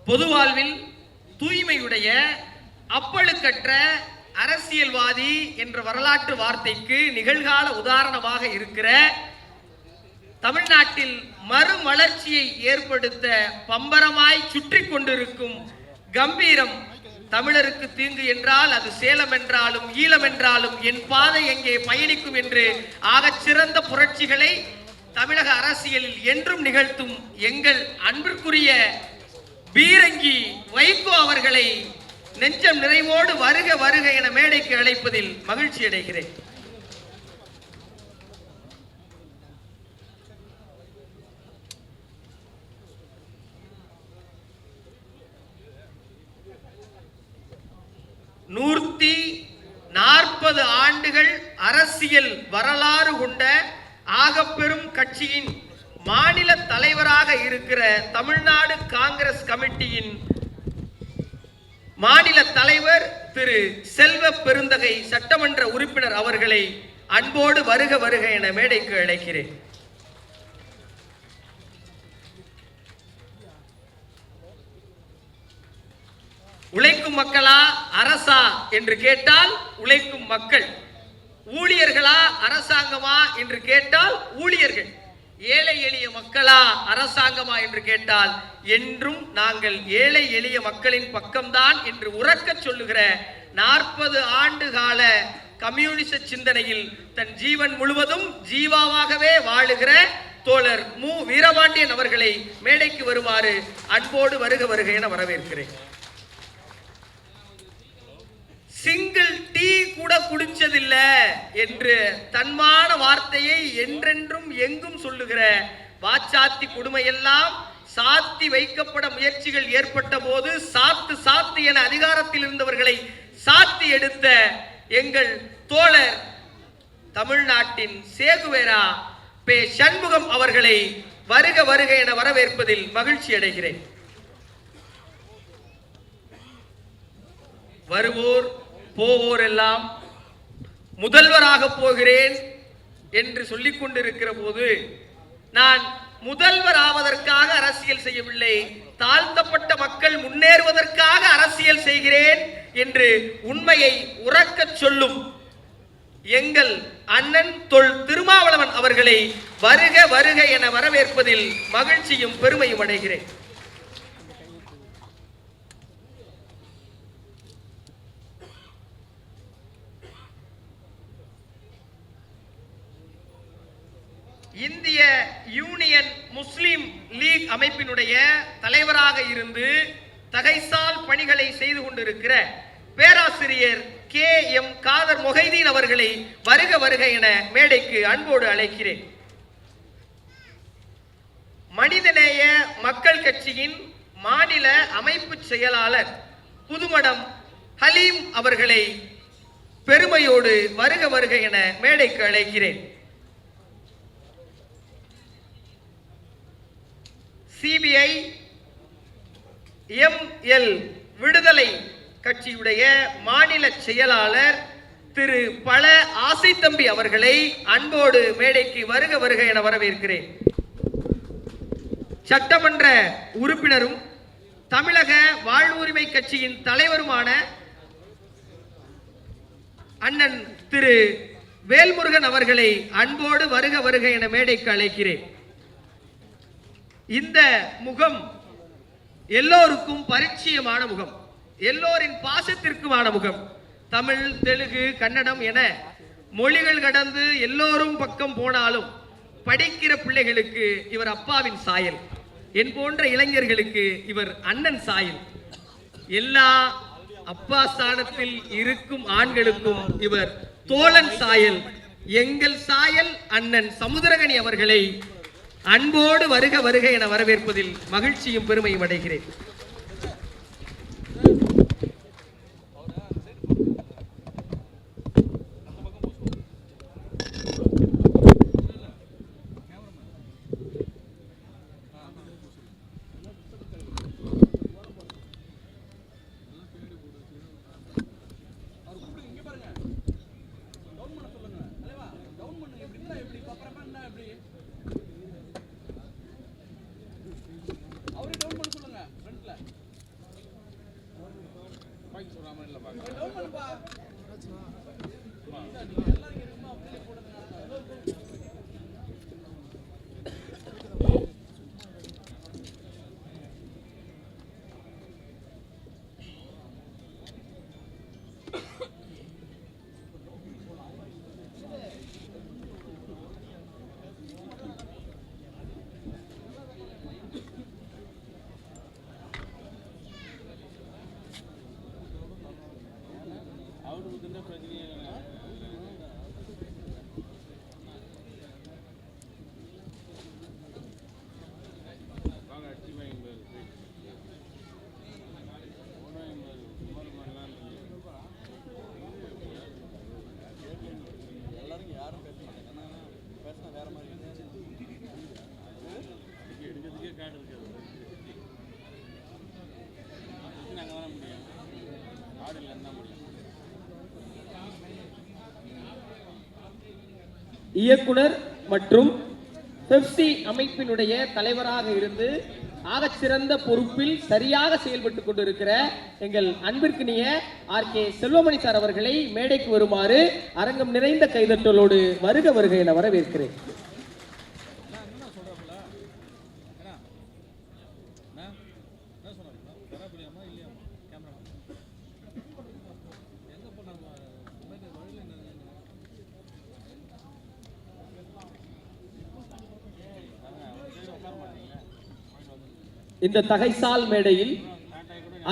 பொது வாழ்வில் தூய்மையுடைய அப்பழுக்கற்ற அரசியல்வாதி என்ற வரலாற்று வார்த்தைக்கு நிகழ்கால உதாரணமாக இருக்கிற தமிழ்நாட்டில் மறுமலர்ச்சியை ஏற்படுத்த பம்பரமாய் சுற்றி கொண்டிருக்கும் கம்பீரம் தமிழருக்கு தீங்கு என்றால் அது சேலம் என்றாலும் ஈழம் என்றாலும் என் பாதை எங்கே பயணிக்கும் என்று ஆகச் சிறந்த புரட்சிகளை தமிழக அரசியலில் என்றும் நிகழ்த்தும் எங்கள் அன்பிற்குரிய பீரங்கி வைகோ அவர்களை நெஞ்சம் நிறைவோடு வருக வருக என மேடைக்கு அழைப்பதில் மகிழ்ச்சி அடைகிறேன். நூற்றி 40 ஆண்டுகள் அரசியல் வரலாறு கொண்ட ஆகப்பெரும் கட்சியின் மாநில தலைவராக இருக்கிற தமிழ்நாடு காங்கிரஸ் கமிட்டியின் மாநில தலைவர் திரு செல்வ பெருந்தகை சட்டமன்ற உறுப்பினர் அவர்களை அன்போடு வருக வருக என மேடைக்கு அழைக்கிறேன். உழைக்கும் மக்களா அரசா என்று கேட்டால் உழைக்கும் மக்கள், ஊழியர்களா அரசாங்கமா என்று கேட்டால் ஊழியர்கள், ஏழை எளிய மக்களா அரசாங்கமா என்று கேட்டால் என்றும் நாங்கள் ஏழை எளிய மக்களின் பக்கம்தான் என்று உறக்க சொல்லுகிற 40 ஆண்டு கால கம்யூனிச சிந்தனையில் தன் ஜீவன் முழுவதும் ஜீவாவாகவே வாழுகிற தோழர் மு வீரபாண்டியன் அவர்களை மேடைக்கு வருமாறு அன்போடு வருக வருக என வரவேற்கிறேன். சிங்கிள் டீ கூட குடிச்சதில்ல என்று தன்மான வார்த்தையை என்றென்றும் எங்கும் சொல்லுகிற வாச்சாத்தி கொடுமையெல்லாம் சாத்தி வைக்கப்பட முயற்சிகள் ஏற்பட்ட போது சாத்து சாத்து என அதிகாரத்தில் இருந்தவர்களை சாத்தி எடுத்த எங்கள் தோழர் தமிழ்நாட்டின் சேகுவேரா பே சண்முகம் அவர்களை வருக வருக என வரவேற்பதில் மகிழ்ச்சி அடைகிறேன். வருவோர் போவோர் எல்லாம் முதல்வராக போகிறேன் என்று சொல்லிக் கொண்டிருக்கிற போது நான் முதல்வர் ஆவதற்காக அரசியல் செய்யவில்லை, தாழ்த்தப்பட்ட மக்கள் முன்னேறுவதற்காக அரசியல் செய்கிறேன் என்று உண்மையை உறக்கச் சொல்லும் எங்கள் அண்ணன் தொல் திருமாவளவன் அவர்களை வருக வருக என வரவேற்பதில் மகிழ்ச்சியும் பெருமையும் அடைகிறேன். இந்திய யூனியன் முஸ்லிம் லீக் அமைப்பினுடைய தலைவராக இருந்து தகைசால் பணிகளை செய்து கொண்டிருக்கிற பேராசிரியர் கே எம் காதர் மொஹைதீன் அவர்களை வருக வருக என மேடைக்கு அன்போடு அழைக்கிறேன். மனிதநேய மக்கள் கட்சியின் மாநில அமைப்பு செயலாளர் புதுமடம் ஹலீம் அவர்களை பெருமையோடு வருக வருக என மேடைக்கு அழைக்கிறேன். சிபிஐ எம்எல் விடுதலை கட்சியுடைய மாநில செயலாளர் திரு பல ஆசைத்தம்பி அவர்களை அன்போடு மேடைக்கு வருக வருக என வரவேற்கிறேன். சட்டமன்ற உறுப்பினரும் தமிழக வாழ்வுரிமை கட்சியின் தலைவருமான அண்ணன் திரு வேல்முருகன் அவர்களை அன்போடு வருக வருக என மேடைக்கு அழைக்கிறேன். இந்த முகம் எல்லோருக்கும் பரிச்சயமான முகம், எல்லோரின் பாசத்திற்குமான முகம். தமிழ், தெலுங்கு, கன்னடம் என மொழிகள் கடந்து எல்லோரும் பக்கம் போனாலும் படிக்கிற பிள்ளைகளுக்கு இவர் அப்பாவின் சாயல், என் போன்ற இளைஞர்களுக்கு இவர் அண்ணன் சாயல். எல்லா அப்பா ஸ்தானத்தில் இருக்கும் ஆண்களுக்கும் இவர் தோழன் சாயல். எங்கள் சாயல் அண்ணன் சமுத்திரகனி அவர்களை அன்போடு வருக வருக என வரவேற்பதில் மகிழ்ச்சியும் பெருமையும் அடைகிறேன். அவரே டவுன் பண்ண சொல்லுங்க ஃப்ரண்ட்ல. இயக்குனர் மற்றும் பெப்சி அமைப்பினுடைய தலைவராக இருந்து ஆகச்சிறந்த பொறுப்பில் சரியாக செயல்பட்டுக் கொண்டிருக்கிற எங்கள் அன்பிற்கினிய ஆர்.கே. செல்வமணி சார் அவர்களை மேடைக்கு வருமாறு அரங்கம் நிறைந்த கைதட்டலோடு வருக வருக என வரவேற்கிறேன். இந்த தகைசால் மேடையில்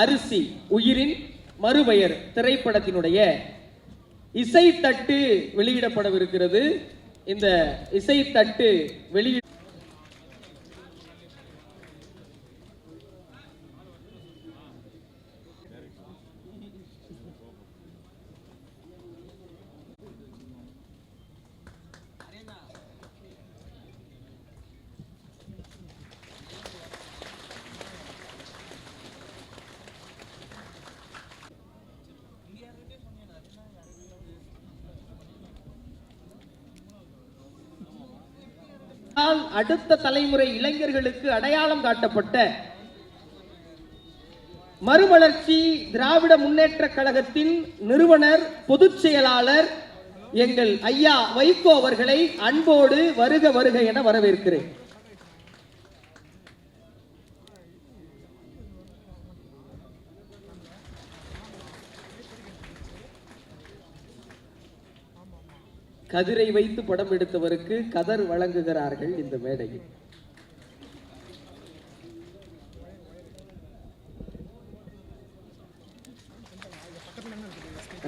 அரிசி உயிரின் மறுபெயர் திரைப்படத்தினுடைய இசைத்தட்டு வெளியிடப்படவிருக்கிறது. இந்த இசைத்தட்டு வெளியிட அடுத்த தலைமுறை இளைஞர்களுக்கு அடையாளம் காட்டப்பட்ட மறுமலர்ச்சி திராவிட முன்னேற்ற கழகத்தின் நிறுவனர் பொதுச் செயலாளர் எங்கள் ஐயா வைகோ அவர்களை அன்போடு வருக வருக என வரவேற்கிறேன். கதிரை வைத்து படம் எடுத்தவருக்கு கதர் வழங்குகிறார்கள் இந்த மேடையில்.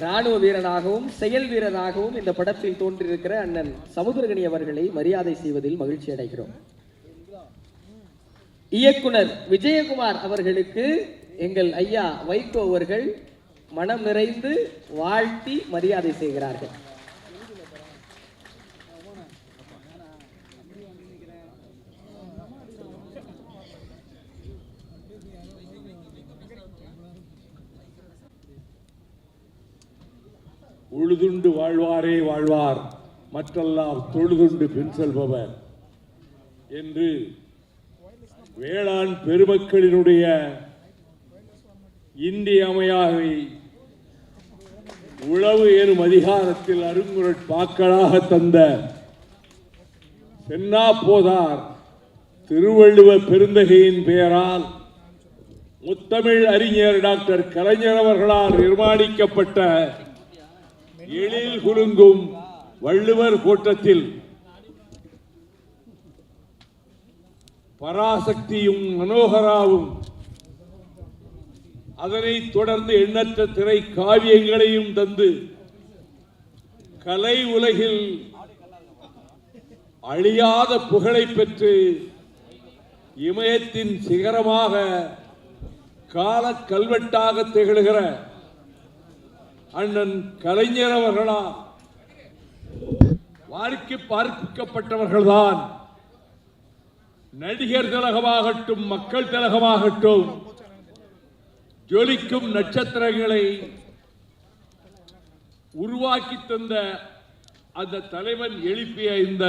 ராணுவ வீரனாகவும் செயல் வீரராகவும் இந்த படத்தில் தோன்றியிருக்கிற அண்ணன் சமுத்திரகனி அவர்களை மரியாதை செய்வதில் மகிழ்ச்சி அடைகிறோம். இயக்குனர் விஜயகுமார் அவர்களுக்கு எங்கள் ஐயா வைகோ அவர்கள் மனம் நிறைந்து வாழ்த்தி மரியாதை செய்கிறார்கள். உழுதுண்டு வாழ்வாரே வாழ்வார், மற்றெல்லாம் தொழுதுண்டு பின் செல்பவர் என்று வேளாண் பெருமக்களினுடைய இன்றியமையாமை உழவு எனும் அதிகாரத்தில் அருங்குரட்பாக்களாக தந்த சென்னா போதார் திருவள்ளுவ பெருந்தகையின் பெயரால் முத்தமிழ் அறிஞர் டாக்டர் கலைஞர் அவர்களால் நிர்மாணிக்கப்பட்ட எழில் குலுங்கும் வள்ளுவர் கோட்டத்தில் பராசக்தியும் மனோகராவும் அதனைத் தொடர்ந்து எண்ணற்ற திரை காவியங்களையும் தந்து கலை உலகில் அழியாத புகழை பெற்று இமயத்தின் சிகரமாக கால கல்வெட்டாக திகழ்கிற அண்ணன் கலைஞர் அவர்களால் வாழ்க்கை பார்க்கப்பட்டவர்கள்தான் நடிகர் திலகமாகட்டும் மக்கள் திலகமாகட்டும் ஜொலிக்கும் நட்சத்திரங்களை உருவாக்கி தந்த அந்த தலைவன் எழுப்பிய இந்த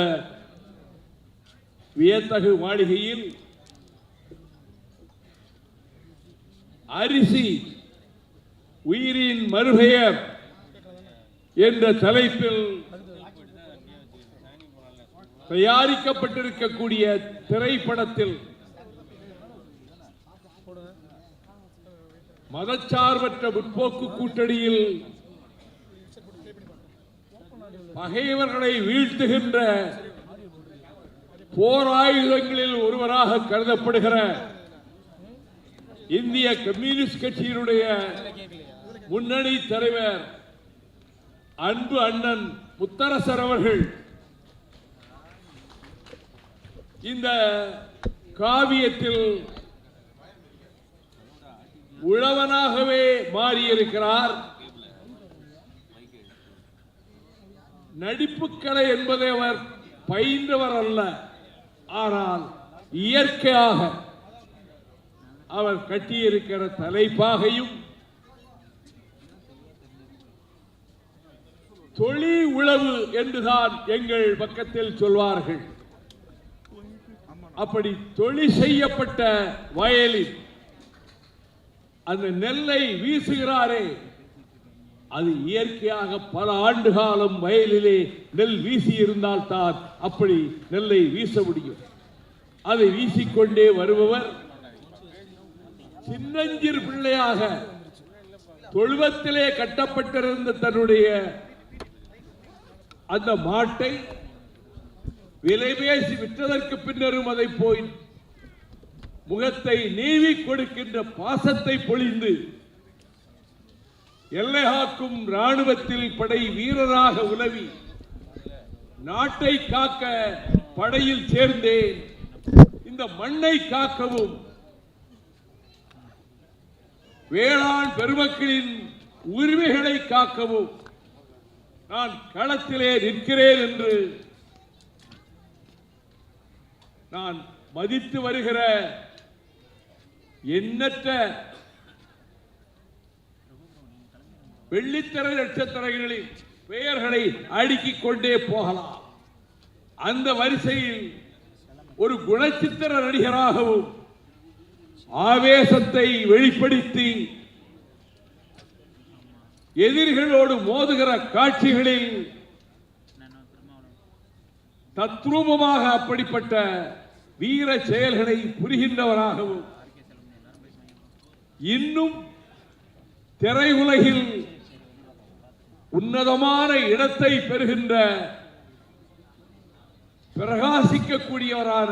வியத்தகு மாளிகையில் அரிசி உயிரின் மறுபெயர் என்ற தலைப்பில் தயாரிக்கப்பட்டிருக்கக்கூடிய திரைப்படத்தில் மதச்சார்பற்ற முற்போக்கு கூட்டணியில் பகைவர்களை வீழ்த்துகின்ற போர் ஆயுதங்களில் ஒருவராக கருதப்படுகிற இந்திய கம்யூனிஸ்ட் கட்சியினுடைய முன்னணி தலைவர் அன்பு அண்ணன் முத்தரசர் அவர்கள் இந்த காவியத்தில் உழவனாகவே மாறியிருக்கிறார். நடிப்புக்கலை என்பதை அவர் பயின்றவர் அல்ல, ஆனால் இயற்கையாக அவர் கட்டியிருக்கிற தலைப்பாகையும் தொழி உழவு என்றுதான் எங்கள் பக்கத்தில் சொல்வார்கள். அப்படி தொழில் செய்யப்பட்ட வயலில் அந்த நெல்லை வீசுகிறாரே, அது இயற்கையாக பல ஆண்டு காலம் வயலிலே நெல் வீசி இருந்தால் தான் அப்படி நெல்லை வீச முடியும். அதை வீசிக்கொண்டே வருபவர் சின்னஞ்சிறு பிள்ளையாக தொழுவத்திலே கட்டப்பட்டிருந்த தன்னுடைய அந்த மாட்டை விலை பேசி விற்றதற்கு பின்னரும் அதை போய் முகத்தை நீவி கொடுக்கின்ற பாசத்தை பொழிந்து எல்லை காக்கும் ராணுவத்தில் படை வீரராக உலவி நாட்டை காக்க படையில் சேர்ந்தேன், இந்த மண்ணை காக்கவும் வேளாண் பெருமக்களின் உரிமைகளை காக்கவும் நான் களத்திலே நிற்கிறேன் என்று நான் மதித்து வருகிற எண்ணற்ற வெள்ளித்திரை நட்சத்திரங்களின் பெயர்களை அடுக்கிக் கொண்டே போகலாம். அந்த வரிசையில் ஒரு குணச்சித்திர நடிகராகவும் ஆவேசத்தை வெளிப்படுத்தி எதிரிகளோடு மோதுகிற காட்சிகளில் தத்ரூபமாக அப்படிப்பட்ட வீர செயல்களை புரிகின்றவராகவும் இன்னும் திரையுலகில் உன்னதமான இடத்தை பெறுகின்ற பிரகாசிக்கக்கூடியவரான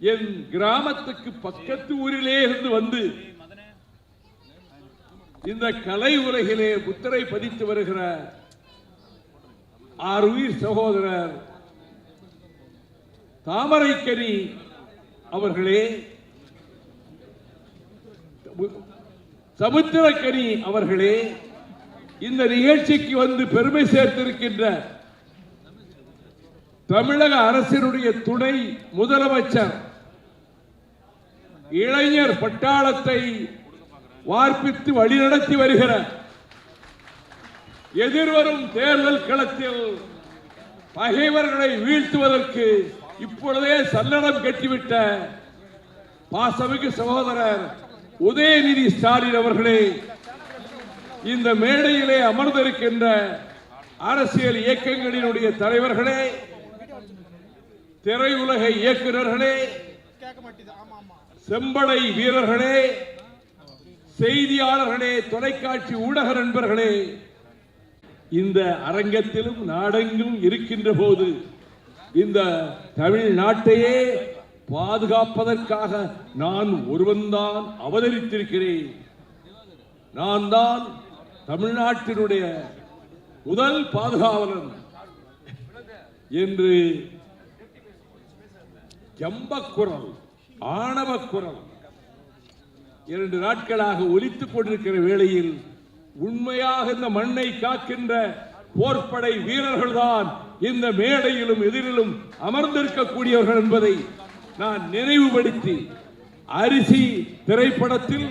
என் கிராமத்துக்கு பக்கத்து ஊரிலே இருந்து வந்து இந்த கலை உலகிலே முத்திரை பதித்து வருகிற ஆருயிர் சகோதரர் தாமரைக்கனி அவர்களே, சமுத்திரக்கனி அவர்களே, இந்த நிகழ்ச்சிக்கு வந்து பெருமை சேர்த்திருக்கின்ற தமிழக அரசினுடைய துணை முதலமைச்சர், இளைஞர் பட்டாளத்தை வார்ப்பித்து வழிநடத்தி வருகிற எதிர்வரும் தேர்தல் களத்தில் பகைவர்களை வீழ்த்துவதற்கு இப்பொழுதே சல்லடம் கட்டிவிட்ட பாசமிகு சகோதரர் உதயநிதி ஸ்டாலின் அவர்களே, இந்த மேடையிலே அமர்ந்திருக்கின்ற அரசியல் இயக்கங்களினுடைய தலைவர்களே, திரையுலக இயக்குநர்களே, செம்படை வீரர்களே, செய்தியாளர்களே, தொலைக்காட்சி ஊடக நண்பர்களே, இந்த அரங்கத்திலும் நாடெங்கும் இருக்கின்ற போது இந்த தமிழ்நாட்டையே பாதுகாப்பதற்காக நான் ஒருவன்தான் அவதரித்திருக்கிறேன். நான் தான் தமிழ்நாட்டினுடைய முதல் பாதுகாவலன் என்று ஜம்பக்குரல், ஆணவக்குரல் 2 நாட்களாக ஒலித்துக் கொண்டிருக்கிற வேளையில் உண்மையாக இந்த மண்ணை காக்கின்ற போர்ப்படை வீரர்கள் தான் இந்த மேடையிலும் எதிரிலும் அமர்ந்திருக்கக்கூடியவர்கள் என்பதை நான் நினைவுபடுத்தி, அரிசி திரைப்படத்தில்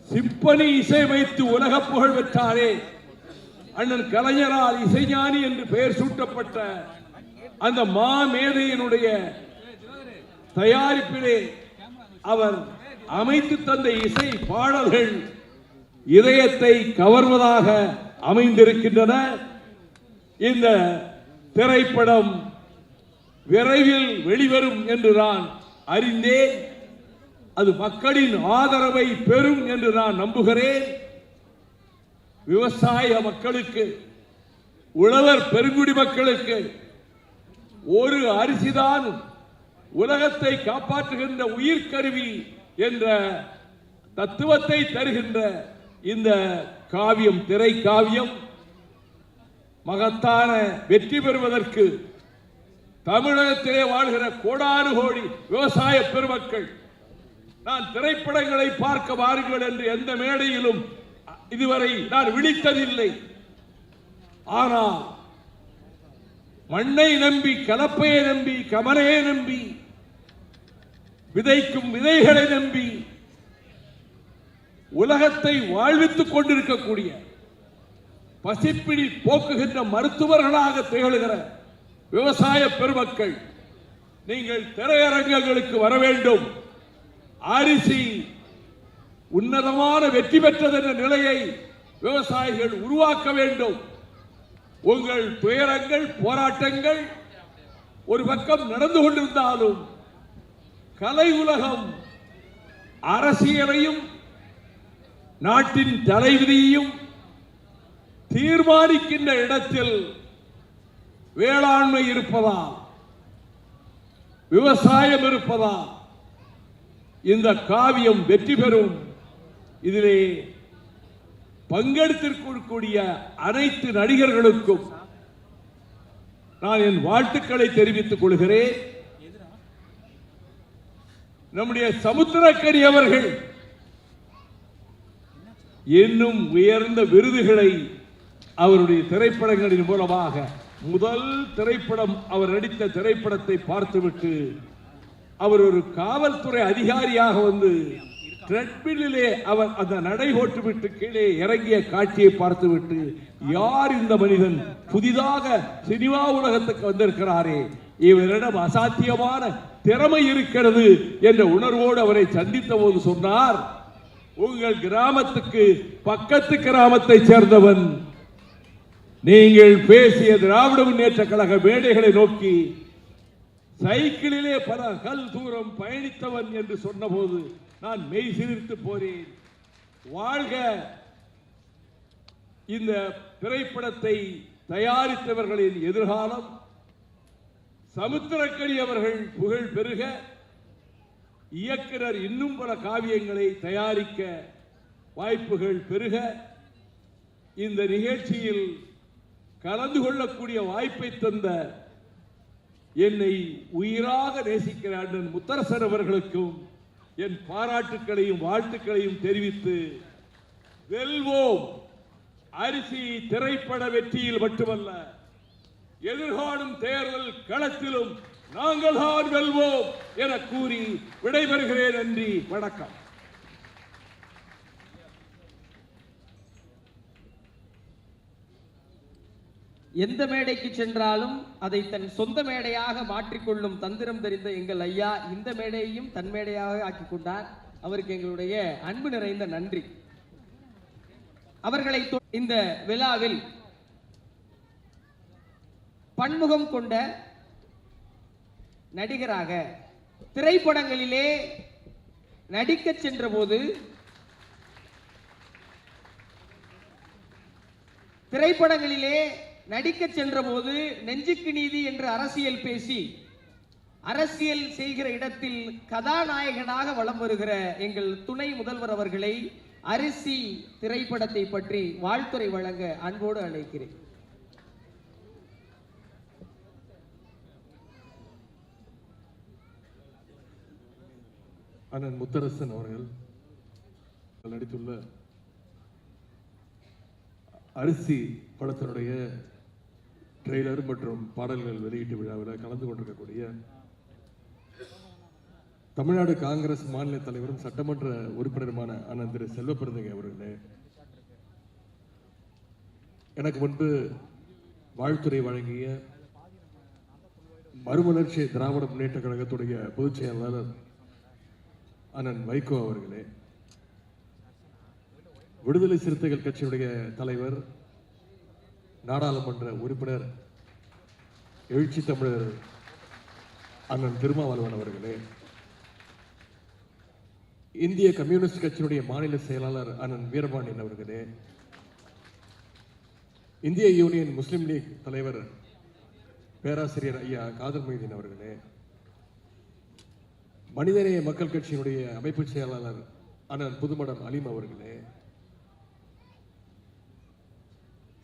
சிம்பனி இசையமைத்து உலக புகழ் பெற்றாரே அண்ணன் கலைஞரால் இசைஞானி என்று பெயர் சூட்டப்பட்ட அந்த மாமேதையினுடைய தயாரிப்பிலே அவர் அமைத்து தந்த இசை பாடல்கள் இதயத்தை கவர்வதாக அமைந்திருக்கின்றன. இந்த திரைப்படம் விரைவில் வெளிவரும் என்று நான் அறிந்தேன். அது மக்களின் ஆதரவை பெறும் என்று நான் நம்புகிறேன். விவசாய மக்களுக்கு, உழவர் பெருங்குடி மக்களுக்கு ஒரு அரிசிதான் உலகத்தை காப்பாற்றுகின்ற உயிர்கருவி என்ற தத்துவத்தை தருகின்ற இந்த காவியம், திரை காவியம் மகத்தான வெற்றி பெறுவதற்கு தமிழகத்திலே வாழ்கிற கோடானு கோடி விவசாய பெருமக்கள், நான் திரைப்படங்களை பார்க்க வாருங்கள் என்று எந்த மேடையிலும் இதுவரை நான் விழித்ததில்லை. ஆனால் மண்ணை நம்பி, கலப்பையை நம்பி, கமரையை நம்பி, விதைக்கும் விதைகளை நம்பி உலகத்தை வாழ்வித்துக் கொண்டிருக்கக்கூடிய பசிப்பிடி போக்குகின்ற மருத்துவர்களாக திகழ்கிற விவசாய பெருமக்கள், நீங்கள் திரையரங்குகளுக்கு வர வேண்டும். அரிசி உன்னதமான வெற்றி பெற்றது என்ற நிலையை விவசாயிகள் உருவாக்க வேண்டும். உங்கள் துயரங்கள், போராட்டங்கள் ஒரு பக்கம் நடந்து கொண்டிருந்தாலும் கலை உலகம் அரசியலையும் நாட்டின் தலைவிதியையும் தீர்மானிக்கின்ற இடத்தில் வேளாண்மை இருப்பதா, விவசாயம் இருப்பதா, இந்த காவியம் வெற்றி பெறும். இதிலே பங்கெடுத்திருக்கக்கூடிய அனைத்து நடிகர்களுக்கும் நான் என் வாழ்த்துக்களை தெரிவித்துக் கொள்கிறேன். நம்முடைய சமுத்திரக்கனி அவர்கள் இன்னும் உயர்ந்த விருதுகளை அவருடைய திரைப்படங்களின் மூலமாக, முதல் திரைப்படம் அவர் நடித்த திரைப்படத்தை பார்த்துவிட்டு அவர் ஒரு காவல்துறை அதிகாரியாக வந்து ட்ரெட்மில்லிலே அவர் அந்த நடை போட்டுவிட்டு கீழே இறங்கிய காட்சியை பார்த்துவிட்டு, யார் இந்த மனிதன், புதிதாக சினிமா உலகத்துக்கு வந்திருக்கிறாரே, இவரிடம் அசாத்தியமான திறமை இருக்கிறது என்ற உணர்வோடு அவரை சந்தித்த போது சொன்னார், உங்கள் கிராமத்துக்கு பக்கத்து கிராமத்தை சேர்ந்தவன், நீங்கள் பேசிய திராவிட முன்னேற்ற கழக மேடைகளை நோக்கி சைக்கிளிலே பல கல் தூரம் பயணித்தவன் என்று சொன்னபோது நான் மெய் சிலிர்த்து போறேன். வாழ்க இந்த திரைப்படத்தை தயாரித்தவர்களின் எதிர்காலம். சமுத்திரக்கனி அவர்கள் புகழ் பெருக, இயக்குனர் இன்னும் பல காவியங்களை தயாரிக்க வாய்ப்புகள் பெருக, இந்த நிகழ்ச்சியில் கலந்து கொள்ளக்கூடிய வாய்ப்பை தந்த என்னை உயிராக நேசிக்கிற அண்ணன் முத்தரசன் அவர்களுக்கும் என் பாராட்டுக்களையும் வாழ்த்துக்களையும் தெரிவித்து, வெல்வோம். அரிசி திரைப்பட வெற்றியில் மட்டுமல்ல, எதிர்காணும் தேர்தல் களத்திலும் நாங்கள் தான் வெல்வோம் என கூறி விடைபெறுகிறேன். நன்றி, வணக்கம். எந்த மேடைக்கு சென்றாலும் அதை தன் சொந்த மேடையாக மாற்றிக்கொள்ளும் தந்திரம் தெரிந்த எங்கள் ஐயா இந்த மேடையையும் தன் மேடையாக ஆக்கிக் கொண்டார். அவருக்கு எங்களுடைய அன்பு நிறைந்த நன்றி. அவர்களை இந்த விழாவில் பன்முகம் கொண்ட நடிகராக திரைப்படங்களிலே நடிக்க சென்ற போது நெஞ்சுக்கு நீதி என்று அரசியல் பேசி அரசியல் செய்கிற இடத்தில் கதாநாயகனாக வலம் வருகிற எங்கள் துணை முதல்வர் அவர்களை அரிசி திரைப்படத்தை பற்றி வாழ்த்துரை வழங்க அன்போடு அழைக்கிறேன். அண்ணன் முத்தரசன் அவர்கள் நடித்துள்ள அரிசி படத்தினுடைய ட்ரெய்லர் மற்றும் பாடல்கள் வெளியீட்டு விழாவில் கலந்து கொண்டிருக்கக்கூடிய தமிழ்நாடு காங்கிரஸ் மாநில தலைவரும் சட்டமன்ற உறுப்பினருமான அண்ணன் திரு செல்வப்பிரந்தகை அவர்களே, எனக்கு முன்பு வாழ்த்துரை வழங்கிய மறுமலர்ச்சி திராவிட முன்னேற்ற கழகத்துடைய பொதுச் செயலாளர் அண்ணன் வைகோ அவர்களே, விடுதலை சிறுத்தைகள் கட்சியுடைய தலைவர் நாடாளுமன்ற உறுப்பினர் எழுச்சி தமிழர் அண்ணன் திருமாவளவன் அவர்களே, இந்திய கம்யூனிஸ்ட் கட்சியினுடைய மாநில செயலாளர் அண்ணன் வீரபாண்டியன் அவர்களே, இந்திய யூனியன் முஸ்லிம் லீக் தலைவர் பேராசிரியர் ஐயா காதர் மொய்தீன் அவர்களே, மனிதநேய மக்கள் கட்சியினுடைய அமைப்பு செயலாளர் அண்ணன் புதுமடம் அலீம் அவர்களே,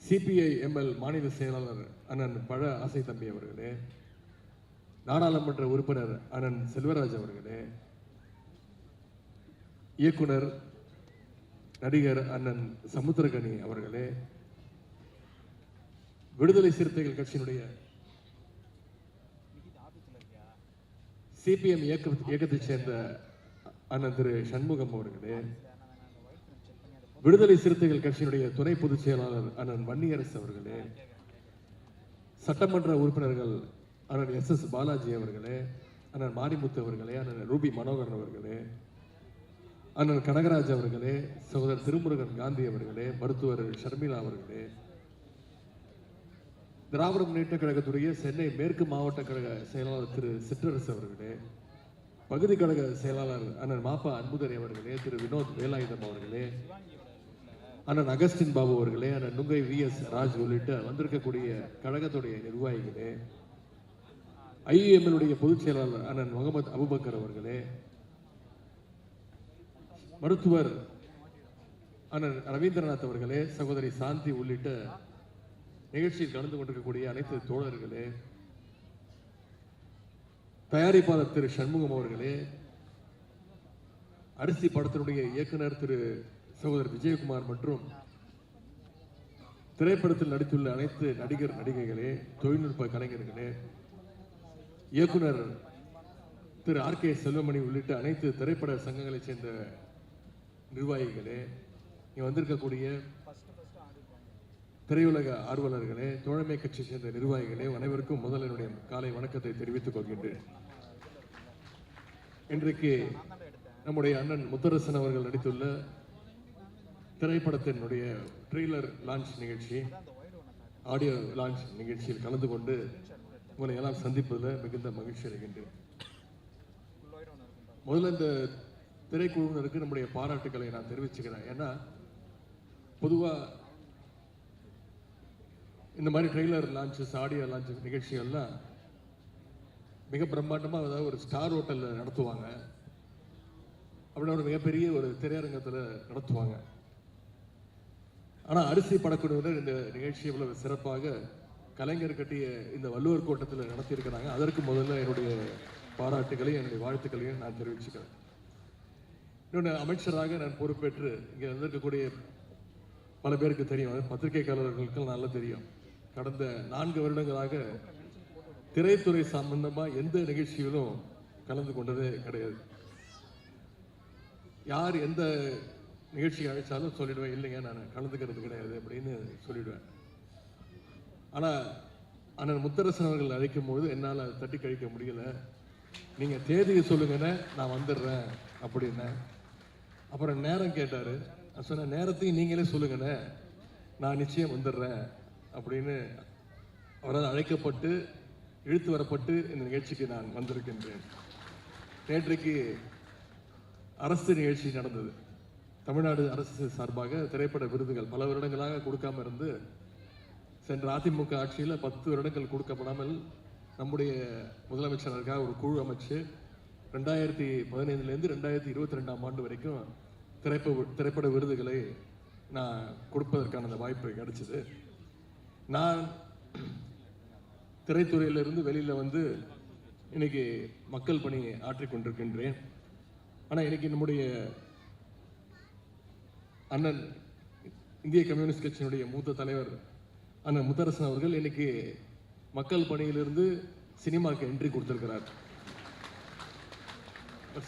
சிபிஐ எம்எல் மாநில செயலாளர் அண்ணன் பழ ஆசை தம்பி அவர்களே, நாடாளுமன்ற உறுப்பினர் அண்ணன் செல்வராஜ் அவர்களே, இயக்குனர் நடிகர் அண்ணன் சமுத்திரகனி அவர்களே, விடுதலை சிறுத்தைகள் கட்சியினுடைய சிபிஎம் இயக்கத்தைச் சேர்ந்த அண்ணன் திரு சண்முகம் அவர்களே, விடுதலை சிறுத்தைகள் கட்சியினுடைய துணை பொதுச் செயலாளர் அண்ணன் வன்னியரசு அவர்களே, சட்டமன்ற உறுப்பினர்கள் அண்ணன் SS பாலாஜி அவர்களே, அண்ணன் மாரிமுத்து அவர்களே, அண்ணன் ரூபி மனோகரன் அவர்களே, அண்ணன் கனகராஜ் அவர்களே, சகோதரர் திருமுருகன் காந்தி அவர்களே, மருத்துவர் ஷர்மிளா அவர்களே, திராவிட முன்னேற்ற கழகத்துடைய சென்னை மேற்கு மாவட்ட கழக செயலாளர் திரு சிற்றரசு அவர்களே, பகுதி கழக செயலாளர் அண்ணன் மாப்பா அன்புதரை அவர்களே, திரு வினோத் வேலாயுதம் அவர்களே, அண்ணன் அகஸ்டின் பாபு அவர்களே, அண்ணன் நுங்கை VS ராஜ் உள்ளிட்ட வந்திருக்கக்கூடிய கழகத்துடைய நிர்வாகிகளே, IUML பொதுச் செயலாளர் அண்ணன் முகமது அபுபக்கர் அவர்களே, மருத்துவர் அண்ணன் ரவீந்திரநாத் அவர்களே, சகோதரி சாந்தி உள்ளிட்ட நிகழ்ச்சியில் கலந்து கொண்டிருக்கக்கூடிய அனைத்து தோழர்களே, தயாரிப்பாளர் திரு சண்முகம் அவர்களே, அரிசி படத்தினுடைய இயக்குனர் திரு சகோதரர் விஜயகுமார் மற்றும் திரைப்படத்தில் நடித்துள்ள அனைத்து நடிகர் நடிகைகளே, தொழில்நுட்ப கலைஞர்களே, இயக்குனர் திரு RK செல்வமணி உள்ளிட்ட அனைத்து திரைப்பட சங்கங்களைச் சேர்ந்த நிர்வாகிகளே, இங்க வந்திருக்கக்கூடிய திரையுலக ஆர்வலர்களே, தோழமை கட்சியை சேர்ந்த நிர்வாகிகளே, அனைவருக்கும் முதல் என்னுடைய காலை வணக்கத்தை தெரிவித்துக் கொள்கின்றேன். இன்றைக்கு நம்முடைய அண்ணன் முத்தரசன் அவர்கள் நடித்துள்ள திரைப்படத்தினுடைய ட்ரெய்லர் லான்ச் நிகழ்ச்சி, ஆடியோ லான்ச் நிகழ்ச்சியில் கலந்து கொண்டு உங்களை எல்லாம் சந்திப்பதில் மிகுந்த மகிழ்ச்சி அடைகின்றேன். முதல்ல இந்த திரைக்குழுவினருக்கு நம்முடைய பாராட்டுக்களை நான் தெரிவிச்சுக்கிறேன். ஏன்னா பொதுவாக இந்த மாதிரி ட்ரெய்லர் லான்ச்சஸ், ஆடியோ லான்ச் நிகழ்ச்சிகள்லாம் மிக பிரம்மாண்டமாக அதாவது ஒரு ஸ்டார் ஹோட்டலில் நடத்துவாங்க, அப்படின்னா ஒரு மிகப்பெரிய ஒரு திரையரங்கத்தில் நடத்துவாங்க. ஆனால் அரிசி படக்குழுவினர் இந்த நிகழ்ச்சி இவ்வளவு சிறப்பாக கலைஞர் கட்டிய இந்த வள்ளுவர் கோட்டத்தில் நடத்தியிருக்கிறாங்க. அதற்கு முதல்ல என்னுடைய பாராட்டுகளையும் என்னுடைய வாழ்த்துக்களையும் நான் தெரிவிச்சுக்கிறேன். இன்னொன்று, அமைச்சராக நான் பொறுப்பேற்று இங்கே வந்திருக்கக்கூடிய பல பேருக்கு தெரியும், பத்திரிகையாளர்களுக்கு நல்லா தெரியும், கடந்த 4 வருடங்களாக திரைத்துறை சம்பந்தமாக எந்த நிகழ்ச்சியிலும் கலந்து கொண்டதே கிடையாது. யார் எந்த நிகழ்ச்சி அழைச்சாலும் சொல்லிடுவேன், இல்லைங்க நான் கலந்துக்கிறது கிடையாது அப்படின்னு சொல்லிடுவேன். ஆனால் அண்ணன் முத்தரசன் அவர்கள் அழைக்கும் பொழுது என்னால் தட்டி கழிக்க முடியல. நீங்கள் தேதியை சொல்லுங்கன்னு நான் வந்துடுறேன் அப்படின்னா. அப்புறம் நேரம் கேட்டார். நான் சொன்ன நேரத்தையும் நீங்களே சொல்லுங்கண்ணே, நான் நிச்சயம் வந்துடுறேன் அப்படின்னு அவரால் அழைக்கப்பட்டு இழுத்து வரப்பட்டு இந்த நிகழ்ச்சிக்கு நான் வந்திருக்கின்றேன். நேற்றைக்கு அரசு நிகழ்ச்சி நடந்தது. தமிழ்நாடு அரசு சார்பாக திரைப்பட விருதுகள் பல வருடங்களாக கொடுக்காம இருந்து, சென்ற அதிமுக ஆட்சியில் 10 வருடங்கள் கொடுக்கப்படாமல் நம்முடைய முதலமைச்சருக்காக ஒரு குழு அமைச்சு 2015 2022 ஆண்டு வரைக்கும் திரைப்பட விருதுகளை நான் கொடுப்பதற்கான அந்த வாய்ப்பு கிடைச்சது. நான் திரைத்துறையிலிருந்து வெளியில் வந்து இன்னைக்கு மக்கள் பணி ஆற்றிக் கொண்டிருக்கின்றேன். ஆனால் இன்னைக்கு நம்முடைய அண்ணன் இந்திய கம்யூனிஸ்ட் கட்சியினுடைய மூத்த தலைவர் அண்ணன் முத்தரசன் அவர்கள் இன்னைக்கு மக்கள் பணியிலிருந்து சினிமாவுக்கு என்ட்ரி கொடுத்திருக்கிறார்.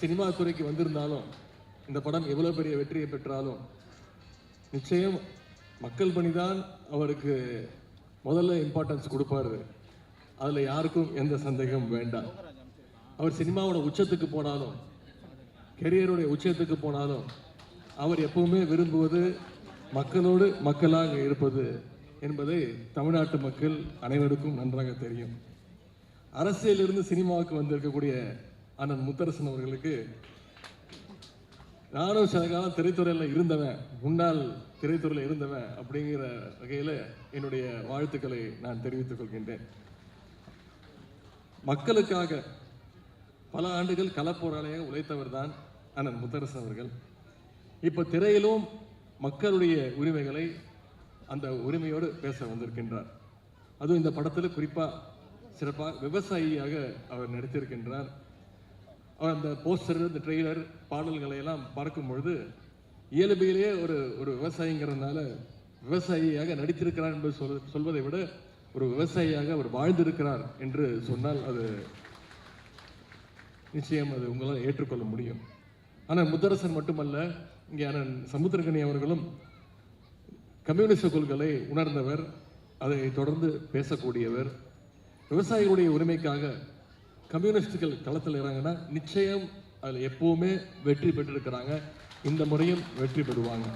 சினிமா துறைக்கு வந்திருந்தாலும் இந்த படம் எவ்வளவு பெரிய வெற்றியை பெற்றாலும் நிச்சயம் மக்கள் பணிதான் அவருக்கு முதல்ல இம்பார்ட்டன்ஸ் கொடுப்பாரு. அதுல யாருக்கும் எந்த சந்தேகம் வேண்டாம். அவர் சினிமாவோட உச்சத்துக்கு போனாலும், கெரியருடைய உச்சத்துக்கு போனாலும், அவர் எப்பவுமே விரும்புவது மக்களோடு மக்களாக இருப்பது என்பதை தமிழ்நாட்டு மக்கள் அனைவருக்கும் நன்றாக தெரியும். அரசியலிருந்து சினிமாவுக்கு வந்திருக்கக்கூடிய அண்ணன் முத்தரசன் அவர்களுக்கு நானும் சில காலம் திரைத்துறையில் இருந்தவன், முன்னாள் திரைத்துறையில் இருந்தவன் அப்படிங்கிற வகையில் என்னுடைய வாழ்த்துக்களை நான் தெரிவித்துக் கொள்கின்றேன். மக்களுக்காக பல ஆண்டுகள் களப்போராளியாக உழைத்தவர் தான் அண்ணன் முத்தரசன் அவர்கள். இப்ப திரையிலும் மக்களுடைய உரிமைகளை அந்த உரிமையோடு பேச வந்திருக்கின்றார். அதுவும் இந்த படத்தில் குறிப்பாக சிறப்பாக விவசாயியாக அவர் நடித்திருக்கின்றார். அவர் அந்த போஸ்டர், இந்த ட்ரெய்லர், பாடல்களை எல்லாம் பார்க்கும் பொழுது இயல்பிலேயே ஒரு விவசாயிங்கிறதுனால விவசாயியாக நடித்திருக்கிறார் என்று சொல்வதை விட ஒரு விவசாயியாக அவர் வாழ்ந்திருக்கிறார் என்று சொன்னால் அது நிச்சயம் அது உங்களால் ஏற்றுக்கொள்ள முடியும். ஆனால் முத்தரசன் மட்டுமல்ல, இங்கே அண்ணன் சமுத்திரக்கனி அவர்களும் கம்யூனிஸ்ட் கொள்கைகளை உணர்ந்தவர், அதை தொடர்ந்து பேசக்கூடியவர். விவசாயிகளுடைய உரிமைக்காக கம்யூனிஸ்டுகள் களத்தில் இறங்கினா நிச்சயம் அதில் எப்பவுமே வெற்றி பெற்றிருக்கிறாங்க. இந்த முறையும் வெற்றி பெறுவாங்க.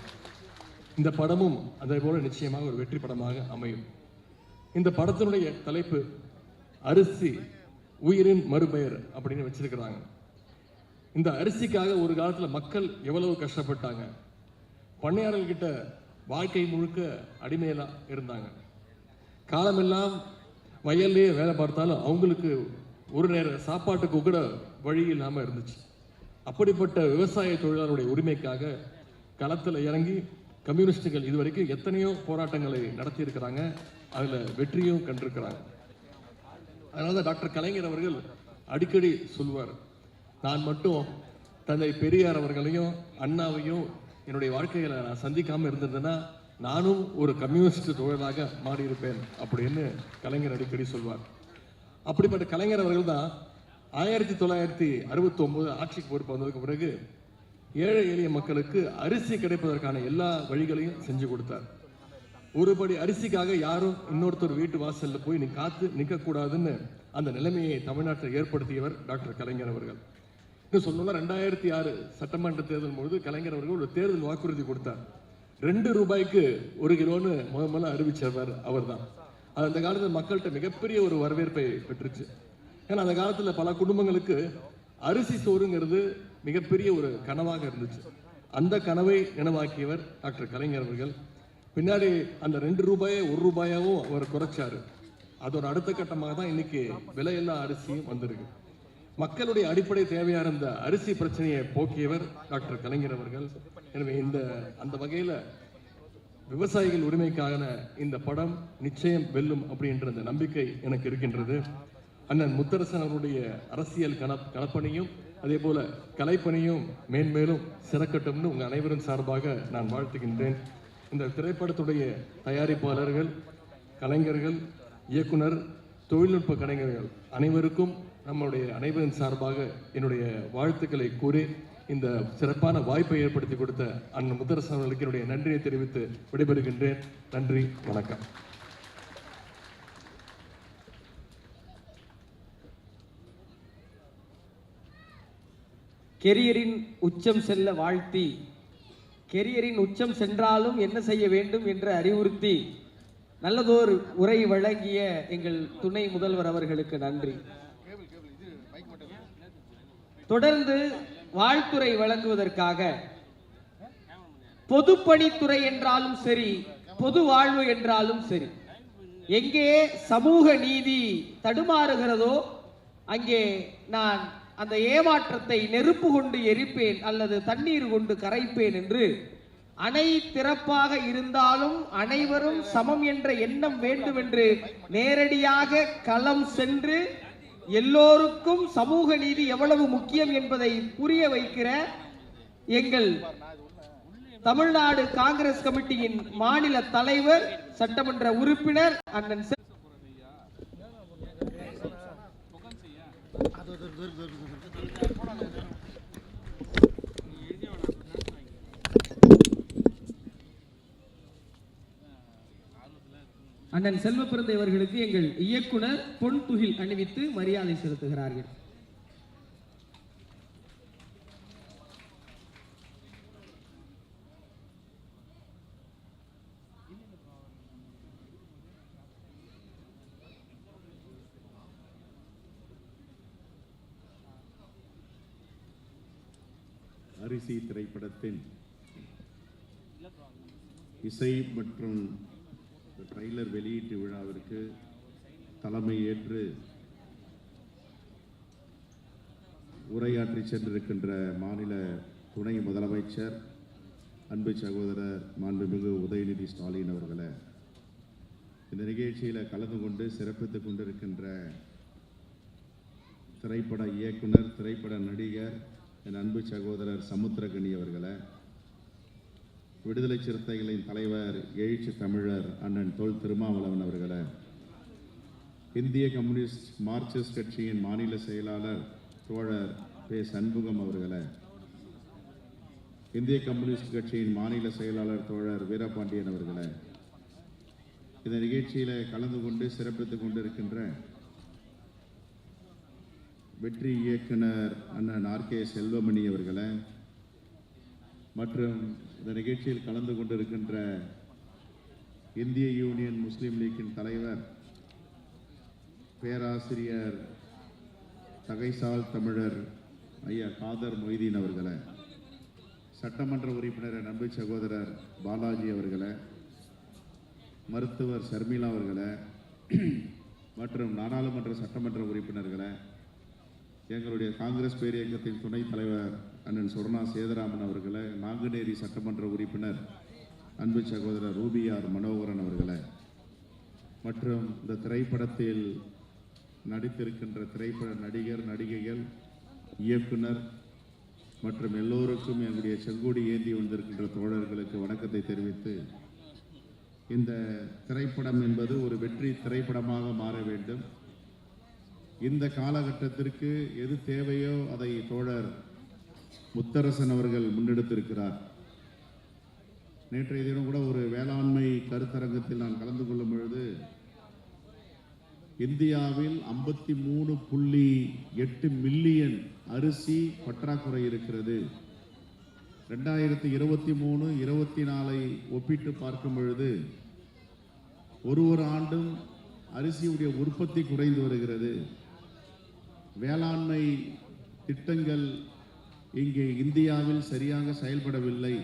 இந்த படமும் அதே போல நிச்சயமாக ஒரு வெற்றி படமாக அமையும். இந்த படத்தினுடைய தலைப்பு அரிசி உயிரின் மறுபெயர் அப்படின்னு வச்சிருக்கிறாங்க. இந்த அரிசிக்காக ஒரு காலத்தில் மக்கள் எவ்வளவு கஷ்டப்பட்டாங்க. பண்ணையாளர்கிட்ட வாழ்க்கை முழுக்க அடிமையெல்லாம் இருந்தாங்க. காலமெல்லாம் வயல்லையே வேலை பார்த்தாலும் அவங்களுக்கு ஒரு நேர சாப்பாட்டுக்கு கூட வழி இல்லாமல் இருந்துச்சு. அப்படிப்பட்ட விவசாய தொழிலாளருடைய உரிமைக்காக களத்தில் இறங்கி கம்யூனிஸ்டுகள் இதுவரைக்கும் எத்தனையோ போராட்டங்களை நடத்தியிருக்கிறாங்க. அதில் வெற்றியும் கண்டிருக்கிறாங்க. அதனால தான் டாக்டர் கலைஞர் அவர்கள் அடிக்கடி சொல்வார், நான் மட்டும் தந்தை பெரியார் அவர்களையும் அண்ணாவையும் என்னுடைய வாழ்க்கையில் நான் சந்திக்காமல் இருந்திருந்தேன்னா நானும் ஒரு கம்யூனிஸ்ட் தொழிலாக மாறியிருப்பேன் அப்படின்னு கலைஞர் அடிக்கடி சொல்வார். அப்படிப்பட்ட கலைஞர் அவர்கள் தான் 1969 ஆட்சிக்கு பொறுப்பு வந்ததுக்கு பிறகு ஏழை எளிய மக்களுக்கு அரிசி கிடைப்பதற்கான எல்லா வழிகளையும் செஞ்சு கொடுத்தார். ஒருபடி அரிசிக்காக யாரும் இன்னொருத்தர் வீட்டு வாசல்ல போய் நீ காத்து நிற்கக்கூடாதுன்னு அந்த நிலைமையை தமிழ்நாட்டில் ஏற்படுத்தியவர் டாக்டர் கலைஞர் அவர்கள். இன்னும் சொல்லணும்னா 2006 சட்டமன்ற தேர்தல் பொழுது கலைஞர் அவர்கள் ஒரு தேர்தல் வாக்குறுதி கொடுத்தார். 2 ரூபாய்க்கு 1 கிலோன்னு முதல்ல அறிவிச்சவர் அவர் தான். அது அந்த காலத்தில் மக்கள்கிட்ட மிகப்பெரிய ஒரு வரவேற்பை பெற்றுச்சு. ஏன்னா அந்த காலத்தில் பல குடும்பங்களுக்கு அரிசி சோறுங்கிறது மிகப்பெரிய ஒரு கனவாக இருந்துச்சு. அந்த கனவை நினைவாக்கியவர் டாக்டர் கலைஞர் அவர்கள். பின்னாடி அந்த 2 ரூபாயை 1 ரூபாயாவும் அவர் குறைச்சாரு. அதோட அடுத்த கட்டமாக தான் இன்னைக்கு விலையில்லா அரிசியும் வந்திருக்கு. மக்களுடைய அடிப்படை தேவையான இருந்த அரிசி பிரச்சனையை போக்கியவர் டாக்டர் கலைஞர் அவர்கள். எனவே அந்த வகையில் விவசாயிகள் உரிமைக்கான இந்த படம் நிச்சயம் வெல்லும் அப்படின்ற அந்த நம்பிக்கை எனக்கு இருக்கின்றது. அண்ணன் முத்தரசன் அவருடைய அரசியல் களப்பணியும் அதே போல கலைப்பணியும் மேன்மேலும் சிறக்கட்டும்னு உங்கள் அனைவரும் சார்பாக நான் வாழ்த்துகின்றேன். இந்த திரைப்படத்துடைய தயாரிப்பாளர்கள், கலைஞர்கள், இயக்குனர், தொழில்நுட்ப கலைஞர்கள் அனைவருக்கும் நம்முடைய அனைவரின் சார்பாக என்னுடைய வாழ்த்துக்களை கூறி இந்த சிறப்பான வாய்ப்பை ஏற்படுத்தி கொடுத்த அண்ணன் முத்தரசன் அவர்களுக்கு என்னுடைய நன்றியை தெரிவித்து விடைபெறுகின்றேன். நன்றி, வணக்கம். கெரியரின் உச்சம் செல்ல வாழ்த்தி, கெரியரின் உச்சம் சென்றாலும் என்ன செய்ய வேண்டும் என்று அறிவுறுத்தி நல்லதோர் உரை வழங்கிய எங்கள் துணை முதல்வர் அவர்களுக்கு நன்றி. தொடர்ந்து வாழ்த்துறை வழங்குவதற்காக பொதுப்பணித்துறை என்றாலும் சரி, பொது வாழ்வு என்றாலும் சரி, எங்கே சமூக நீதி தடுமாறுகிறதோ அங்கே நான் அந்த ஏமாற்றத்தை நெருப்பு கொண்டு எரிப்பேன் அல்லது தண்ணீர் கொண்டு கரைப்பேன் என்று அணை திறப்பாக இருந்தாலும் அனைவரும் சமம் என்ற எண்ணம் வேண்டும் என்று நேரடியாக களம் சென்று எல்லோருக்கும் சமூக நீதி எவ்வளவு முக்கியம் என்பதை புரிய வைக்கிற எங்கள் தமிழ்நாடு காங்கிரஸ் கமிட்டியின் மாநில தலைவர், சட்டமன்ற உறுப்பினர் அண்ணன் அண்ணன் செல்வப்பிறந்தை அவர்களுக்கு எங்கள் இயக்குனர் பொன் துகில் அணிவித்து மரியாதை செலுத்துகிறார்கள். அரிசி திரைப்படத்தின் இசை மற்றும் ட்ரெய்லர் வெளியீட்டு விழாவிற்கு தலைமை ஏற்று உரையாற்றி சென்றிருக்கின்ற மாநில துணை முதலமைச்சர் அன்பு சகோதரர் மாண்புமிகு உதயநிதி ஸ்டாலின் அவர்களை, இந்த நிகழ்ச்சியில் கலந்து கொண்டு சிறப்பித்துக் கொண்டிருக்கின்ற திரைப்பட இயக்குனர், திரைப்பட நடிகர் என் அன்பு சகோதரர் சமுத்திரக்கனி அவர்களை, விடுதலை சிறுத்தைகளின் தலைவர் எழுச்சி தமிழர் அண்ணன் தொல் திருமாவளவன் அவர்களை, இந்திய கம்யூனிஸ்ட் மார்க்சிஸ்ட் கட்சியின் மாநில செயலாளர் தோழர் பே சண்முகம் அவர்களை, இந்திய கம்யூனிஸ்ட் கட்சியின் மாநில செயலாளர் தோழர் வீரபாண்டியன் அவர்களை, இந்த நிகழ்ச்சியில் கலந்து கொண்டு சிறப்பித்துக் கொண்டிருக்கின்ற வெற்றி இயக்குனர் அண்ணன் ஆர்.கே. செல்வமணி அவர்களை, மற்றும் இந்த நிகழ்ச்சியில் கலந்து கொண்டிருக்கின்ற இந்திய யூனியன் முஸ்லீம் லீக்கின் தலைவர் பேராசிரியர் தகைசால் தமிழர் ஐயா காதர் மொய்தீன் அவர்களை, சட்டமன்ற உறுப்பினர் அன்பு சகோதரர் பாலாஜி அவர்களை, மருத்துவர் ஷர்மிளா அவர்களை, மற்றும் நாடாளுமன்ற சட்டமன்ற உறுப்பினர்களை, எங்களுடைய காங்கிரஸ் பேரியக்கத்தின் துணைத் தலைவர் அண்ணன் சொர்ணா சேதராமன் அவர்களை, நாங்குநேரி சட்டமன்ற உறுப்பினர் அன்பு சகோதரர் ரூபியார் மனோகரன் அவர்களை, மற்றும் இந்த திரைப்படத்தில் நடித்திருக்கின்ற திரைப்பட நடிகர் நடிகைகள், இயக்குனர் மற்றும் எல்லோருக்கும் எங்களுடைய செங்கோடி ஏந்தி வந்திருக்கின்ற தோழர்களுக்கு வணக்கத்தை தெரிவித்து, இந்த திரைப்படம் என்பது ஒரு வெற்றி திரைப்படமாக மாற வேண்டும். இந்த காலகட்டத்திற்கு எது தேவையோ அதை தோழர் முத்தரசன் அவர்கள் முன்னெடுத்திருக்கிறார். நேற்றைய தினம் கூட ஒரு வேளாண்மை கருத்தரங்கத்தில் நான் கலந்து கொள்ளும் பொழுது, இந்தியாவில் 53.8 மில்லியன் அரிசி பற்றாக்குறை இருக்கிறது. 2023-24 ஒப்பிட்டு பார்க்கும் பொழுது ஒரு ஆண்டும் அரிசியுடைய உற்பத்தி குறைந்து வருகிறது. வேளாண்மை திட்டங்கள் இங்கே இந்தியாவில் சரியாக செயல்படவில்லை.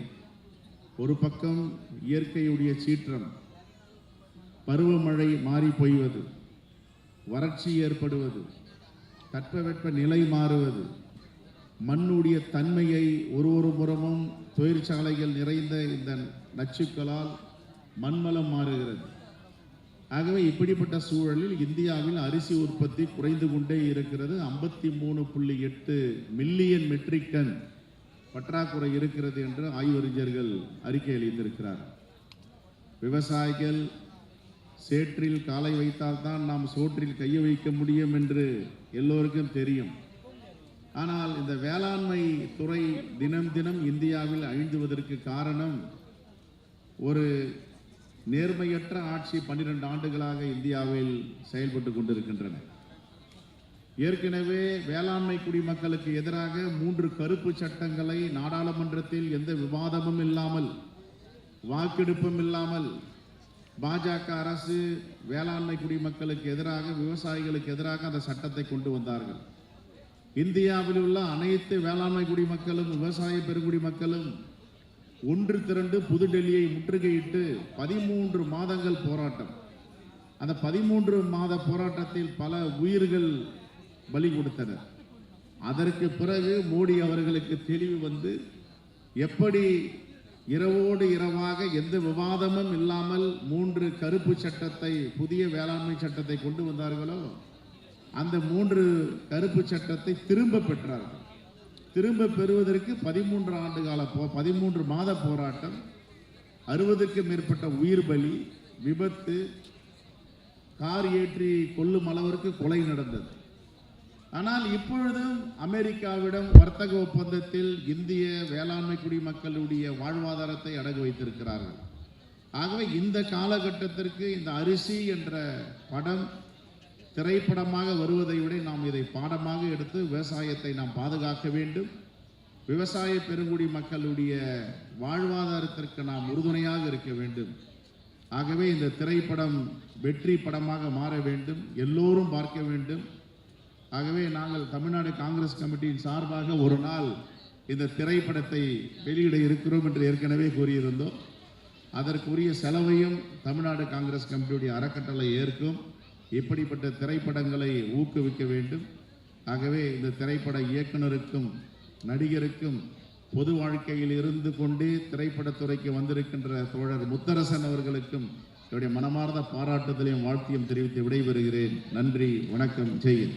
ஒரு பக்கம் இயற்கையுடைய சீற்றம், பருவமழை மாறி பொய்வது, வறட்சி ஏற்படுவது, தட்பவெட்ப நிலை மாறுவது, மண்ணுடைய தன்மையை ஒரு புறமும் தொழிற்சாலைகள் நிறைந்த இந்த நச்சுக்களால் மண்வளம் மாறுகிறது. ஆகவே இப்படிப்பட்ட சூழலில் இந்தியாவில் அரிசி உற்பத்தி குறைந்து கொண்டே இருக்கிறது. 53.8 மில்லியன் மெட்ரிக் டன் பற்றாக்குறை இருக்கிறது என்று ஆய்வறிஞர்கள் அறிக்கை அளித்திருக்கிறார். விவசாயிகள் சேற்றில் காலை வைத்தால்தான் நாம் சோற்றில் கையை வைக்க முடியும் என்று எல்லோருக்கும் தெரியும். ஆனால் இந்த வேளாண்மை துறை தினம் தினம் இந்தியாவில் அழிந்துவதற்கு காரணம் ஒரு நேர்மையற்ற ஆட்சி 12 ஆண்டுகளாக இந்தியாவில் செயல்பட்டு கொண்டிருக்கின்றன. ஏற்கனவே வேளாண்மை குடிமக்களுக்கு எதிராக 3 கருப்பு சட்டங்களை நாடாளுமன்றத்தில் எந்த விவாதமும் இல்லாமல், வாக்கெடுப்பும் இல்லாமல் பாஜக அரசு வேளாண்மை குடிமக்களுக்கு எதிராக, விவசாயிகளுக்கு எதிராக அந்த சட்டத்தை கொண்டு வந்தார்கள். இந்தியாவில் உள்ள அனைத்து வேளாண்மை குடிமக்களும் விவசாய பெருங்குடி மக்களும் ஒன்று திரண்டு புதுடெல்லியை முற்றுகையிட்டு 13 மாதங்கள் போராட்டம். அந்த 13 மாத போராட்டத்தில் பல உயிர்கள் பலி கொடுத்தனர். அதற்கு பிறகு மோடி அவர்களுக்கு தெளிவு வந்து, எப்படி இரவோடு இரவாக எந்த விவாதமும் இல்லாமல் 3 கருப்பு சட்டத்தை, புதிய வேளாண்மை சட்டத்தை கொண்டு வந்தார்களோ, அந்த 3 கருப்பு சட்டத்தை திரும்ப பெற்றார்கள். திரும்ப பெறுவதற்கு 13 மாத போராட்டம், 60க்கும் மேற்பட்ட உயிர் பலி, விபத்து, கார் ஏற்றி கொல்லும் அளவிற்கு கொலை நடந்தது. ஆனால் இப்பொழுதும் அமெரிக்காவிடம் வர்த்தக ஒப்பந்தத்தில் இந்திய வேளாண்மை குடிமக்களுடைய வாழ்வாதாரத்தை அடகு வைத்திருக்கிறார்கள். ஆகவே இந்த காலகட்டத்திற்கு இந்த அரிசி என்ற படம் திரைப்படமாக வருவதை விட நாம் இதை பாடமாக எடுத்து விவசாயத்தை நாம் பாதுகாக்க வேண்டும். விவசாய பெருங்குடி மக்களுடைய வாழ்வாதாரத்திற்கு நாம் உறுதுணையாக இருக்க வேண்டும். ஆகவே இந்த திரைப்படம் வெற்றி படமாக மாற வேண்டும், எல்லோரும் பார்க்க வேண்டும். ஆகவே நாங்கள் தமிழ்நாடு காங்கிரஸ் கமிட்டியின் சார்பாக ஒரு நாள் இந்த திரைப்படத்தை வெளியிட இருக்கிறோம் என்று ஏற்கனவே கூறியிருந்தோம். அதற்குரிய செலவையும் தமிழ்நாடு காங்கிரஸ் கமிட்டியுடைய அறக்கட்டளை ஏற்கும். இப்படிப்பட்ட திரைப்படங்களை ஊக்குவிக்க வேண்டும். ஆகவே இந்த திரைப்பட இயக்குனருக்கும் நடிகருக்கும் பொது வாழ்க்கையில் இருந்து கொண்டே திரைப்படத்துறைக்கு வந்திருக்கின்ற தோழர் முத்தரசன் அவர்களுக்கும் என்னுடைய மனமார்ந்த பாராட்டுதலையும் வாழ்த்தியும் தெரிவித்து விடைபெறுகிறேன். நன்றி, வணக்கம், ஜெய்.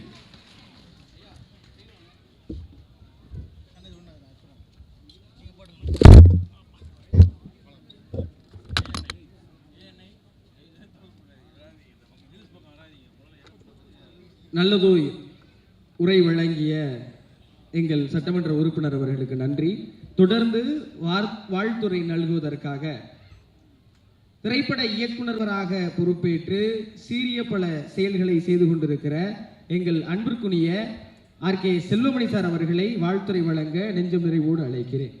நல்லதோய் உரை வழங்கிய எங்கள் சட்டமன்ற உறுப்பினர் அவர்களுக்கு நன்றி. தொடர்ந்து வாழ்த்துரை நல்குவதற்காக திரைப்பட இயக்குநராக பொறுப்பேற்று சீரிய பல செயல்களை செய்து கொண்டிருக்கிற எங்கள் அன்பிற்குரிய RK செல்வமணி சார் அவர்களை வாழ்த்துரை வழங்க நெஞ்சம் நிறைவோடு அழைக்கிறேன்.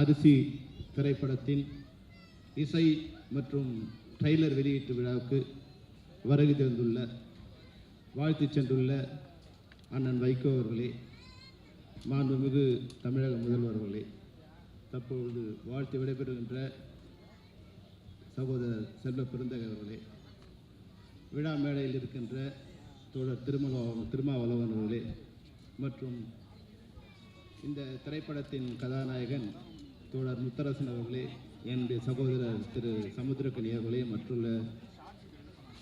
அரிசி திரைப்படத்தின் இசை மற்றும் ட்ரெய்லர் வெளியீட்டு விழாவுக்கு வருகை தந்துள்ள வாழ்த்து சென்றுள்ள அண்ணன் வைகோ அவர்களே, மாண்புமிகு தமிழக முதல்வர் அவர்களே, தற்பொழுது வாழ்த்து விடைபெறுகின்ற சகோதரர் செல்வ பெருந்தகை அவர்களே, விழா மேடையில் இருக்கின்ற தோழர் திருமாவளவன் அவர்களே மற்றும் இந்த திரைப்படத்தின் கதாநாயகன் தோழர் முத்தரசன் அவர்களே, என்னுடைய சகோதரர் திரு சமுத்திரக்கனி அவர்களே, மற்றுள்ள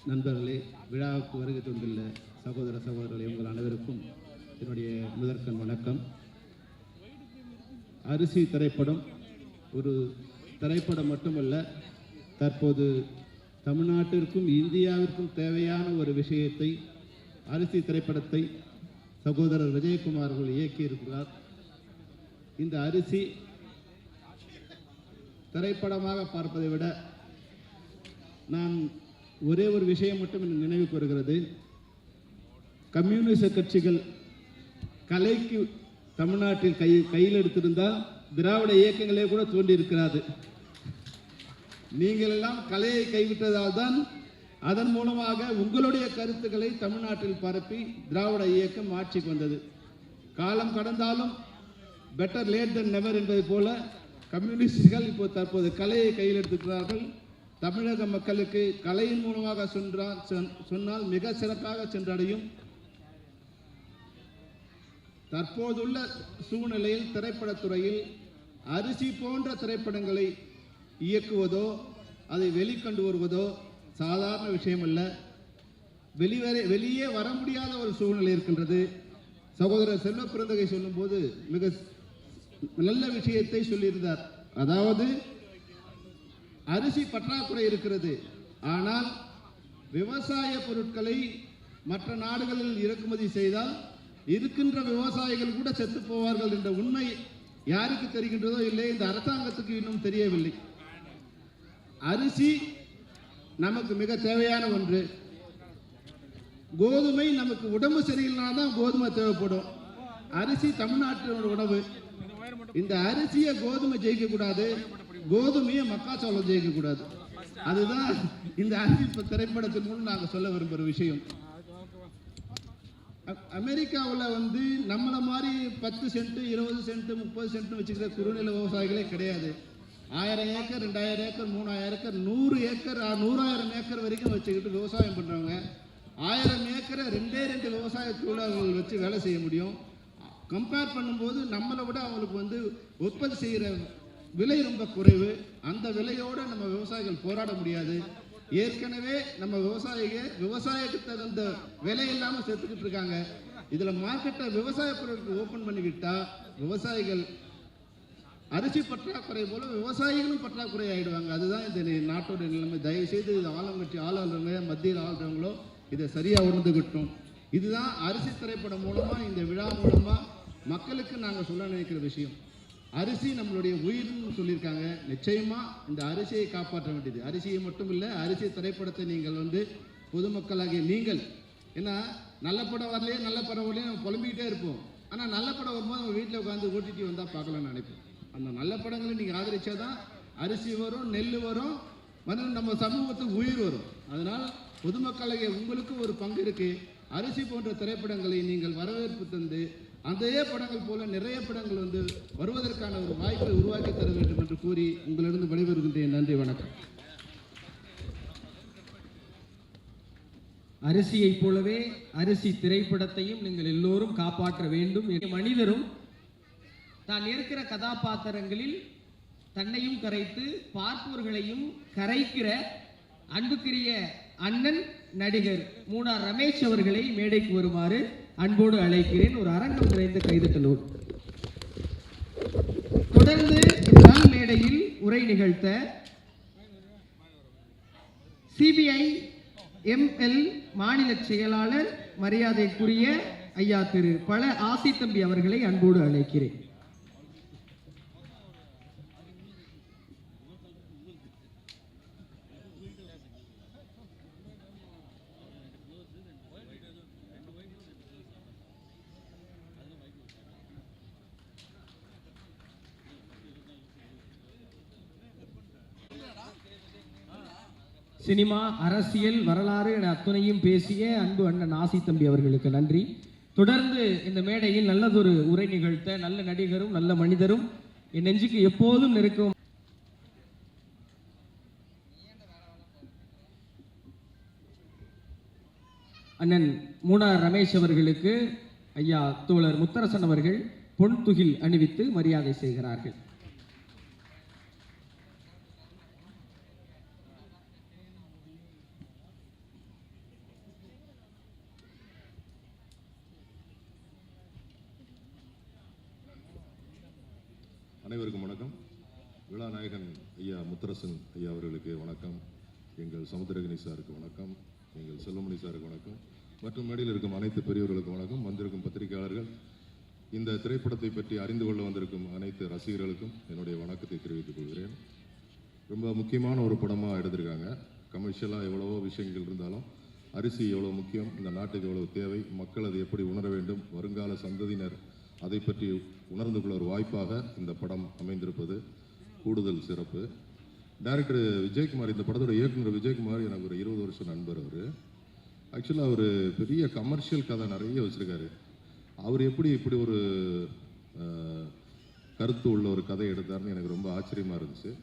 நண்பர்களே, விழாவுக்கு வருகை தந்துள்ள சகோதரர்களே, உங்கள் அனைவருக்கும் என்னுடைய முதற்கண் வணக்கம். அரிசி திரைப்படம் ஒரு திரைப்படம் மட்டுமல்ல, தற்போது தமிழ்நாட்டிற்கும் இந்தியாவிற்கும் தேவையான ஒரு விஷயத்தை, அரிசி திரைப்படத்தை சகோதரர் விஜயகுமார் அவர்கள் இயக்கியிருக்கிறார். இந்த அரிசி திரைப்படமாக பார்ப்பதை விட நான் ஒரே ஒரு விஷயம் மட்டும் நினைவுக்கு வருகிறது. கம்யூனிஸ்ட் கட்சிகள் கலைக்கு தமிழ்நாட்டில் கையில் எடுத்திருந்தால் திராவிட இயக்கங்களே கூட தோன்றியிருக்கிறது. நீங்கள் எல்லாம் கலையை கைவிட்டதால் தான் அதன் மூலமாக உங்களுடைய கருத்துக்களை தமிழ்நாட்டில் பரப்பி திராவிட இயக்கம் ஆட்சிக்கு வந்தது. காலம் கடந்தாலும் பெட்டர் லேட் தென் நெவர் என்பதை போல கம்யூனிஸ்டுகள் இப்போ தற்போது கலையை கையில் எடுத்துக்கிறார்கள். தமிழக மக்களுக்கு கலையின் மூலமாக சொன்னால் மிக சிறப்பாக சென்றடையும். தற்போதுள்ள சூழ்நிலையில் திரைப்படத்துறையில் அரிசி போன்ற திரைப்படங்களை இயக்குவதோ அதை வெளிக்கொண்டு வருவதோ சாதாரண விஷயம் அல்ல. வெளியே வர முடியாத ஒரு சூழ்நிலை இருக்கின்றது. சகோதரர் செல்வ பெருந்தகை சொல்லும்போது மிக நல்ல விஷயத்தை சொல்லியிருந்தார். அதாவது அரிசி பற்றாக்குறை இருக்கிறது, ஆனால் விவசாய பொருட்களை மற்ற நாடுகளில் இறக்குமதி செய்தால் இருக்கின்ற விவசாயிகள் கூட செத்து போவார்கள் என்ற உண்மை யாருக்கு தெரிகின்றதோ இல்லை, இந்த அரசாங்கத்துக்கு இன்னும் தெரியவில்லை. அரிசி நமக்கு மிக தேவையான ஒன்று. கோதுமை நமக்கு உடம்பு சரியில்லைனா தான் கோதுமை தேவைப்படும். அரிசி தமிழ்நாட்டினோட உணவு. இந்த அரிசியை கோதுமை ஜெயிக்கக்கூடாது, கோதுமையை மக்காச்சோளம் ஜெயிக்கக்கூடாது. அதுதான் இந்த அரிசி திரைப்படத்தின் மூலம் நாங்கள் சொல்ல விரும்புகிற விஷயம். அமெரிக்காவில் நம்மளை மாதிரி 10 சென்ட் 20 சென்ட் 30 சென்ட் வச்சுக்கிற குறுநில விவசாயிகளே கிடையாது. 1000 acre 2000 acre 3000 acre 100 acre 100,000 acre வரைக்கும் வச்சுக்கிட்டு விவசாயம் பண்ணுறவங்க 1000 ஏக்கரை 2 விவசாய தொழிலாளர்கள் வச்சு வேலை செய்ய முடியும். கம்பேர் பண்ணும்போது நம்மளை விட அவங்களுக்கு உற்பத்தி செய்கிற விலை ரொம்ப குறைவு. அந்த விலையோடு நம்ம விவசாயிகள் போராட முடியாது. ஏற்கனவே நம்ம விவசாயத்துக்கு தகுந்த விலை இல்லாமல் செத்துக்கிட்டு இருக்காங்க. இதில் மார்க்கெட்டை விவசாய பொருட்கள் ஓப்பன் பண்ணிக்கிட்டா விவசாயிகள் அரிசி பற்றாக்குறை போல விவசாயிகளும் பற்றாக்குறை ஆகிடுவாங்க. அதுதான் இந்த நாட்டோட நிலைமை. தயவுசெய்து இது ஆளுங்கட்சி ஆளுநருங்க, மத்தியில் ஆளுறவங்களோ இதை சரியாக உணர்ந்துக்கிட்டோம். இதுதான் அரிசி திரைப்படம் மூலமாக, இந்த விழா மூலமாக மக்களுக்கு நாங்கள் சொல்ல நினைக்கிற விஷயம். அரிசி நம்மளுடைய உயிர்னு சொல்லியிருக்காங்க. நிச்சயமாக இந்த அரிசியை காப்பாற்ற வேண்டியது. அரிசியை மட்டும் இல்லை, அரிசி திரைப்படத்தை நீங்கள் பொதுமக்களாகிய நீங்கள், ஏன்னா நல்ல படம் வரலையே நல்ல படம் வரலையே நம்ம புலம்பிக்கிட்டே இருப்போம். ஆனால் நல்ல படம் வரும்போது நம்ம வீட்டில் உட்காந்து ஓட்டிட்டு வந்தால் பார்க்கலாம்னு நினைப்போம். அந்த நல்ல படங்களை நீங்கள் ஆதரிச்சா தான் அரிசி வரும், நெல் வரும், நம்ம சமூகத்துக்கு உயிர் வரும். அதனால் பொதுமக்களாகிய உங்களுக்கு ஒரு பங்கு இருக்குது. அரிசி போன்ற திரைப்படங்களை நீங்கள் வரவேற்பு தந்து அதே படங்கள் போல நிறைய படங்கள் வந்து வருவதற்கான ஒரு வாய்ப்பை உருவாக்கி தர வேண்டும் என்று கூறி உங்களிடம் விடைபெறுகின்றேன். நன்றி, வணக்கம். அரிசியைப் போலவே அரிசி திரைப்படத்தையும் நீங்கள் எல்லோரும் காப்பாற்ற வேண்டும். மனிதரும் தான் இருக்கிற கதாபாத்திரங்களில் தன்னையும் கரைத்து பார்ப்பவர்களையும் கரைக்கிற அன்புக்குரிய அண்ணன் நடிகர் மூனார் ரமேஷ் அவர்களை மேடைக்கு வருமாறு அன்போடு அழைக்கிறேன். ஒரு அரங்கம் நிறைந்த கைதட்டலோடு. தொடர்ந்து இந்நாள் மேடையில் உரை நிகழ்த்த சிபிஐ எம்எல் மாநில செயலாளர் மரியாதைக்குரிய ஐயா திரு பல ஆசி தம்பி அவர்களை அன்போடு அழைக்கிறேன். சினிமா, அரசியல், வரலாறு என அத்துணையும் பேசிய அன்பு அண்ணன் ஆசி தம்பி அவர்களுக்கு நன்றி. தொடர்ந்து இந்த மேடையில் நல்லதொரு உரை நிகழ்த்த நல்ல நடிகரும் நல்ல மனிதரும் என் நெஞ்சுக்கு எப்போதும் நெருக்கம் அண்ணன் மூனார் ரமேஷ் அவர்களுக்கு ஐயா தோழர் முத்தரசன் அவர்கள் பொன் துகில் அணிவித்து மரியாதை செய்கிறார்கள். அனைவருக்கும் வணக்கம். விழாநாயகன் ஐயா முத்தரசன் ஐயா அவர்களுக்கு வணக்கம். எங்கள் சமுத்திரகனி சாருக்கு வணக்கம். எங்கள் செல்வமணி சாருக்கு வணக்கம். மற்றும் மேடையில் இருக்கும் அனைத்து பெரியவர்களுக்கும் வணக்கம். வந்திருக்கும் பத்திரிகையாளர்கள், இந்த திரைப்படத்தை பற்றி அறிந்து கொள்ள வந்திருக்கும் அனைத்து ரசிகர்களுக்கும் என்னுடைய வணக்கத்தை தெரிவித்துக் கொள்கிறேன். ரொம்ப முக்கியமான ஒரு படமாக எடுத்திருக்காங்க. கமர்ஷியலாக எவ்வளவோ விஷயங்கள் இருந்தாலும் அரிசி எவ்வளோ முக்கியம், இந்த நாட்டுக்கு எவ்வளவு தேவை, மக்கள் அதை எப்படி உணர வேண்டும், வருங்கால சந்ததியினர் அதை பற்றி உணர்ந்து கொள்ள ஒரு வாய்ப்பாக இந்த படம் அமைந்திருப்பது கூடுதல் சிறப்பு. டைரக்டர் விஜயகுமார், இந்த படத்தோட இயக்குனர் விஜயகுமார் எனக்கு ஒரு 20 வருஷம் நண்பர். அவர் ஆக்சுவலாக ஒரு பெரிய கமர்ஷியல் கதை நிறைய வச்சுருக்காரு. அவர் எப்படி இப்படி ஒரு கருத்து உள்ள ஒரு கதை எடுத்தார்னு எனக்கு ரொம்ப ஆச்சரியமாக இருந்துச்சு.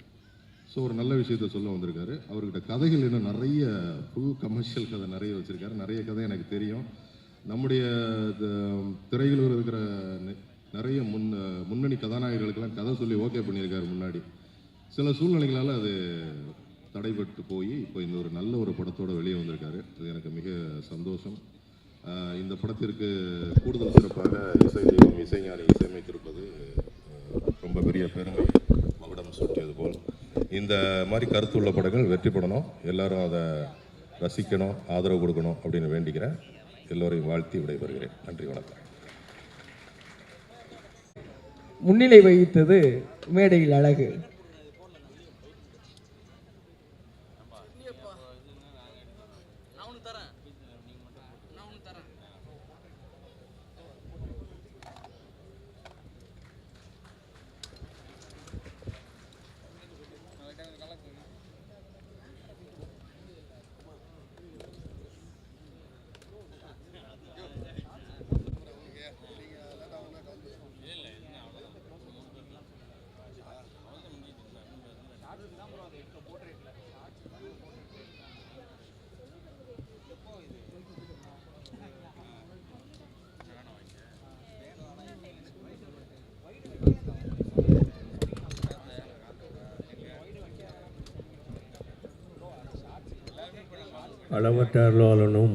ஸோ ஒரு நல்ல விஷயத்த சொல்ல வந்திருக்காரு. அவர்கிட்ட கதைகள் இன்னும் நிறைய ஃபுல் கமர்ஷியல் கதை நிறைய வச்சுருக்காரு. நிறைய கதை எனக்கு தெரியும். நம்முடைய திரையில் இருக்கிற நிறைய முன்னணி கதாநாயகர்களுக்கெல்லாம் கதை சொல்லி ஓகே பண்ணியிருக்காரு. முன்னாடி சில சூழ்நிலைகளால் அது தடைபட்டு போய் இப்போ இந்த ஒரு நல்ல ஒரு படத்தோடு வெளியே வந்திருக்காரு. அது எனக்கு மிக சந்தோஷம். இந்த படத்திற்கு கூடுதல் சிறப்பாக இசை தெய்வம் இசைஞானி இசையமைத்திருப்பது ரொம்ப பெரிய பெருமை, மகுடம் சூட்டியது போல். இந்த மாதிரி கருத்துள்ள படங்கள் வெற்றி பெறணும், எல்லாரும் அதை ரசிக்கணும், ஆதரவு கொடுக்கணும் அப்படின்னு வேண்டிக்கிறேன். எல்லோரையும் வாழ்த்தி விடைபெறுகிறேன். நன்றி, வணக்கம். முன்னிலை வகித்தது மேடையில் அழகு. அளவற்ற அருளாளனும்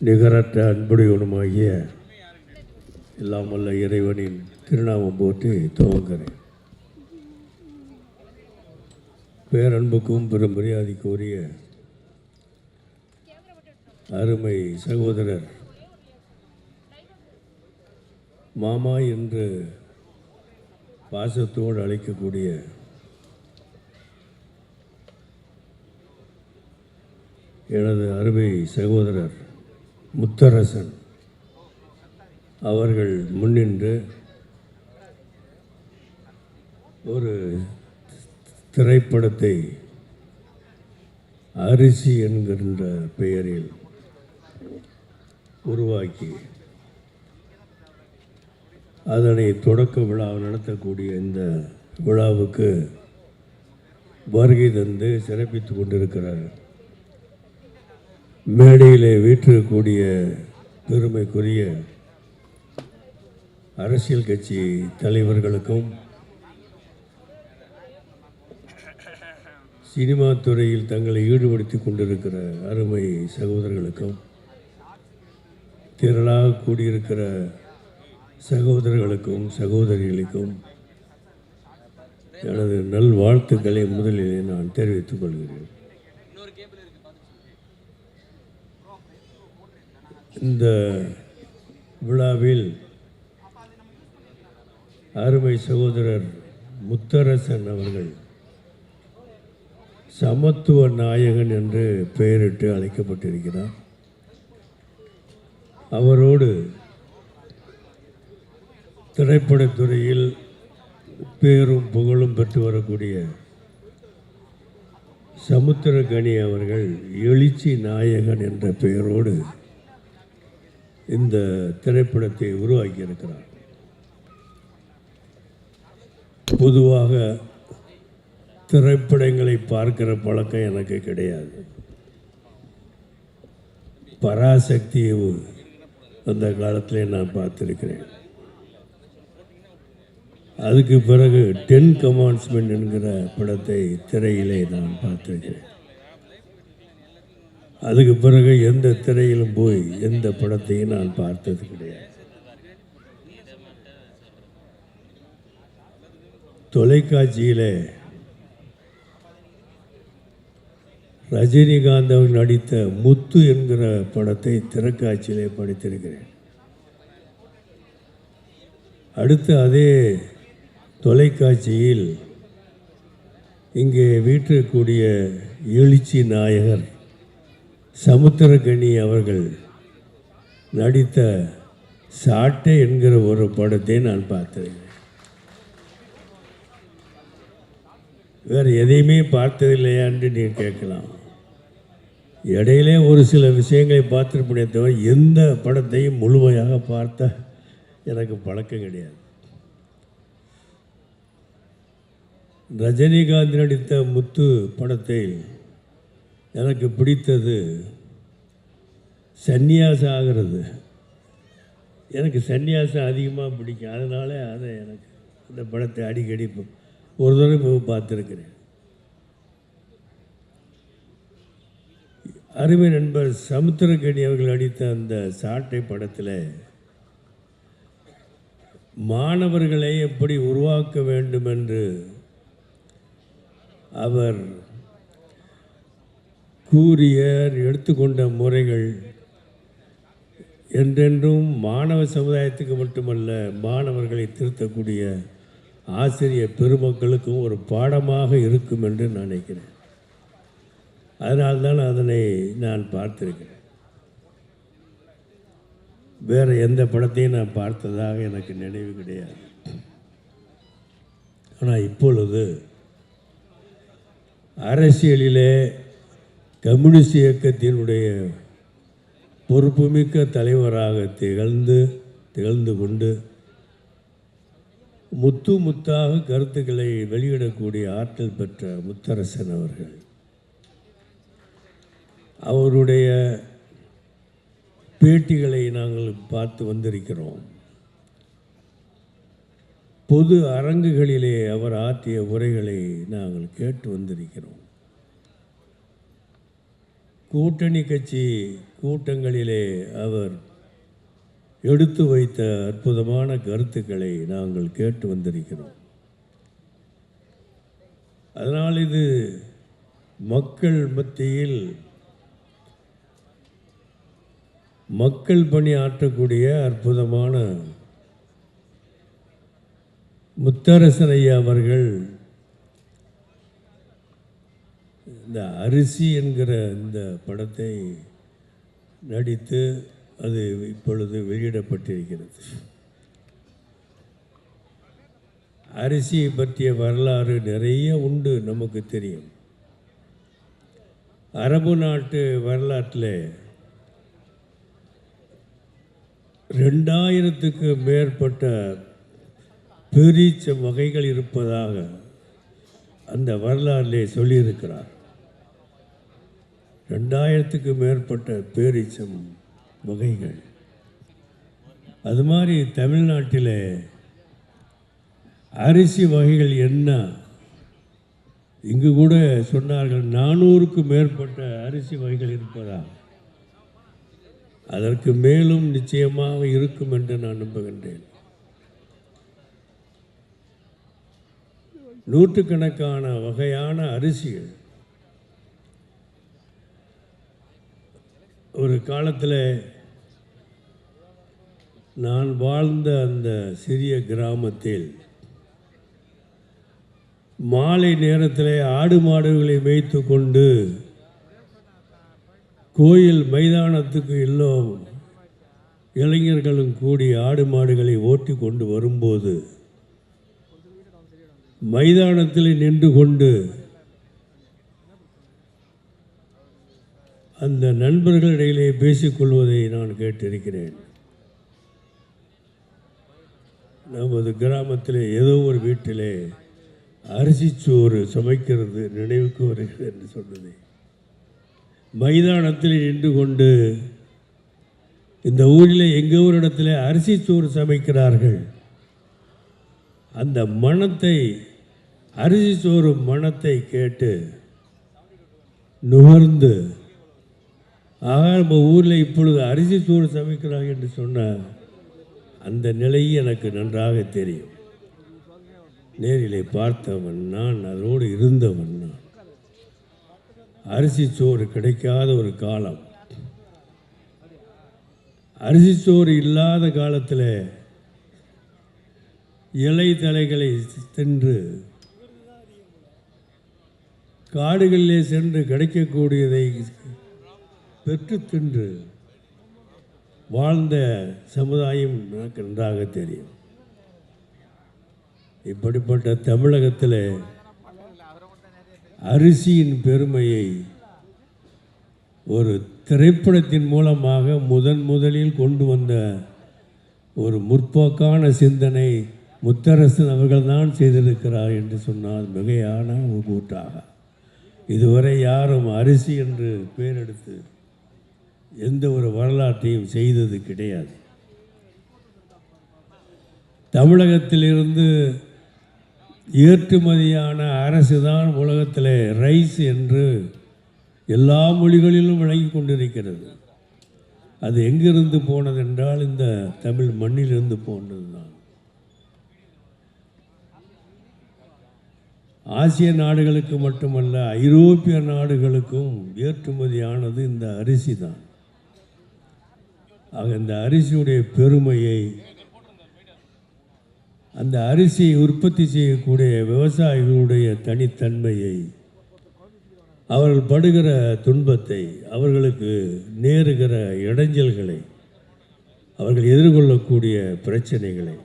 நிகரற்ற அன்புடையவனுமாகிய எல்லாம் வல்ல இறைவனின் திருநாமம் போற்றி துவங்குகிறேன். பேரன்புக்கும் பெரும் மரியாதைக்கு உரிய அருமை சகோதரர் மாமா என்று பாசத்தோடு அழைக்கக்கூடிய எனது அருமை சகோதரர் முத்தரசன் அவர்கள் முன்னின்று ஒரு திரைப்படத்தை அரிசி என்கின்ற பெயரில் உருவாக்கி அதனை தொடக்க விழா நடத்தக்கூடிய இந்த விழாவுக்கு வருகை தந்து சிறப்பித்து கொண்டிருக்கிறார் மேடையிலே வீற்றிருக்கக்கூடிய பெருமைக்குரிய அரசியல் கட்சி தலைவர்களுக்கும் சினிமா துறையில் தங்களை ஈடுபடுத்தி கொண்டிருக்கிற அருமை சகோதரர்களுக்கும் திரளாக கூடியிருக்கிற சகோதரர்களுக்கும் சகோதரிகளுக்கும் எனது நல்வாழ்த்துக்களை முதலிலே நான் தெரிவித்துக் கொள்கிறேன். இந்த விழாவில் அருமை சகோதரர் முத்தரசன் அவர்கள் சமத்துவ நாயகன் என்று பெயரிட்டு அழைக்கப்பட்டிருக்கிறார். அவரோடு திரைப்படத்துறையில் பேரும் புகழும் பெற்று வரக்கூடிய சமுத்திரகனி அவர்கள் எழுச்சி நாயகன் என்ற பெயரோடு இந்த திரைப்படத்தை உருவாக்கியிருக்கிறார். பொதுவாக திரைப்படங்களை பார்க்கிற பழக்கம் எனக்கு கிடையாது. பராசக்தியை அந்த காலத்திலே நான் பார்த்துருக்கிறேன். அதுக்கு பிறகு 10 கமாண்ட்ஸ்மெண்ட் என்கிற படத்தை திரையிலே நான் பார்த்துருக்கிறேன். அதுக்கு பிறகு எந்த திரையிலும் போய் எந்த படத்தையும் நான் பார்த்தது கிடையாது. தொலைக்காட்சியில் ரஜினிகாந்த் அவர் நடித்த முத்து என்கிற படத்தை திரைக்காட்சியிலே படித்திருக்கிறேன். அடுத்து அதே தொலைக்காட்சியில் இங்கே வீற்றிருக்கக்கூடிய எழுச்சி நாயகர் சமுத்திரகனி அவர்கள் நடித்த சாட்டை என்கிற ஒரு படத்தை நான் பார்த்திருக்கிறேன். வேறு எதையுமே பார்த்ததில்லையா என்று நீங்கள் கேட்கலாம். இடையிலே ஒரு சில விஷயங்களை பார்த்துருப்பதே தவிர எந்த படத்தையும் முழுமையாக பார்த்த எனக்கு பழக்கம் கிடையாது. ரஜினிகாந்த் நடித்த முத்து படத்தில் எனக்கு பிடித்தது சந்நியாசம் ஆகிறது. எனக்கு சந்நியாசம் அதிகமாக பிடிக்கும். அதனால் அதை எனக்கு அந்த படத்தை அடிக்கடி ஒரு தடவை பார்த்துருக்கிறேன். அருமை நண்பர் சமுத்திரகனி அவர்கள் நடித்த அந்த சாட்டை படத்தில் மாணவர்களை எப்படி உருவாக்க வேண்டும் என்று அவர் கூறிய எடுத்துக்கொண்ட முறைகள் என்றென்றும் மாணவ சமுதாயத்துக்கு மட்டுமல்ல, மாணவர்களை திருத்தக்கூடிய ஆசிரியர் பெருமக்களுக்கும் ஒரு பாடமாக இருக்கும் என்று நான் நினைக்கிறேன். அதனால்தான் அதனை நான் பார்த்திருக்கிறேன். வேறு எந்த படத்தையும் நான் பார்த்ததாக எனக்கு நினைவு கிடையாது. ஆனால் இப்பொழுது அரசியலிலே கம்யூனிஸ்ட் இயக்கத்தினுடைய பொறுப்புமிக்க தலைவராக திகழ்ந்து கொண்டு முத்தாக கருத்துக்களை வெளியிடக்கூடிய ஆற்றல் பெற்ற முத்தரசன் அவர்கள், அவருடைய பேட்டிகளை நாங்கள் பார்த்து வந்திருக்கிறோம். பொது அரங்குகளிலே அவர் ஆற்றிய உரைகளை நாங்கள் கேட்டு வந்திருக்கிறோம். கூட்டணி கட்சி கூட்டங்களிலே அவர் எடுத்து வைத்த அற்புதமான கருத்துக்களை நாங்கள் கேட்டு வந்திருக்கிறோம். அதனால் இது மக்கள் மத்தியில் மக்கள் பணி ஆற்றக்கூடிய அற்புதமான முத்தரசன் ஐயா அவர்கள் இந்த அரிசி என்கிற இந்த படத்தை நடித்து அது இப்பொழுது வெளியிடப்பட்டிருக்கிறது. அரிசியை பற்றிய வரலாறு நிறைய உண்டு, நமக்கு தெரியும். அரபு நாட்டு வரலாற்றில் 2000க்கு மேற்பட்ட பேரீச்ச வகைகள் இருப்பதாக அந்த வரலாறிலே சொல்லியிருக்கிறார். 2000க்கு மேற்பட்ட பேரீச்சம் வகைகள். அது மாதிரி தமிழ்நாட்டில் அரிசி வகைகள் என்ன, இங்கு கூட சொன்னார்கள் 400க்கும் மேற்பட்ட அரிசி வகைகள் இருப்பதா. அதற்கு மேலும் நிச்சயமாக இருக்கும் என்று நான் நம்புகின்றேன். நூற்றுக்கணக்கான வகையான அரிசிகள். ஒரு காலத்தில் நான் வாழ்ந்த அந்த சிறிய கிராமத்தில் மாலை நேரத்தில் ஆடு மாடுகளை மேய்த்து கொண்டு கோயில் மைதானத்துக்கு எல்லாம் இளைஞர்களும் கூடி ஆடு மாடுகளை ஓட்டி கொண்டு வரும்போது மைதானத்தில் நின்று கொண்டு அந்த நண்பர்களிடையிலே பேசிக்கொள்வதை நான் கேட்டிருக்கிறேன். நமது கிராமத்தில் ஏதோ ஒரு வீட்டிலே அரிசிச்சோறு சமைக்கிறது நினைவுக்கு வருகிறது என்று சொன்னது. மைதானத்தில் நின்று கொண்டு இந்த ஊரில் எங்கே ஒரு இடத்துல அரிசிச்சோறு சமைக்கிறார்கள், அந்த மணத்தை, அரிசிச்சோறு மணத்தை கேட்டு நுகர்ந்து, ஆக நம்ம ஊரில் இப்பொழுது அரிசிச்சோறு சமைக்கிறாங்க என்று சொன்ன அந்த நிலை எனக்கு நன்றாக தெரியும். நேரிலே பார்த்தவன் நான், அதோடு இருந்தவன் நான். அரிசிச்சோறு கிடைக்காத ஒரு காலம், அரிசிச்சோறு இல்லாத காலத்தில் இலை தலைகளை தின்று காடுகளிலே சென்று கிடைக்கக்கூடியதை பெற்று தின்று வாழ்ந்த சமுதாயம் எனக்கு நன்றாக தெரியும். இப்படிப்பட்ட தமிழகத்தில் அரிசியின் பெருமையை ஒரு திரைப்படத்தின் மூலமாக முதலில் கொண்டு வந்த ஒரு முற்போக்கான சிந்தனை முத்தரசன் அவர்கள் தான் செய்திருக்கிறார் என்று சொன்னால் மிகையான ஒரு கூட்டாக. இதுவரை யாரும் அரிசி என்று பெயரெடுத்து எந்த ஒரு வரலாற்றையும் செய்தது கிடையாது. தமிழகத்திலிருந்து ஏற்றுமதியான அரசு தான் உலகத்தில் ரைஸ் என்று எல்லா மொழிகளிலும் விளங்கி கொண்டிருக்கிறது. அது எங்கிருந்து போனது என்றால் இந்த தமிழ் மண்ணிலிருந்து போனது தான். ஆசிய நாடுகளுக்கு மட்டுமல்ல, ஐரோப்பிய நாடுகளுக்கும் ஏற்றுமதியானது இந்த அரிசி தான். ஆக இந்த அரிசியுடைய பெருமையை, அந்த அரிசியை உற்பத்தி செய்யக்கூடிய விவசாயிகளுடைய தனித்தன்மையை, அவர்கள் படுகிற துன்பத்தை, அவர்களுக்கு நேருகிற இடைஞ்சல்களை, அவர்கள் எதிர்கொள்ளக்கூடிய பிரச்சனைகளை,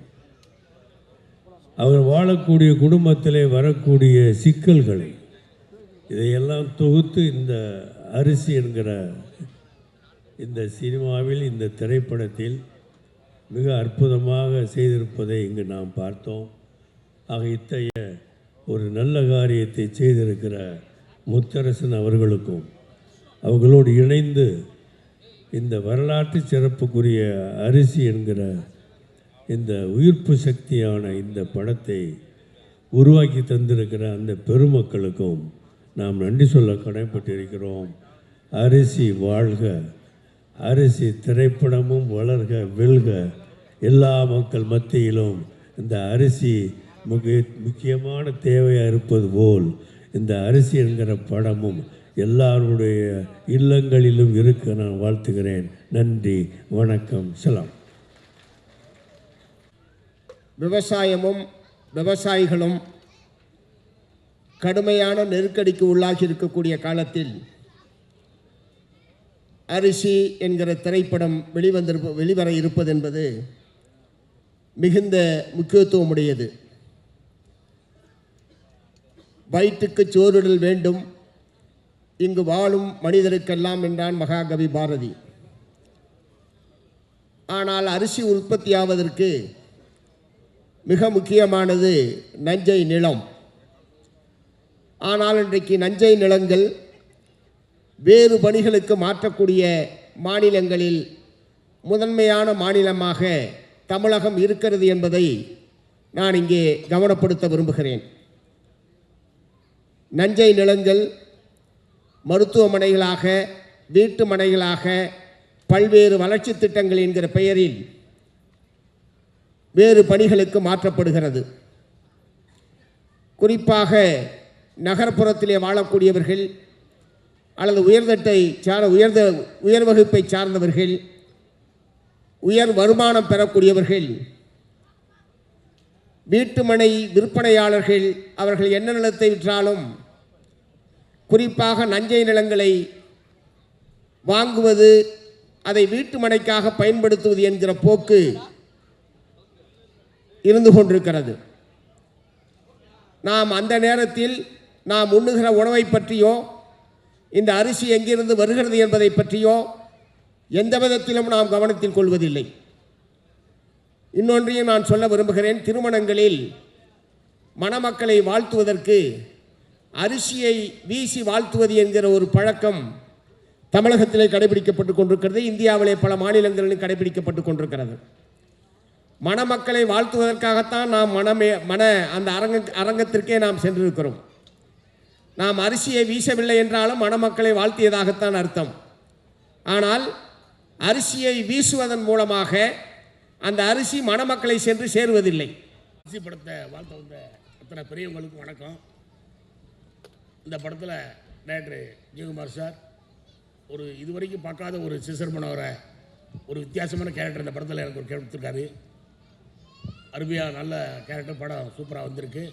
அவர் வாழக்கூடிய குடும்பத்திலே வரக்கூடிய சிக்கல்களை, இதையெல்லாம் தொகுத்து இந்த அரிசி என்கிற இந்த சினிமாவில், இந்த திரைப்படத்தில் மிக அற்புதமாக செய்திருப்பதை இங்கு நாம் பார்த்தோம். ஆக இத்தகைய ஒரு நல்ல காரியத்தை செய்திருக்கிற முத்தரசன் அவர்களுக்கும் அவர்களோடு இணைந்து இந்த வரலாற்று சிறப்புக்குரிய அரிசி என்கிற இந்த உயிர்ப்பு சக்தியான இந்த படத்தை உருவாக்கி தந்திருக்கிற அந்த பெருமக்களுக்கும் நாம் நன்றி சொல்ல கடமைப்பட்டிருக்கிறோம். அரிசி வாழ்க, அரிசி திரைப்படமும் வளர்க வெல்க. எல்லா மக்கள் மத்தியிலும் இந்த அரிசி முக்கியமான தேவையாக இருப்பது போல் இந்த அரிசி என்கிற படமும் எல்லாருடைய இல்லங்களிலும் இருக்க நான் வாழ்த்துகிறேன். நன்றி, வணக்கம், சலாம். விவசாயமும் விவசாயிகளும் கடுமையான நெருக்கடிக்கு உள்ளாகி இருக்கக்கூடிய காலத்தில் அரிசி என்கிற திரைப்படம் வெளிவர இருப்பது என்பது மிகுந்த முக்கியத்துவமுடையது. வயிற்றுக்கு சோறுடல் வேண்டும், இங்கு வாழும் மனிதருக்கெல்லாம் என்றான் மகாகவி பாரதி. ஆனால் அரிசி உற்பத்தியாவதற்கு மிக முக்கியமானது நஞ்சை நிலம். ஆனால் இன்றைக்கு நஞ்சை நிலங்கள் வேறு பணிகளுக்கு மாற்றக்கூடிய மாநிலங்களில் முதன்மையான மாநிலமாக தமிழகம் இருக்கிறது என்பதை நான் இங்கே கவனப்படுத்த விரும்புகிறேன். நஞ்சை நிலங்கள் மருத்துவமனைகளாக, வீட்டு மனைகளாக, பல்வேறு வளர்ச்சி திட்டங்கள் என்கிற பெயரில் வேறு பணிகளுக்கு மாற்றப்படுகிறது. குறிப்பாக நகர்ப்புறத்திலே வாழக்கூடியவர்கள் அல்லது உயர் வகுப்பை சார்ந்தவர்கள், உயர் வருமானம் பெறக்கூடியவர்கள், வீட்டுமனை விற்பனையாளர்கள், அவர்கள் என்ன நிலத்தை விற்றாலும் குறிப்பாக நஞ்சை நிலங்களை வாங்குவது, அதை வீட்டு மனைக்காக பயன்படுத்துவது என்கிற போக்கு இருந்து கொண்டிருக்கிறது. நாம் அந்த நேரத்தில் நாம் உண்ணுகிற உணவை பற்றியோ, இந்த அரிசி எங்கிருந்து வருகிறது என்பதை பற்றியோ எந்த விதத்திலும் நாம் கவனத்தில் கொள்வதில்லை. இன்னொன்றையும் நான் சொல்ல விரும்புகிறேன். திருமணங்களில் மணமக்களை வாழ்த்துவதற்கு அரிசியை வீசி வாழ்த்துவது என்கிற ஒரு பழக்கம் தமிழகத்திலே கடைபிடிக்கப்பட்டு கொண்டிருக்கிறது. இந்தியாவிலே பல மாநிலங்களிலும் கடைபிடிக்கப்பட்டு கொண்டிருக்கிறது. மணமக்களை வாழ்த்துவதற்காகத்தான் நாம் அந்த அரங்கத்திற்கே நாம் சென்றிருக்கிறோம். நாம் அரிசியை வீசவில்லை என்றாலும் மணமக்களை வாழ்த்தியதாகத்தான் அர்த்தம். ஆனால் அரிசியை வீசுவதன் மூலமாக அந்த அரிசி மணமக்களை சென்று சேருவதில்லை. அரிசி படத்தை வாழ்த்த வந்த அத்தனை பெரியவங்களுக்கு வணக்கம். இந்த படத்தில் டைரக்டர் ஜெயக்குமார் சார் ஒரு இதுவரைக்கும் பார்க்காத ஒரு சிசர் மனோரை ஒரு வித்தியாசமான கேரக்டர் இந்த படத்தில் எனக்கு ஒரு கொடுத்துருக்காரு. அருமையாக நல்ல கேரக்டர், படம் சூப்பராக வந்திருக்கு.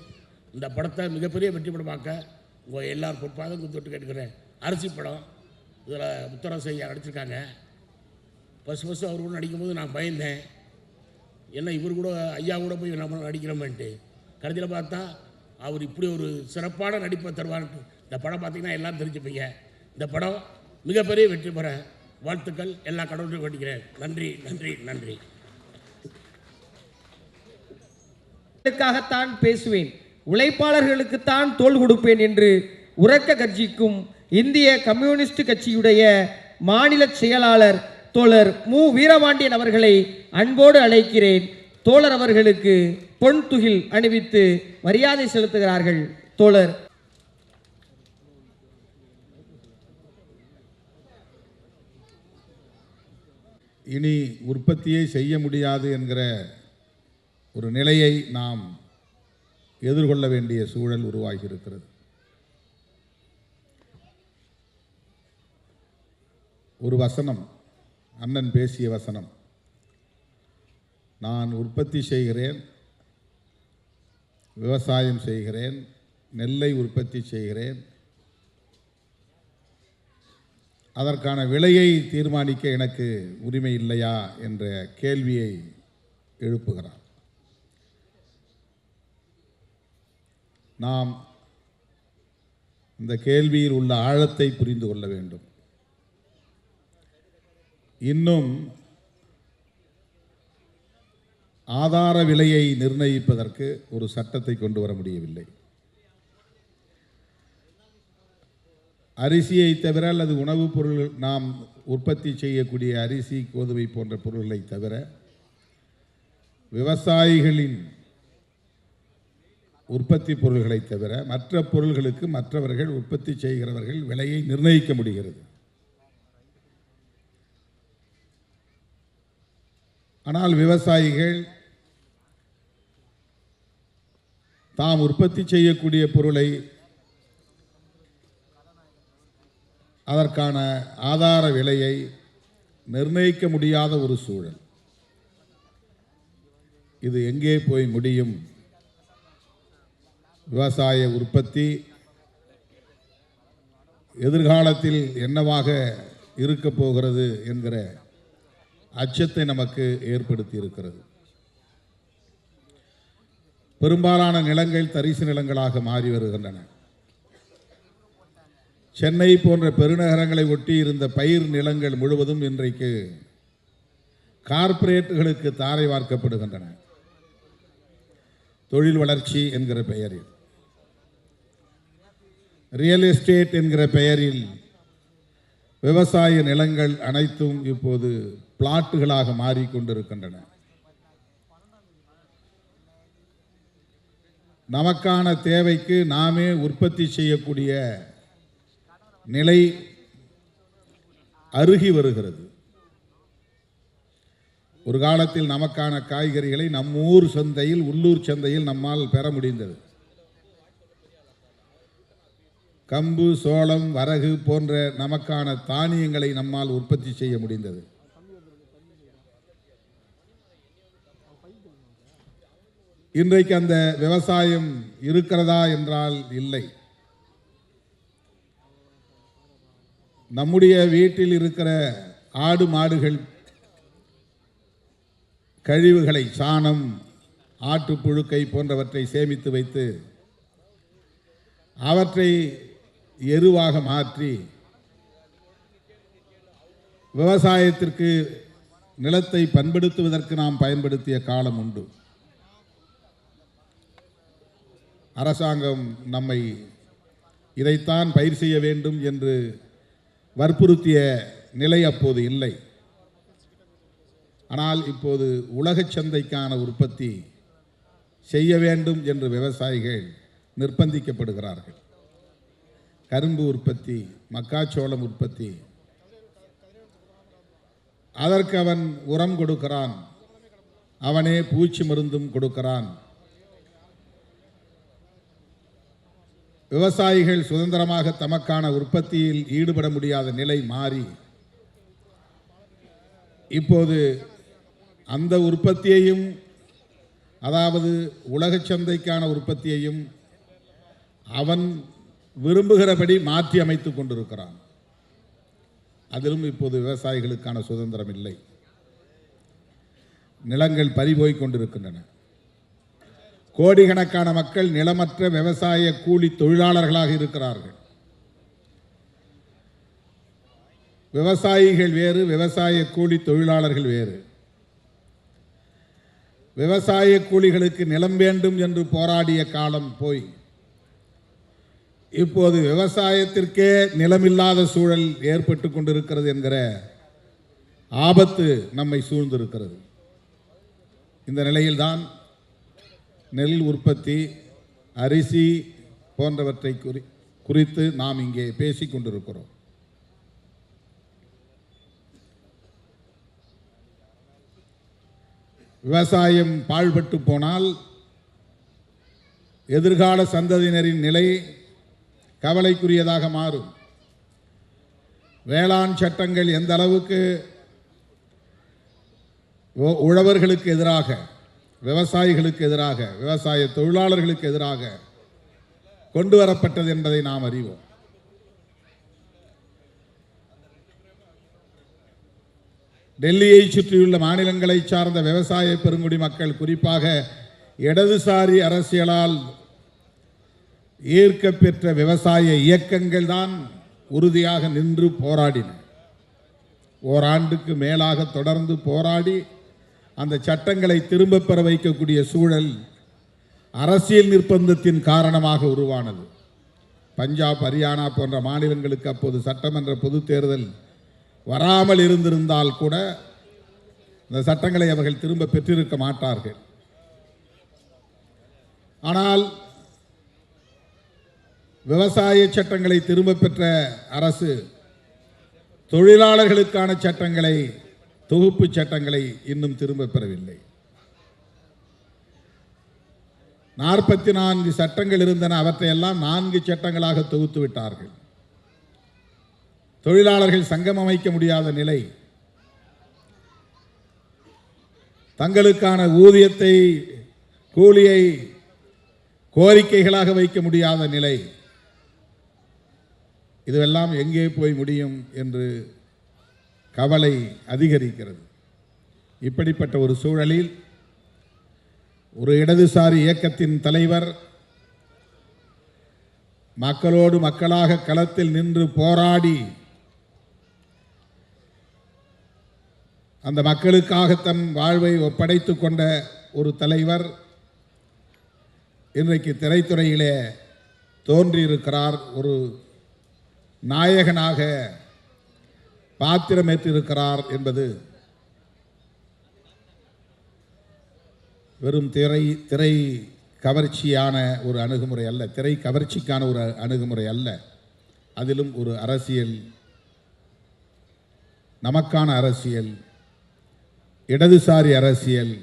இந்த படத்தை மிகப்பெரிய வெற்றி படமாக்க உங்கள் எல்லாரும் பொற்பாதம் கொடுத்துட்டு கேட்டுக்கிறேன். அரிசி படம் இதில் முத்தரசு ஐயா நடிச்சிருக்காங்க. ஃபஸ்ட்டு அவர் கூட நடிக்கும்போது நான் பயந்தேன், என்ன இவர் கூட ஐயா கூட போய் நம்ம நடிக்கிறோமேன்ட்டு. கடைசியில் பார்த்தா அவர் இப்படி ஒரு சிறப்பான நடிப்பை தருவார்ட்டு இந்த படம் பார்த்திங்கன்னா எல்லாம் தெரிஞ்சுப்பீங்க. இந்த படம் மிகப்பெரிய வெற்றி பெற வாழ்த்துக்கள். எல்லா கடவுளையும் வேண்டிக்கிறேன். நன்றி நன்றி நன்றி. ாகத்தான் பேசுவேன், உழைப்பாளர்களுக்குத்தான் தோள் கொடுப்பேன் என்று உரக்க கர்ஜிக்கும் இந்திய கம்யூனிஸ்ட் கட்சியுடைய மாநில செயலாளர் தோழர் மு வீரபாண்டியன் அவர்களை அன்போடு அழைக்கிறேன். தோழர் அவர்களுக்கு பொன் துகில் அணிவித்து மரியாதை செலுத்துகிறார்கள். தோழர் இனி உற்பத்தியை செய்ய முடியாது என்கிற ஒரு நிலையை நாம் எதிர்கொள்ள வேண்டிய சூழல் உருவாகி இருக்கிறது. ஒரு வசனம், அண்ணன் பேசிய வசனம், நான் உற்பத்தி செய்கிறேன், விவசாயம் செய்கிறேன், நெல்லை உற்பத்தி செய்கிறேன், அதற்கான விலையை தீர்மானிக்க எனக்கு உரிமை இல்லையா என்ற கேள்வியை எழுப்புகிறார். நாம் இந்த கேள்வியில் உள்ள ஆழத்தை புரிந்து கொள்ள வேண்டும். இன்னும் ஆதார விலையை நிர்ணயிப்பதற்கு ஒரு சட்டத்தை கொண்டு வர முடியவில்லை. அரிசியை தவிர அல்லது உணவுப் பொருள் நாம் உற்பத்தி செய்யக்கூடிய அரிசி, கோதுமை போன்ற பொருள்களை தவிர விவசாயிகளின் உற்பத்தி பொருள்களை தவிர மற்ற பொருள்களுக்கு மற்றவர்கள் உற்பத்தி செய்கிறவர்கள் விலையை நிர்ணயிக்க முடிகிறது. ஆனால் விவசாயிகள் தாம் உற்பத்தி செய்யக்கூடிய பொருளை அதற்கான ஆதார விலையை நிர்ணயிக்க முடியாத ஒரு சூழல். இது எங்கே போய் முடியும்? விவசாய உற்பத்தி எதிர்காலத்தில் என்னவாக இருக்கப் போகிறது என்கிற அச்சத்தை நமக்கு ஏற்படுத்தி இருக்கிறது. பெரும்பாலான நிலங்கள் தரிசு நிலங்களாக மாறி வருகின்றன. சென்னை போன்ற பெருநகரங்களை ஒட்டி இருந்த பயிர் நிலங்கள் முழுவதும் இன்றைக்கு கார்ப்பரேட்டுகளுக்கு தாரை வார்க்கப்படுகின்றன. தொழில் வளர்ச்சி என்கிற பெயரில், ரியல் எஸ்டேட் என்கிற பெயரில் விவசாய நிலங்கள் அனைத்தும் இப்போது பிளாட்டுகளாக மாறிக்கொண்டிருக்கின்றன. நமக்கான தேவைக்கு நாமே உற்பத்தி செய்யக்கூடிய நிலை அருகி வருகிறது. ஒரு காலத்தில் நமக்கான காய்கறிகளை நம்மூர் சந்தையில், உள்ளூர் சந்தையில் நம்மால் பெற முடிந்தது. கம்பு, சோளம், வரகு போன்ற நமக்கான தானியங்களை நம்மால் உற்பத்தி செய்ய முடிந்தது. இன்றைக்கு அந்த விவசாயம் இருக்கிறதா என்றால் இல்லை. நம்முடைய வீட்டில் இருக்கிற ஆடு மாடுகள் கழிவுகளை, சாணம், ஆட்டுப்புழுக்கை போன்றவற்றை சேமித்து வைத்து அவற்றை எருவாக மாற்றி விவசாயத்திற்கு நிலத்தை பண்படுத்துவதற்கு நாம் பயன்படுத்திய காலம் உண்டு. அரசாங்கம் நம்மை இதைத்தான் பயிர் செய்ய வேண்டும் என்று வற்புறுத்திய நிலை அப்போது இல்லை. ஆனால் இப்போது உலகச் சந்தைக்கான உற்பத்தி செய்ய வேண்டும் என்று விவசாயிகள் நிர்பந்திக்கப்படுகிறார்கள். கரும்பு உற்பத்தி, மக்காச்சோளம் உற்பத்தி, அதற்கு அவன் உரம் கொடுக்கிறான், அவனே பூச்சி மருந்தும் கொடுக்கிறான். விவசாயிகள் சுதந்திரமாக தமக்கான உற்பத்தியில் ஈடுபட முடியாத நிலை மாறி இப்போது அந்த உற்பத்தியையும், அதாவது உலகச் சந்தைக்கான உற்பத்தியையும் அவன் விரும்புகிறபடி மாற்றி அமைத்துக் கொண்டிருக்கிறான். அதிலும் இப்போது விவசாயிகளுக்கான சுதந்திரம் இல்லை. நிலங்கள் பறிபோய் கொண்டிருக்கின்றன. கோடிக்கணக்கான மக்கள் நிலமற்ற விவசாய கூலி தொழிலாளர்களாக இருக்கிறார்கள். விவசாயிகள் வேறு, விவசாய கூலி தொழிலாளர்கள் வேறு. விவசாய கூலிகளுக்கு நிலம் வேண்டும் என்று போராடிய காலம் போய் இப்போது விவசாயத்திற்கே நிலமில்லாத சூழல் ஏற்பட்டு கொண்டிருக்கிறது என்கிற ஆபத்து நம்மை சூழ்ந்திருக்கிறது. இந்த நிலையில்தான் நெல் உற்பத்தி, அரிசி போன்றவற்றை குறித்து நாம் இங்கே பேசிக் கொண்டிருக்கிறோம். விவசாயம் பாழ்பட்டு போனால் எதிர்கால சந்ததியினரின் நிலை கவலைக்குரியதாக மாறும். வேளாண் சட்டங்கள் எந்த அளவுக்கு உழவர்களுக்கு எதிராக, விவசாயிகளுக்கு எதிராக, விவசாய தொழிலாளர்களுக்கு எதிராக கொண்டு வரப்பட்டது என்பதை நாம் அறிவோம். டெல்லியை சுற்றியுள்ள மாநிலங்களை சார்ந்த விவசாய பெருங்குடி மக்கள், குறிப்பாக இடதுசாரி அரசியலால் ஈர்க்க பெற்ற விவசாய இயக்கங்கள் தான் உறுதியாக நின்று போராடின. ஓராண்டுக்கு மேலாக தொடர்ந்து போராடி அந்த சட்டங்களை திரும்ப பெற வைக்கக்கூடிய சூழல் அரசியல் நிர்பந்தத்தின் காரணமாக உருவானது. பஞ்சாப், ஹரியானா போன்ற மாநிலங்களுக்கு அப்போது சட்டமன்ற பொது தேர்தல் வராமல் இருந்திருந்தால் கூட இந்த சட்டங்களை அவர்கள் திரும்ப பெற்றிருக்க மாட்டார்கள். ஆனால் விவசாய சட்டங்களை திரும்ப பெற்ற அரசு தொழிலாளர்களுக்கான சட்டங்களை, தொகுப்பு சட்டங்களை இன்னும் திரும்ப பெறவில்லை. 44 சட்டங்கள் இருந்தன, அவற்றையெல்லாம் 4 சட்டங்களாக தொகுத்து விட்டார்கள். தொழிலாளர்கள் சங்கம் அமைக்க முடியாத நிலை, தங்களுக்கான ஊதியத்தை, கூலியை கோரிக்கைகளாக வைக்க முடியாத நிலை, இதுவெல்லாம் எங்கே போய் முடியும் என்று கவலை அதிகரிக்கிறது. இப்படிப்பட்ட ஒரு சூழலில் ஒரு இடதுசாரி இயக்கத்தின் தலைவர் மக்களோடு மக்களாக களத்தில் நின்று போராடி அந்த மக்களுக்காக தன் வாழ்வை ஒப்படைத்துக் கொண்ட ஒரு தலைவர் இன்றைக்கு திரைத்துறையிலே தோன்றியிருக்கிறார், ஒரு நாயகனாக பாத்திரமேற்றிருக்கிறார் என்பது வெறும் திரை கவர்ச்சியான ஒரு அணுகுமுறை அல்ல, திரை கவர்ச்சிக்கான ஒரு அணுகுமுறை அல்ல. அதிலும் ஒரு அரசியல், நமக்கான அரசியல், இடதுசாரி அரசியல்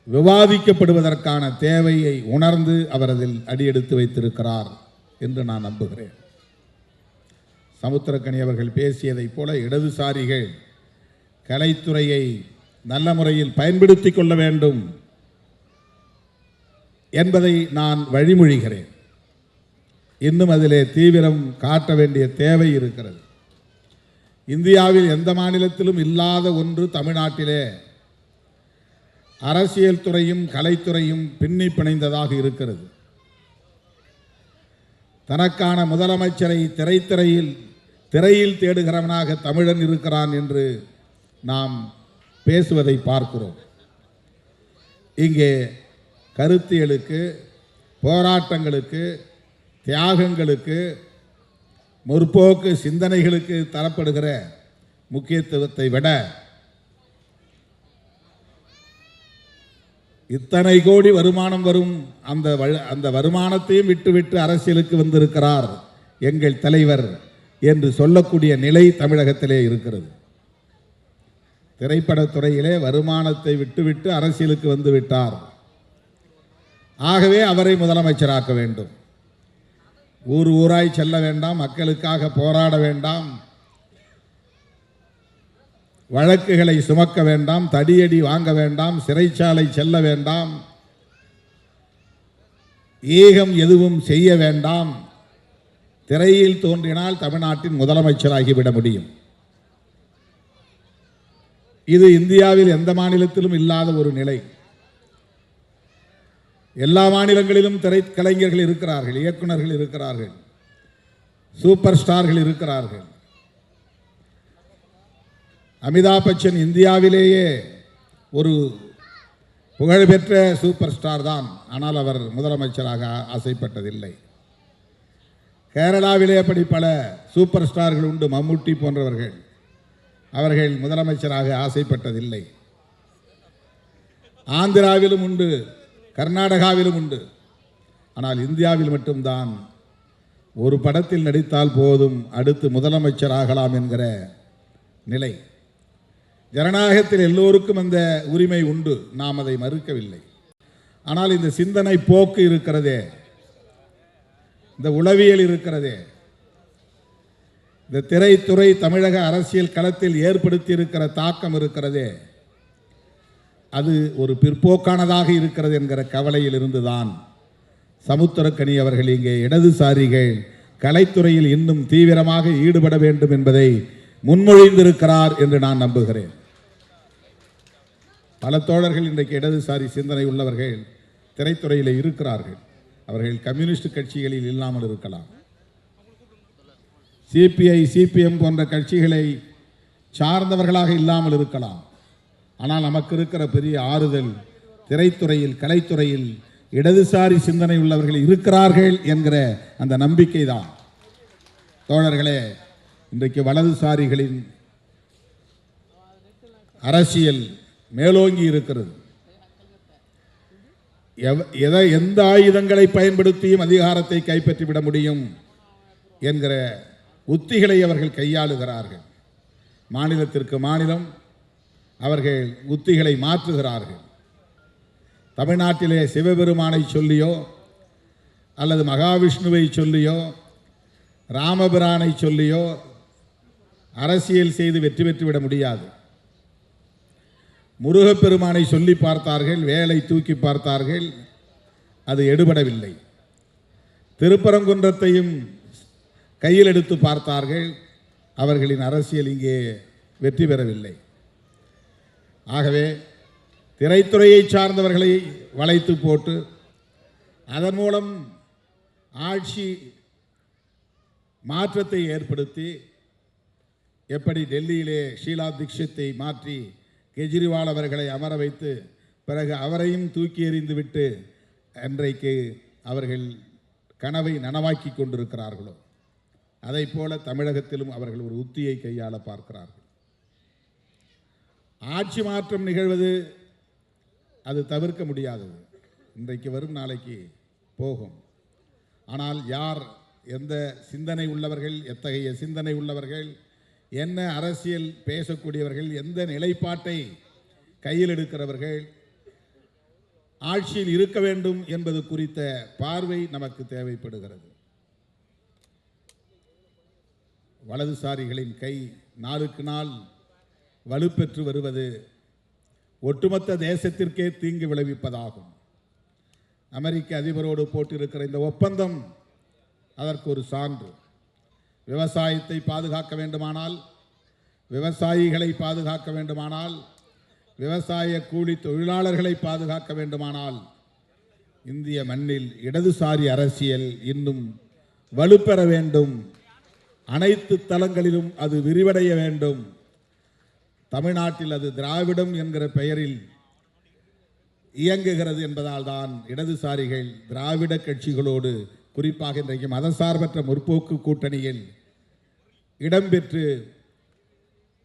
விவாதிக்கப்படுவதற்கான தேவையை உணர்ந்து அவர் அதில் அடியெடுத்து வைத்திருக்கிறார் என்று நான் நம்புகிறேன். சமுத்திரக்கனி அவர்கள் பேசியதைப் போல இடதுசாரிகள் கலைத்துறையை நல்ல முறையில் பயன்படுத்தி கொள்ள வேண்டும் என்பதை நான் வழிமொழிகிறேன். இன்னும் அதிலே தீவிரம் காட்ட வேண்டிய தேவை இருக்கிறது. இந்தியாவில் எந்த மாநிலத்திலும் இல்லாத ஒன்று தமிழ்நாட்டிலே அரசியல் துறையும் கலைத்துறையும் பின்னி பிணைந்ததாக இருக்கிறது. தனக்கான முதலமைச்சரை திரையில் தேடுகிறவனாக தமிழன் இருக்கிறான் என்று நாம் பேசுவதை பார்க்கிறோம். இங்கே கருத்தியலுக்கு, போராட்டங்களுக்கு, தியாகங்களுக்கு, முற்போக்கு சிந்தனைகளுக்கு தரப்படுகிற முக்கியத்துவத்தை விட இத்தனை கோடி வருமானம் வரும் அந்த வருமானத்தையும் விட்டுவிட்டு அரசியலுக்கு வந்திருக்கிறார் எங்கள் தலைவர் என்று சொல்லக்கூடிய நிலை தமிழகத்திலே இருக்கிறது. திரைப்படத்துறையிலே வருமானத்தை விட்டுவிட்டு அரசியலுக்கு வந்து விட்டார். ஆகவே அவரை முதலமைச்சராக்க வேண்டும். ஊர் ஊராய் செல்ல வேண்டாம், மக்களுக்காக போராட வேண்டாம், வழக்குகளை சுமக்க வேண்டாம், தடியடி வாங்க வேண்டாம், சிறைச்சாலை செல்ல வேண்டாம், ஏகம் எதுவும் செய்ய வேண்டாம். திரையில் தோன்றினால் தமிழ்நாட்டின் முதலமைச்சராகிவிட முடியும். இது இந்தியாவில் எந்த மாநிலத்திலும் இல்லாத ஒரு நிலை. எல்லா மாநிலங்களிலும் திரைக்கலைஞர்கள் இருக்கிறார்கள், இயக்குநர்கள் இருக்கிறார்கள், சூப்பர் ஸ்டார்கள் இருக்கிறார்கள். அமிதாப் பச்சன் இந்தியாவிலேயே ஒரு புகழ்பெற்ற சூப்பர் ஸ்டார் தான். ஆனால் அவர் முதலமைச்சராக ஆசைப்பட்டதில்லை. கேரளாவிலே அப்படி பல சூப்பர் ஸ்டார்கள் உண்டு, மம்முட்டி போன்றவர்கள். அவர்கள் முதலமைச்சராக ஆசைப்பட்டதில்லை. ஆந்திராவிலும் உண்டு, கர்நாடகாவிலும் உண்டு. ஆனால் இந்தியாவில் மட்டும்தான் ஒரு படத்தில் நடித்தால் போதும் அடுத்து முதலமைச்சராகலாம் என்கிற நிலை. ஜனநாயகத்தில் எல்லோருக்கும் அந்த உரிமை உண்டு, நாம் அதை மறுக்கவில்லை. ஆனால் இந்த சிந்தனை போக்கு இருக்கிறதே, இந்த உளவியல் இருக்கிறதே, இந்த திரைத்துறை தமிழக அரசியல் களத்தில் ஏற்படுத்தி இருக்கிற தாக்கம் இருக்கிறதே, அது ஒரு பிற்போக்கானதாக இருக்கிறது என்கிற கவலையில் இருந்துதான் சமுத்திரக்கனி அவர்கள் இங்கே இடதுசாரிகள் கலைத்துறையில் இன்னும் தீவிரமாக ஈடுபட வேண்டும் என்பதை முன்மொழிந்திருக்கிறார் என்று நான் நம்புகிறேன். பல தோழர்கள் இன்றைக்கு இடதுசாரி சிந்தனை உள்ளவர்கள் திரைத்துறையில் இருக்கிறார்கள். அவர்கள் கம்யூனிஸ்ட் கட்சிகளில் இல்லாமல் இருக்கலாம், சிபிஐ சிபிஎம் போன்ற கட்சிகளை சார்ந்தவர்களாக இல்லாமல் இருக்கலாம். ஆனால் நமக்கு இருக்கிற பெரிய ஆறுதல், திரைத்துறையில் கலைத்துறையில் இடதுசாரி சிந்தனை உள்ளவர்கள் இருக்கிறார்கள் என்கிற அந்த நம்பிக்கை தான். தோழர்களே, இன்றைக்கு வலதுசாரிகளின் அரசியல் மேலோங்கி இருக்கிறது. எந்த ஆயுதங்களை பயன்படுத்தியும் அதிகாரத்தை கைப்பற்றிவிட முடியும் என்கிற உத்திகளை அவர்கள் கையாளுகிறார்கள். மாநிலத்திற்கு மாநிலம் அவர்கள் உத்திகளை மாற்றுகிறார்கள். தமிழ்நாட்டிலே சிவபெருமானை சொல்லியோ அல்லது மகாவிஷ்ணுவை சொல்லியோ ராமபிரானை சொல்லியோ அரசியல் செய்து வெற்றி பெற்றுவிட முடியாது. முருகப்பெருமானை சொல்லி பார்த்தார்கள், வேலை தூக்கி பார்த்தார்கள், அது எடுபடவில்லை. திருப்பரங்குன்றத்தையும் கையில் எடுத்து பார்த்தார்கள், அவர்களின் அரசியல் இங்கே வெற்றி பெறவில்லை. ஆகவே திரைத்துறையை சார்ந்தவர்களை வளைத்து போட்டு அதன் மூலம் ஆட்சி மாற்றத்தை ஏற்படுத்தி, எப்படி டெல்லியிலே ஷீலா தீட்சித்தை மாற்றி கெஜ்ரிவால் அவர்களை அமர வைத்து பிறகு அவரையும் தூக்கி எறிந்துவிட்டு அன்றைக்கு அவர்கள் கனவை நனவாக்கி கொண்டிருக்கிறார்களோ அதைப் போல தமிழகத்திலும் அவர்கள் ஒரு உத்தியை கையாள பார்க்கிறார்கள். ஆட்சி மாற்றம் நிகழ்வது அது தவிர்க்க முடியாதது. இன்றைக்கு வரும், நாளைக்கு போகும். ஆனால் யார், எந்த சிந்தனை உள்ளவர்கள், எத்தகைய சிந்தனை உள்ளவர்கள், என்ன அரசியல் பேசக்கூடியவர்கள், எந்த நிலைப்பாட்டை கையில் எடுக்கிறவர்கள் ஆட்சியில் இருக்க வேண்டும் என்பது குறித்த பார்வை நமக்கு தேவைப்படுகிறது. வலதுசாரிகளின் கை நாளுக்கு நாள் வலுப்பெற்று வருவது ஒட்டுமொத்த தேசத்திற்கே தீங்கு விளைவிப்பதாகும். அமெரிக்க அதிபரோடு போட்டிருக்கிற இந்த ஒப்பந்தம் அதற்கு ஒரு சான்று. விவசாயத்தை பாதுகாக்க வேண்டுமானால், விவசாயிகளை பாதுகாக்க வேண்டுமானால், விவசாய கூலி தொழிலாளர்களை பாதுகாக்க வேண்டுமானால் இந்திய மண்ணில் இடதுசாரி அரசியல் இன்னும் வலுப்பெற வேண்டும். அனைத்து தளங்களிலும் அது விரிவடைய வேண்டும். தமிழ்நாட்டில் அது திராவிடம் என்கிற பெயரில் இயங்குகிறது என்பதால் தான் இடதுசாரிகள் திராவிட கட்சிகளோடு, குறிப்பாக இன்றைக்கு மதசார்பற்ற முற்போக்கு கூட்டணியில் இடம்பெற்று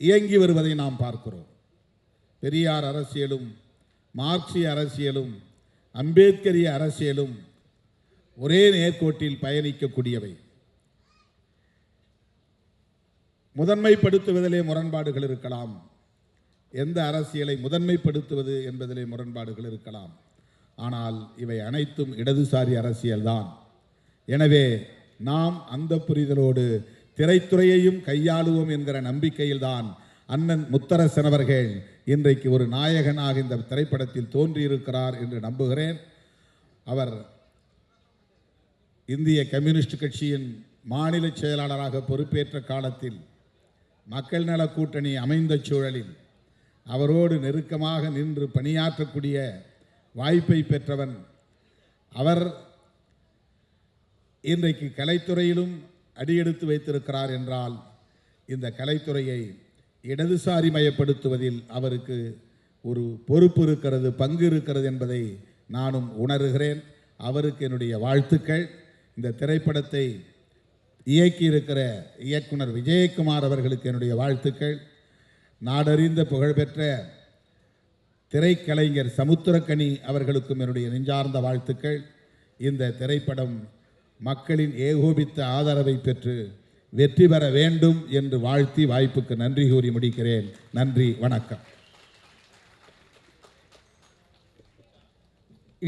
இயங்கி வருவதை நாம் பார்க்கிறோம். பெரியார் அரசியலும் மார்க்சிய அரசியலும் அம்பேத்கரிய அரசியலும் ஒரே நேர்கோட்டில் பயணிக்கக்கூடியவை. முதன்மைப்படுத்துவதிலே முரண்பாடுகள் இருக்கலாம், எந்த அரசியலை முதன்மைப்படுத்துவது என்பதிலே முரண்பாடுகள் இருக்கலாம். ஆனால் இவை அனைத்தும் இடதுசாரி அரசியல்தான். எனவே நாம் அந்த புரிதலோடு திரைத்துறையையும் கையாளுவோம் என்கிற நம்பிக்கையில்தான் அண்ணன் முத்தரசன் அவர்கள் இன்றைக்கு ஒரு நாயகனாக இந்த திரைப்படத்தில் தோன்றியிருக்கிறார் என்று நம்புகிறேன். அவர் இந்திய கம்யூனிஸ்ட் கட்சியின் மாநில செயலாளராக பொறுப்பேற்ற காலத்தில் மக்கள் நல கூட்டணி அமைந்த சூழலில் அவரோடு நெருக்கமாக நின்று பணியாற்றக்கூடிய வாய்ப்பை பெற்றவன். அவர் இன்றைக்கு கலைத்துறையிலும் அடியெடுத்து வைத்திருக்கிறார் என்றால் இந்த கலைத்துறையை இடதுசாரி மயப்படுத்துவதில் அவருக்கு ஒரு பொறுப்பு இருக்கிறது, பங்கு இருக்கிறது என்பதை நானும் உணர்கிறேன். அவருக்கு என்னுடைய வாழ்த்துக்கள். இந்த திரைப்படத்தை இயக்கியிருக்கிற இயக்குனர் விஜயகுமார் அவர்களுக்கு என்னுடைய வாழ்த்துக்கள். நாடறிந்த புகழ்பெற்ற திரைக்கலைஞர் சமுத்திரக்கனி அவர்களுக்கும் என்னுடைய நெஞ்சார்ந்த வாழ்த்துக்கள். இந்த திரைப்படம் மக்களின் ஏகோபித்த ஆதரவை பெற்று வெற்றி பெற வேண்டும் என்று வாழ்த்தி வாய்ப்புக்கு நன்றி கூறி முடிக்கிறேன். நன்றி, வணக்கம்.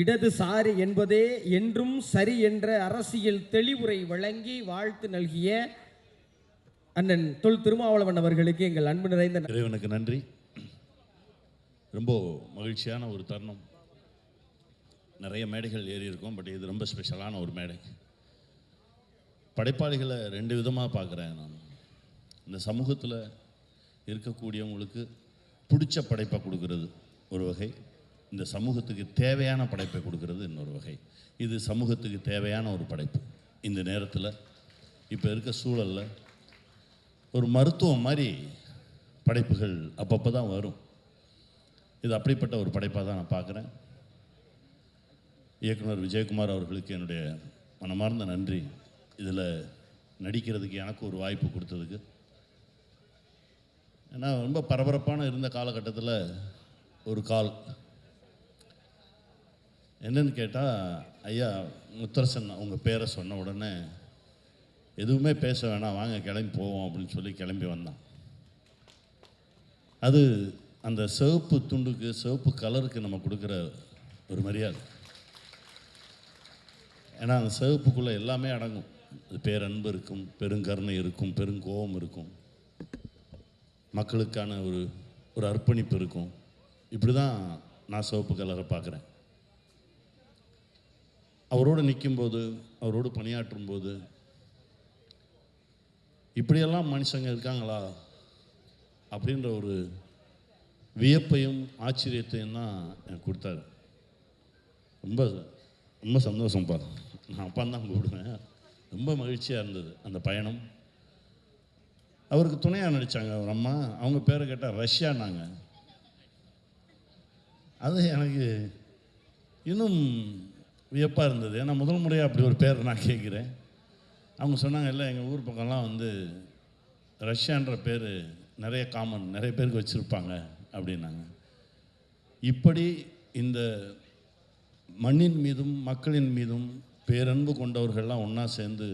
இடதுசாரி என்பதே என்றும் சரி என்ற அரசியல் தெளிவுரை வழங்கி வாழ்த்து நல்கிய அண்ணன் தொல் திருமாவளவன் அவர்களுக்கு எங்கள் அன்பு நிறைந்த இறைவனுக்கு நன்றி. ரொம்ப மகிழ்ச்சியான ஒரு தருணம். நிறைய மேடைகள் ஏறி இருக்கும், பட் இது ரொம்ப ஸ்பெஷலான ஒரு மேடை. படைப்பாளிகளை ரெண்டு விதமாக பார்க்குறேன் நான். இந்த சமூகத்தில் இருக்கக்கூடியவங்களுக்கு பிடிச்ச படைப்பை கொடுக்கறது ஒரு வகை, இந்த சமூகத்துக்கு தேவையான படைப்பை கொடுக்கறது இன்னொரு வகை. இது சமூகத்துக்கு தேவையான ஒரு படைப்பு. இந்த நேரத்தில் இப்போ இருக்க சூழலில் ஒரு மருத்துவம் மாதிரி படைப்புகள் அப்பப்போ தான் வரும். இது அப்படிப்பட்ட ஒரு படைப்பாக தான் நான் பார்க்குறேன். இயக்குனர் விஜயகுமார் அவர்களுக்கு என்னுடைய மனமார்ந்த நன்றி. இதில் நடிக்கிறதுக்கு எனக்கு ஒரு வாய்ப்பு கொடுத்ததுக்கு. ஏன்னா ரொம்ப பரபரப்பான இருந்த காலகட்டத்தில் ஒரு கால் என்னன்னு கேட்டால், ஐயா முத்தரசன் உங்கள் பேரை சொன்ன உடனே எதுவுமே பேச வேணாம், வாங்க கிளம்பி போவோம் அப்படின்னு சொல்லி கிளம்பி வந்தான். அது அந்த சிவப்பு துண்டுக்கு, சிவப்பு கலருக்கு நம்ம கொடுக்குற ஒரு மரியாதை. ஏன்னா அந்த சிவப்புக்குள்ளே எல்லாமே அடங்கும். அது பேரன்பு இருக்கும், பெருங்கருணை இருக்கும், பெருங்கோபம் இருக்கும், மக்களுக்கான ஒரு அர்ப்பணிப்பு இருக்கும். இப்படி தான் நான் சிவப்பு கலரை பார்க்குறேன். அவரோடு நிற்கும்போது, அவரோடு பணியாற்றும் போது இப்படியெல்லாம் மனுஷங்க இருக்காங்களா அப்படின்ற ஒரு வியப்பையும் ஆச்சரியத்தையும் தான் எனக்கு கொடுத்தாரு. ரொம்ப ரொம்ப சந்தோஷம் பாரு, நான் அப்பா தான் கூப்பிடுவேன். ரொம்ப மகிழ்ச்சியாக இருந்தது அந்த பயணம். அவருக்கு துணையாக நடித்தாங்க ஒரு அம்மா, அவங்க பேரை கேட்டால் ரஷ்யானாங்க. அது எனக்கு இன்னும் வியப்பாக இருந்தது. ஏன்னா முதல் முறையாக அப்படி ஒரு பேர் நான் கேட்குறேன். அவங்க சொன்னாங்க, இல்லை எங்கள் ஊர் பக்கம்லாம் வந்து ரஷ்யான்ற பேர் நிறைய காமன், நிறைய பேருக்கு வச்சுருப்பாங்க அப்படின்னாங்க. இப்படி இந்த மண்ணின் மீதும் மக்களின் மீதும் பேரன்பு கொண்டவர்கள்லாம் ஒன்றா சேர்ந்து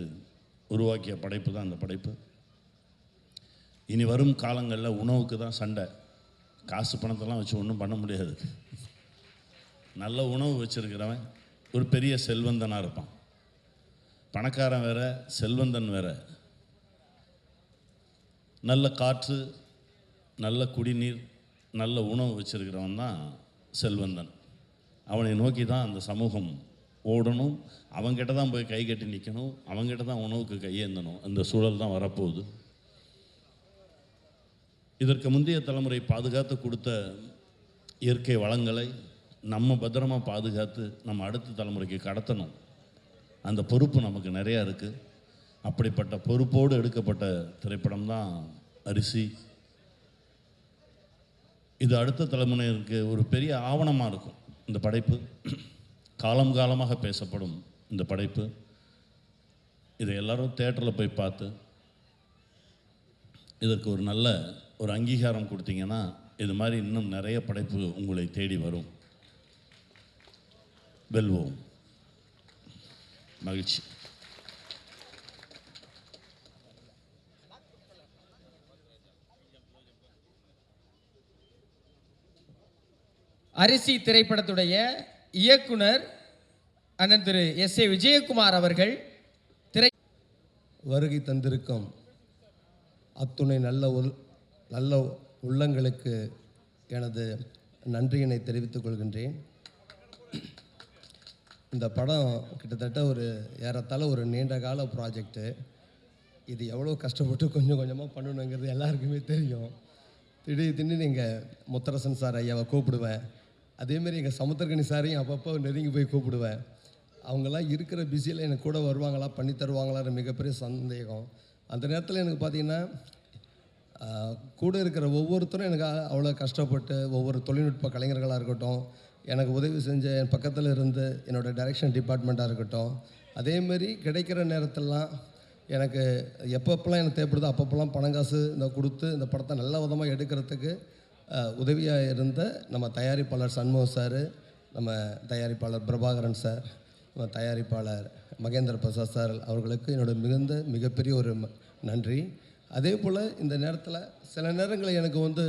உருவாக்கிய படைப்பு தான் அந்த படைப்பு. இனி வரும் காலங்களில் உணவுக்கு தான் சண்டை. காசு பணத்தெல்லாம் வச்சு ஒன்றும் பண்ண முடியாது. நல்ல உணவு வச்சுருக்கிறவன் ஒரு பெரிய செல்வந்தனாக இருப்பான். பணக்காரன் வேற, செல்வந்தன் வேற. நல்ல காற்று, நல்ல குடிநீர், நல்ல உணவு வச்சுருக்கிறவன் தான் செல்வந்தன். அவனை நோக்கி தான் அந்த சமூகம் ஓடணும். அவங்ககிட்ட தான் போய் கை கட்டி நிற்கணும். அவங்ககிட்ட தான் உணவுக்கு கையேந்தணும். அந்த சூழல் தான் வரப்போகுது. இதற்கு முந்தைய தலைமுறை பாதுகாத்து கொடுத்த இயற்கை வளங்களை நம்ம பத்திரமாக பாதுகாத்து நம்ம அடுத்த தலைமுறைக்கு கடத்தணும். அந்த பொறுப்பு நமக்கு நிறையா இருக்குது. அப்படிப்பட்ட பொறுப்போடு எடுக்கப்பட்ட திரைப்படம் தான் அரிசி. இது அடுத்த தலைமுறையிற்கு ஒரு பெரிய ஆவணமாக இருக்கும். இந்த படைப்பு காலம் காலமாக பேசப்படும் இந்த படைப்பு. இதை எல்லாரும் தியேட்டரில் போய் பார்த்து இதற்கு ஒரு நல்ல ஒரு அங்கீகாரம் கொடுத்தீங்கன்னா இது மாதிரி இன்னும் நிறைய படைப்பு உங்களை தேடி வரும். வெல்வோம். மகிழ்ச்சி. அரிசி திரைப்படத்துடைய இயக்குனர் அண்ணன் திரு S.A. விஜயகுமார் அவர்கள் வருகை தந்திருக்கும் அத்துணை நல்ல உள்ளங்களுக்கு எனது நன்றியினை தெரிவித்துக் கொள்கின்றேன். இந்த படம் கிட்டத்தட்ட ஒரு ஏறத்தாழ ஒரு நீண்ட கால ப்ராஜெக்டு. இது எவ்வளோ கஷ்டப்பட்டு கொஞ்சம் கொஞ்சமாக பண்ணணுங்கிறது எல்லாருக்குமே தெரியும். திடீர்னு நீங்கள் முத்தரசன் சார் ஐயாவை கூப்பிடுவேன். அதேமாரி எங்கள் சமுத்திரகனி சாரையும் அப்பப்போ நெருங்கி போய் கூப்பிடுவேன். அவங்கெல்லாம் இருக்கிற பிஸியில் எனக்கு கூட வருவாங்களா, பண்ணி தருவாங்களான்னு மிகப்பெரிய சந்தேகம். அந்த நேரத்தில் எனக்கு பார்த்திங்கன்னா கூட இருக்கிற ஒவ்வொருத்தரும் எனக்கு அவ்வளோ கஷ்டப்பட்டு, ஒவ்வொரு தொழில்நுட்ப கலைஞர்களாக இருக்கட்டும், எனக்கு உதவி செஞ்ச என் பக்கத்தில் இருந்து என்னோடய டைரக்ஷன் டிபார்ட்மெண்ட்டாக இருக்கட்டும், அதேமாரி கிடைக்கிற நேரத்திலலாம் எனக்கு எப்பப்பெல்லாம் எனக்கு தேவைப்படுதோ அப்பப்பெல்லாம் பணம் காசு கொடுத்து இந்த படத்தை நல்ல விதமாக எடுக்கிறதுக்கு உதவியாக இருந்த நம்ம தயாரிப்பாளர் சண்முகம் சார், நம்ம தயாரிப்பாளர் பிரபாகரன் சார், நம்ம தயாரிப்பாளர் மகேந்திர பிரசாத் சார் அவர்களுக்கு என்னோட மிகப்பெரிய ஒரு நன்றி. அதே போல் இந்த நேரத்தில் சில நேரங்களில் எனக்கு வந்து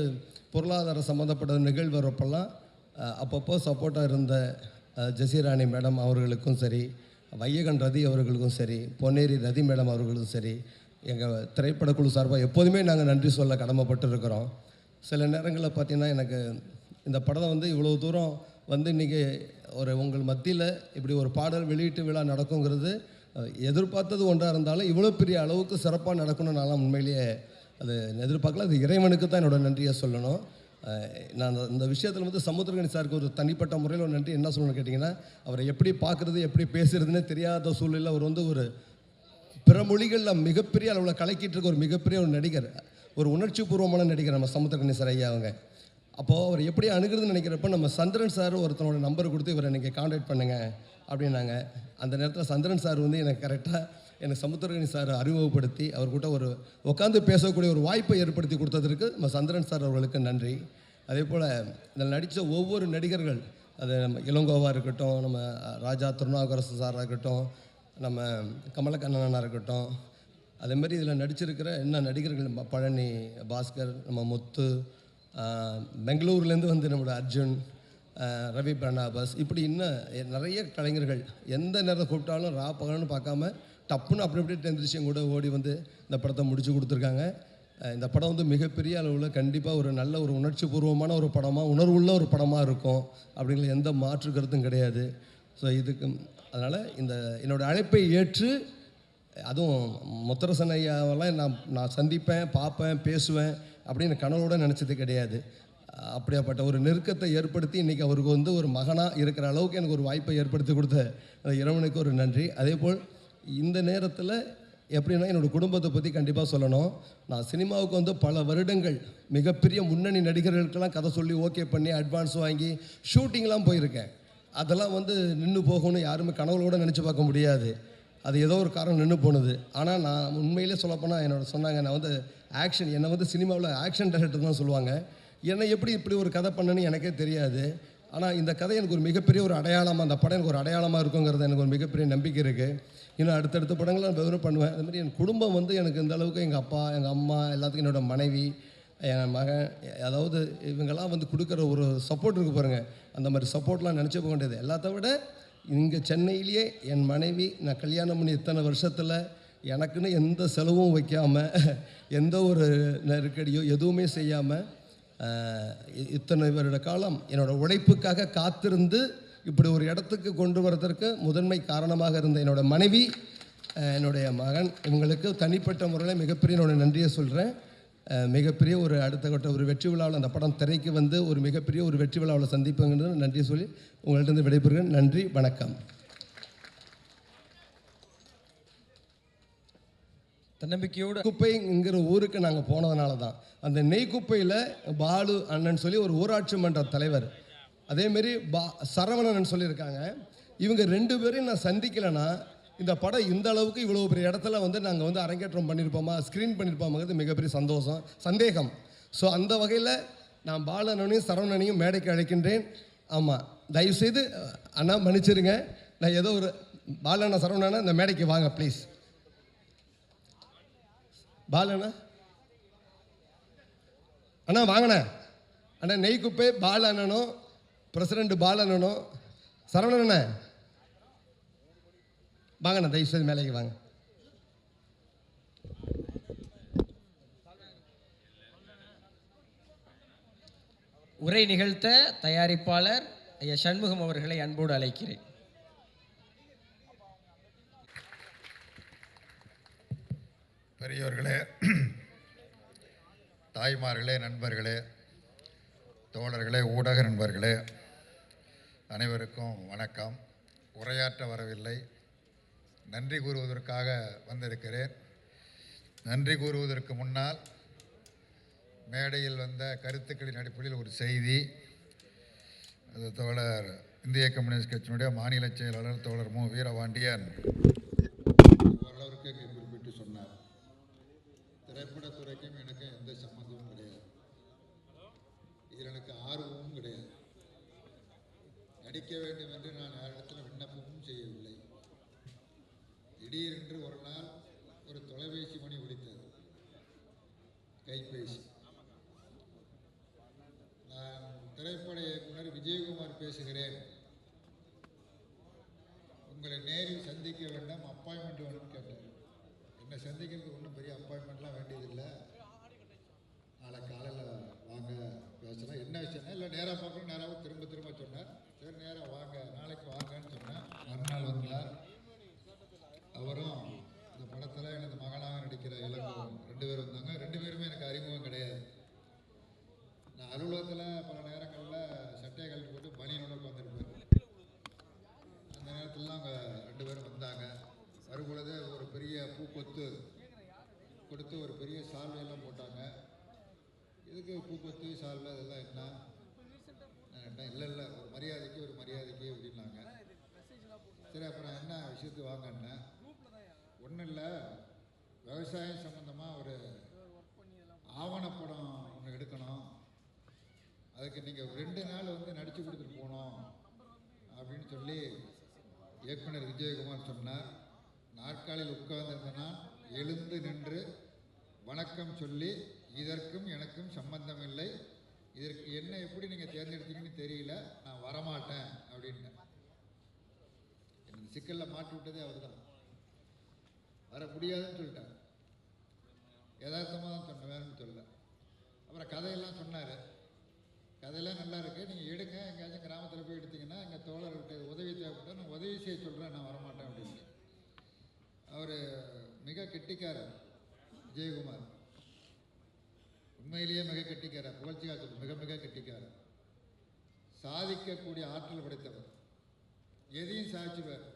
பொருளாதார சம்மந்தப்பட்ட நிகழ்வு வரப்பெல்லாம் அப்பப்போ சப்போர்ட்டாக இருந்த ஜெசிராணி மேடம் அவர்களுக்கும் சரி, வையகன் ரதி அவர்களுக்கும் சரி, பொன்னேரி ரதி மேடம் அவர்களுக்கும் சரி, எங்கள் திரைப்படக்குழு சார்பாக எப்போதுமே நாங்கள் நன்றி சொல்ல கடமைப்பட்டு இருக்கிறோம். சில நேரங்களில் பார்த்திங்கன்னா எனக்கு இந்த படம் வந்து இவ்வளோ தூரம் வந்து இன்றைக்கி ஒரு உங்கள் மத்தியில் இப்படி ஒரு பாடல் வெளியீட்டு விழா நடக்குங்கிறது எதிர்பார்த்தது ஒன்றாக இருந்தாலும் இவ்வளோ பெரிய அளவுக்கு சிறப்பாக நடக்கணும்னாலாம் உண்மையிலேயே அது எதிர்பார்க்கல. அது இறைவனுக்கு தான் என்னோடய நன்றியை சொல்லணும். நான் இந்த விஷயத்தில் வந்து சமுத்திரகனி சாருக்கு ஒரு தனிப்பட்ட முறையில் ஒரு நன்றி என்ன சொல்லணும்னு கேட்டிங்கன்னா, அவரை எப்படி பார்க்குறது எப்படி பேசுகிறதுனே தெரியாத சூழ்நிலையில் அவர் வந்து ஒரு பிற மொழிகளில் மிகப்பெரிய அளவில் கலக்கிட்டு இருக்க ஒரு மிகப்பெரிய ஒரு நடிகர், ஒரு உணர்ச்சி பூர்வமான நடிகர் நம்ம சமுத்திரகனி சார் ஐயா அவங்க. அப்போது அவர் எப்படி அணுகிறதுன்னு நினைக்கிறப்ப நம்ம சந்திரன் சார் ஒருத்தனோட நம்பர் கொடுத்து இவரை நீங்கள் காண்டாக்ட் பண்ணுங்கள் அப்படின்னாங்க. அந்த நேரத்தில் சந்திரன் சார் வந்து எனக்கு கரெக்டாக எனக்கு சமுத்திரகனி சார் அறிமுகப்படுத்தி அவர்கிட்ட ஒரு உட்காந்து பேசக்கூடிய ஒரு வாய்ப்பை ஏற்படுத்தி கொடுத்ததற்கு நம்ம சந்திரன் சார் அவர்களுக்கு நன்றி. அதே போல் இதில் நடித்த ஒவ்வொரு நடிகர்கள், அது நம்ம இளங்கோவாக இருக்கட்டும், நம்ம ராஜா திருநாவுக்கரசு சாராக இருக்கட்டும், நம்ம கமலக்கண்ணனாக இருக்கட்டும், அதேமாதிரி இதில் நடிச்சிருக்கிற என்ன நடிகர்கள் பழனி பாஸ்கர், நம்ம முத்து, பெங்களூர்லேருந்து வந்து நம்மளோட அர்ஜுன், ரவி பிரணாபஸ், இப்படி இன்னும் நிறைய கலைஞர்கள் எந்த நேரத்தை கூப்பிட்டாலும் பகல்னு பார்க்காம டப்புன்னு அப்படி அப்படியே டென்ஷன் கூட ஓடி வந்து இந்த படத்தை முடித்து கொடுத்துருக்காங்க. இந்த படம் வந்து மிகப்பெரிய அளவில் கண்டிப்பாக ஒரு நல்ல ஒரு உணர்ச்சி பூர்வமான ஒரு படமாக, உணர்வுள்ள ஒரு படமாக இருக்கும் அப்படிங்கிற எந்த மாற்று கருத்தும் கிடையாது. ஸோ இதுக்கு அதனால் இந்த என்னோடய அழைப்பை ஏற்று, அதுவும் முத்தரசன் ஐயாவெல்லாம் நான் சந்திப்பேன், பார்ப்பேன், பேசுவேன் அப்படின்னு கனவோடு நினச்சது கிடையாது. அப்படியாப்பட்ட ஒரு நெருக்கத்தை ஏற்படுத்தி இன்றைக்கி அவருக்கு வந்து ஒரு மகனாக இருக்கிற அளவுக்கு எனக்கு ஒரு வாய்ப்பை ஏற்படுத்தி கொடுத்த அந்த இறைவனுக்கு ஒரு நன்றி. அதே போல் இந்த நேரத்தில் எப்படின்னா என்னோடய குடும்பத்தை பற்றி கண்டிப்பாக சொல்லணும். நான் சினிமாவுக்கு வந்து பல வருடங்கள் மிகப்பெரிய முன்னணி நடிகர்களுக்கெல்லாம் கதை சொல்லி ஓகே பண்ணி அட்வான்ஸ் வாங்கி ஷூட்டிங்லாம் போயிருக்கேன். அதெல்லாம் வந்து நின்று போகணும்னு யாருமே கனவுல கூட நினச்சி பார்க்க முடியாது. அது ஏதோ ஒரு காரணம் நின்று போனது. ஆனால் நான் உண்மையிலே சொல்லப்போனால் என்னோட சொன்னாங்க, நான் வந்து என்னை வந்து சினிமாவில் ஆக்ஷன் டைரக்டர் தான் சொல்லுவாங்க. என்னை எப்படி இப்படி ஒரு கதை பண்ணணுன்னு எனக்கே தெரியாது. ஆனால் இந்த கதை எனக்கு ஒரு மிகப்பெரிய ஒரு அடையாளமாக, அந்த படம் எனக்கு ஒரு அடையாளமாக இருக்குங்கிறது எனக்கு ஒரு மிகப்பெரிய நம்பிக்கை இருக்குது. இன்னும் அடுத்தடுத்த படங்களை நான் வெறும் பண்ணுவேன். அது மாதிரி என் குடும்பம் வந்து எனக்கு இந்த அளவுக்கு, எங்கள் அப்பா, எங்கள் அம்மா, எல்லாத்துக்கும் என்னோடய மனைவி, என் மகன், அதாவது இவங்கெல்லாம் வந்து கொடுக்குற ஒரு சப்போர்ட் இருக்குது பாருங்கள். அந்த மாதிரி சப்போர்ட்லாம் நினச்சி போக வேண்டியது. எல்லாத்த விட இங்கே சென்னையிலேயே என் மனைவி, நான் கல்யாணம் பண்ணி இத்தனை வருஷத்தில் எனக்குன்னு எந்த செலவும் வைக்காமல், எந்த ஒரு நெருக்கடியோ எதுவுமே செய்யாமல், இத்தனை வருட காலம் என்னோடய உழைப்புக்காக காத்திருந்து இப்படி ஒரு இடத்துக்கு கொண்டு வரதற்கு முதன்மை காரணமாக இருந்த என்னோடய மனைவி, என்னுடைய மகன், இவங்களுக்கு தனிப்பட்ட முறையில் மிகப்பெரிய என்னோட நன்றியை சொல்கிறேன். மிகப்பெரிய ஒரு அடுத்த கட்ட ஒரு வெற்றி விழாவில் அந்த படம் திரைக்கு வந்து ஒரு மிகப்பெரிய ஒரு வெற்றி விழாவில் சந்திப்புங்கிறது நன்றி சொல்லி உங்கள்கிட்ட விடைபெறுகிறேன். நன்றி, வணக்கம். தன்னம்பிக்கையோடு குப்பைங்கிற ஊருக்கு நாங்கள் போனதுனால தான் அந்த நெய் குப்பையில் பாலு அண்ணன் சொல்லி ஒரு ஊராட்சி மன்ற தலைவர், அதேமாரி சரவணன் சொல்லியிருக்காங்க. இவங்க 2 பேரையும் நான் சந்திக்கலைன்னா இந்த படம் இந்த அளவுக்கு இவ்வளோ பெரிய இடத்துல வந்து நாங்கள் வந்து அரங்கேற்றம் பண்ணியிருப்போமா, ஸ்க்ரீன் பண்ணியிருப்போமாங்கிறது மிகப்பெரிய சந்தேகம். ஸோ அந்த வகையில் நான் பாலண்ணனையும் சரவணனையும் மேடைக்கு அழைக்கின்றேன். ஆமாம், தயவுசெய்து அண்ணா மன்னிச்சிருங்க, நான் ஏதோ ஒரு பாலண்ணா சரவணனா இந்த மேடைக்கு வாங்க ப்ளீஸ். பாலண்ணா அண்ணா வாங்கண்ணா. அண்ணா நெய்குப்பை பால அண்ணனும் பிரசிடண்ட் பால அண்ணனும் சரவணண்ண வாங்கண்ணா, தயவுசெய்து மேலேக்கு வாங்க. உரை நிகழ்த்த தயாரிப்பாளர் ஐயா சண்முகம் அவர்களை அன்போடு அழைக்கிறேன். பெரியோர்களே, தாய்மார்களே, நண்பர்களே, தோழர்களே, ஊடக நண்பர்களே, அனைவருக்கும் வணக்கம். உரையாற்ற வரவில்லை, நன்றி கூறுவதற்காக வந்திருக்கிறேன். நன்றி கூறுவதற்கு முன்னால் மேடையில் வந்த கருத்துக்களின் அடிப்படையில் ஒரு செய்தி. அது தோழர் இந்திய கம்யூனிஸ்ட் கட்சியினுடைய மாநில செயலாளர் தோழர் மு வீரபாண்டியன் ஓரளவுக்கு குறிப்பிட்டு சொன்னார். திரைப்படத்துறைக்கும் எனக்கு எந்த சம்மந்தமும் கிடையாது, இதில் எனக்கு ஆர்வமும் கிடையாது. நடிக்க வேண்டும் என்று நான் யாரிடத்தில் விண்ணப்பமும் செய்யவில்லை. திடீரென்று ஒரு நாள் ஒரு தொலைபேசி மணி ஒலித்தது, கைபேசி. நான் திரைப்பட இயக்குனர் விஜயகுமார் பேசுகிறேன், உங்களை நேரில் சந்திக்க வேண்டாம், அப்பாயின்மெண்ட் வேணும்னு கேட்டேன். என்னை சந்திக்கிறதுக்கு ஒன்றும் பெரிய அப்பாயின்மெண்ட்லாம் வேண்டியதில்லை, நாளை காலையில் வாங்க பேசலாம். என்ன விஷயம்னா, இல்லை நேராக பார்க்கணும், நேராக திரும்ப சொன்னார். சரி நேராக வாங்க, நாளைக்கு வாங்கன்னு சொன்னேன். மறுநாள் வந்தார். அவரும் இந்த படத்தில் எனது மகனாக நடிக்கிற இளங்கோவன் 2 பேர் வந்தாங்க. 2 பேருமே எனக்கு அறிமுகம் கிடையாது. நான் அலுவலகத்தில் பல நேரங்களில் சட்டையை கழட்டி போட்டு பனியனோட உட்காந்துருப்பேன். அந்த நேரத்திலலாம் அவங்க 2 பேரும் வந்தாங்க. வரும்பொழுது ஒரு பெரிய பூக்கொத்து கொடுத்து ஒரு பெரிய சால்வையெல்லாம் போட்டாங்க. இதுக்கு பூக்கொத்து சால்வை இதெல்லாம் என்ன? நான் கேட்டேன், இல்லை ஒரு மரியாதைக்கு அப்படின்னாங்க. சரி அப்புறம் என்ன விஷயத்துக்கு வாங்கன்னு. ஒன்றும் இல்லை, விவசாயம் சம்மந்தமாக ஒரு ஆவணப்படம் ஒன்று எடுக்கணும், அதுக்கு நீங்கள் 2 நாள் வந்து நடித்து கொடுத்துட்டு போகணும் அப்படின்னு சொல்லி இயக்குனர் விஜயகுமார் சொன்னார். நாற்காலியில் உட்கார்ந்திருந்தனா எழுந்து நின்று வணக்கம் சொல்லி, இதற்கும் எனக்கும் சம்பந்தம் இல்லை, இதற்கு என்ன எப்படி நீங்கள் தேர்ந்தெடுத்தீங்கன்னு தெரியல, நான் வரமாட்டேன் அப்படின்ட்டேன். எனக்கு சிக்கலில் மாட்டி விட்டதே அவர் தான். வர முடியாதுன்னு சொல்லிட்டார். யதார்த்தமாக தான் சொன்ன, வேணும்னு சொல்லலை. அப்புறம் கதையெல்லாம் சொன்னார். கதையெல்லாம் நல்லா இருக்குது, நீங்கள் எடுங்க, எங்கேயாச்சும் கிராமத்தில் போய் எடுத்தீங்கன்னா எங்கள் தோழர்கிட்ட உதவி தேவைப்பட்டால் நான் உதவி செய்ய சொல்கிறேன், நான் வரமாட்டேன் அப்படின்னு. அவர் மிக கெட்டிக்காரர் விஜயகுமார், உண்மையிலேயே மிக கெட்டிக்காரர், புகழ்ச்சியாக சொல்ல மிக மிக கெட்டிக்காரர், சாதிக்கக்கூடிய ஆற்றல் படைத்தவர், எதையும் சாதிச்சுவார்.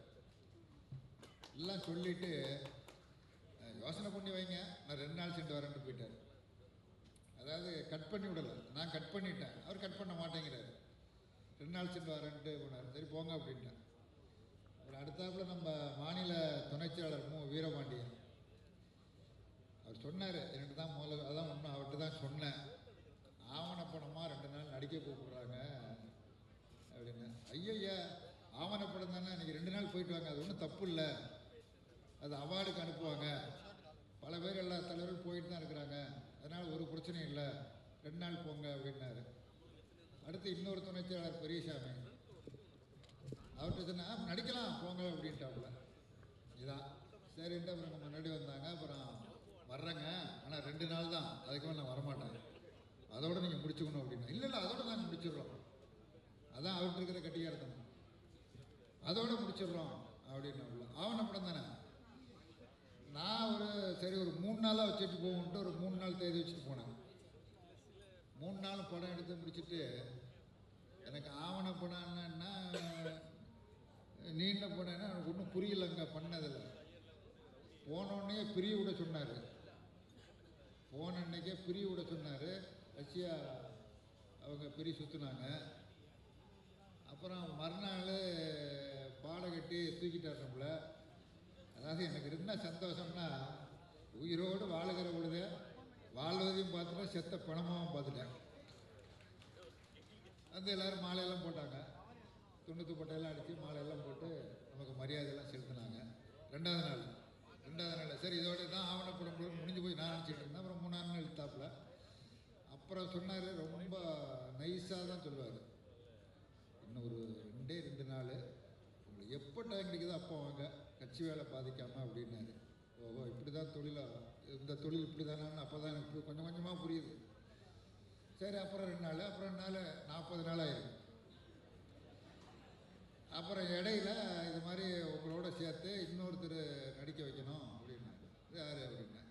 எல்லாம் சொல்லிட்டு யோசனை பண்ணி வைங்க, நான் 2 நாள் சென்று வரேன்ட்டு போயிட்டார். அதாவது கட் பண்ணி விடலை, நான் கட் பண்ணிட்டேன், அவர் கட் பண்ண மாட்டேங்கிறார். 2 நாள் சென்று வரேன்ட்டு போனார். சரி போங்க அப்படின்ட்டேன். அப்புறம் அடுத்தாப்புல நம்ம மாநில துணைச் செயலாளர் மு வீரபாண்டியன் அவர் சொன்னார், எனக்கு தான் முதல்ல அதான் ஒன்றும் அவர்கிட்ட தான் சொன்னேன், ஆவணப்படமாக 2 நாள் நடிக்க கூப்பிட்றாங்க அப்படின்னு. ஐயா ஆவணப்படம் தானே, நீங்கள் 2 நாள் போயிட்டு வாங்க, அது ஒன்றும் தப்பு இல்லை, அது அவார்டுக்கு அனுப்புவாங்க, பல பேர் எல்லா தலைவரும் போயிட்டு தான் இருக்கிறாங்க, அதனால் ஒரு பிரச்சனையும் இல்லை, 2 நாள் போங்க அப்படின்னாரு. அடுத்து இன்னொரு துணைச் செயலாளர் பெரியசாமி அவர்கிட்ட சொன்னால் நடிக்கலாம் போங்க அப்படின்ட்டாப்புல. இதான் சரின்ட்டு அப்புறம் நம்ம முன்னாடி வந்தாங்க. அப்புறம் வர்றேங்க, ஆனால் 2 நாள் தான், அதுக்கு மேலே நான் வரமாட்டேன், அதோடு நீங்கள் முடிச்சுக்கணும் அப்படின்னா. இல்லை அதோடு நாங்கள் முடிச்சிடுறோம், அதான் அவர்கிட்ட இருக்கிற கட்டிக்காரத்தனம், அதோடு முடிச்சிடுறோம் அப்படின்னு. ஆவணப்படம் தானே, நான் சரி ஒரு 3 நாளாக வச்சுட்டு போகணுன்ட்டு ஒரு 3 நாள் தேதி வச்சுட்டு போனேன். 3 நாள் படம் எடுத்து முடிச்சுட்டு எனக்கு ஆவணப்படம் என்னன்னா நீண்ட படம்னா எனக்கு ஒன்றும் புரியலைங்க பண்ணதில்லை. போனோடனே பிரிய விட சொன்னார், போன அன்னைக்கே பிரிய விட சொன்னார். ரஷ்யா அவங்க பிரி சுற்றுனாங்க. அப்புறம் மறுநாள் பாடை கட்டி தூக்கிட்டார் நம்மள. அதாவது எனக்கு என்ன சந்தோஷம்னா, உயிரோடு வாழுகிற பொழுது வாழ்வதையும் பார்த்துட்டேன், செத்த பணமாகவும் பார்த்துட்டேன். வந்து எல்லோரும் மாலையெல்லாம் போட்டாங்க, துண்டு பட்டையெல்லாம் அடித்து மாலையெல்லாம் போட்டு நமக்கு மரியாதையெல்லாம் செலுத்தினாங்க. 2வது நாள் சரி இதோட தான் ஆவணப்படம் முடிஞ்சு போய் நான் நினச்சிட்டு இருந்தேன். அப்புறம் 3ஆம் நாள் இழுத்தாப்புல. அப்புறம் சொன்னார், ரொம்ப நைஸாக தான் சொல்லுவார், இன்னும் ஒரு 2 நாள் உங்களுக்கு எப்போ டைம் கிடைக்குதோ அப்போ வாங்க, கட்சி வேலை பாதிக்காமல் அப்படின்னாரு. ஓ இப்படி தான் தொழிலாக, இந்த தொழில் இப்படி தானான்னு அப்போ தான் எனக்கு கொஞ்சம் கொஞ்சமாக புரியுது. சரி அப்புறம் 2 நாள், அப்புறம் 2 நாள் 40 நாள் ஆயிடும். அப்புறம் இடையில இது மாதிரி உங்களோட சேர்த்து இன்னொருத்தர் நடிக்க வைக்கணும் அப்படின்னாரு. யார் அப்படின்னா,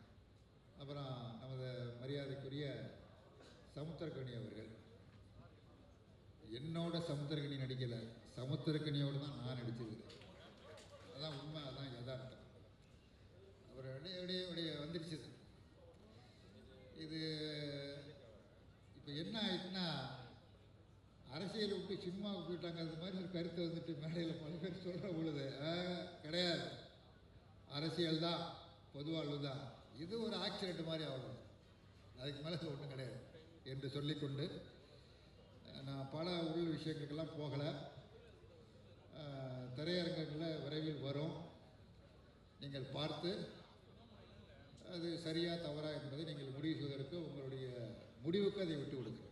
அப்புறம் நமது மரியாதைக்குரிய சமுத்திரக்கனி அவர்கள். என்னோட சமுத்திரக்கனி நடிக்கலை, சமுத்திரக்கனியோடு தான் நான் நடிச்சிருக்கிறேன். அதான் உண்மை, அதான் யதார்த்தம். அப்புறம் அப்படியே வந்துடுச்சு. இது இப்போ என்ன ஆயிடுச்சுன்னா, அரசியலை விட்டு சினிமாவுக்கு போயிட்டாங்க. அது மாதிரி ஒரு கருத்தை வந்துட்டு மேடையில் பல பேர் சொல்கிற பொழுது கிடையாது, அரசியல் தான், பொதுவாழ்வு தான், இது ஒரு ஆக்சிடென்ட் மாதிரி ஆகணும், அதுக்கு மேலே ஒன்றும் கிடையாது என்று சொல்லிக்கொண்டு நான் பல உள் விஷயங்களுக்கெல்லாம் போகலை. திரையரங்குகளில் விரைவில் வரும், நீங்கள் பார்த்து அது சரியா தவறா என்பதை நீங்கள் முடிவு செய்வதற்கு உங்களுடைய முடிவுக்கு அதை விட்டு கொடுங்க.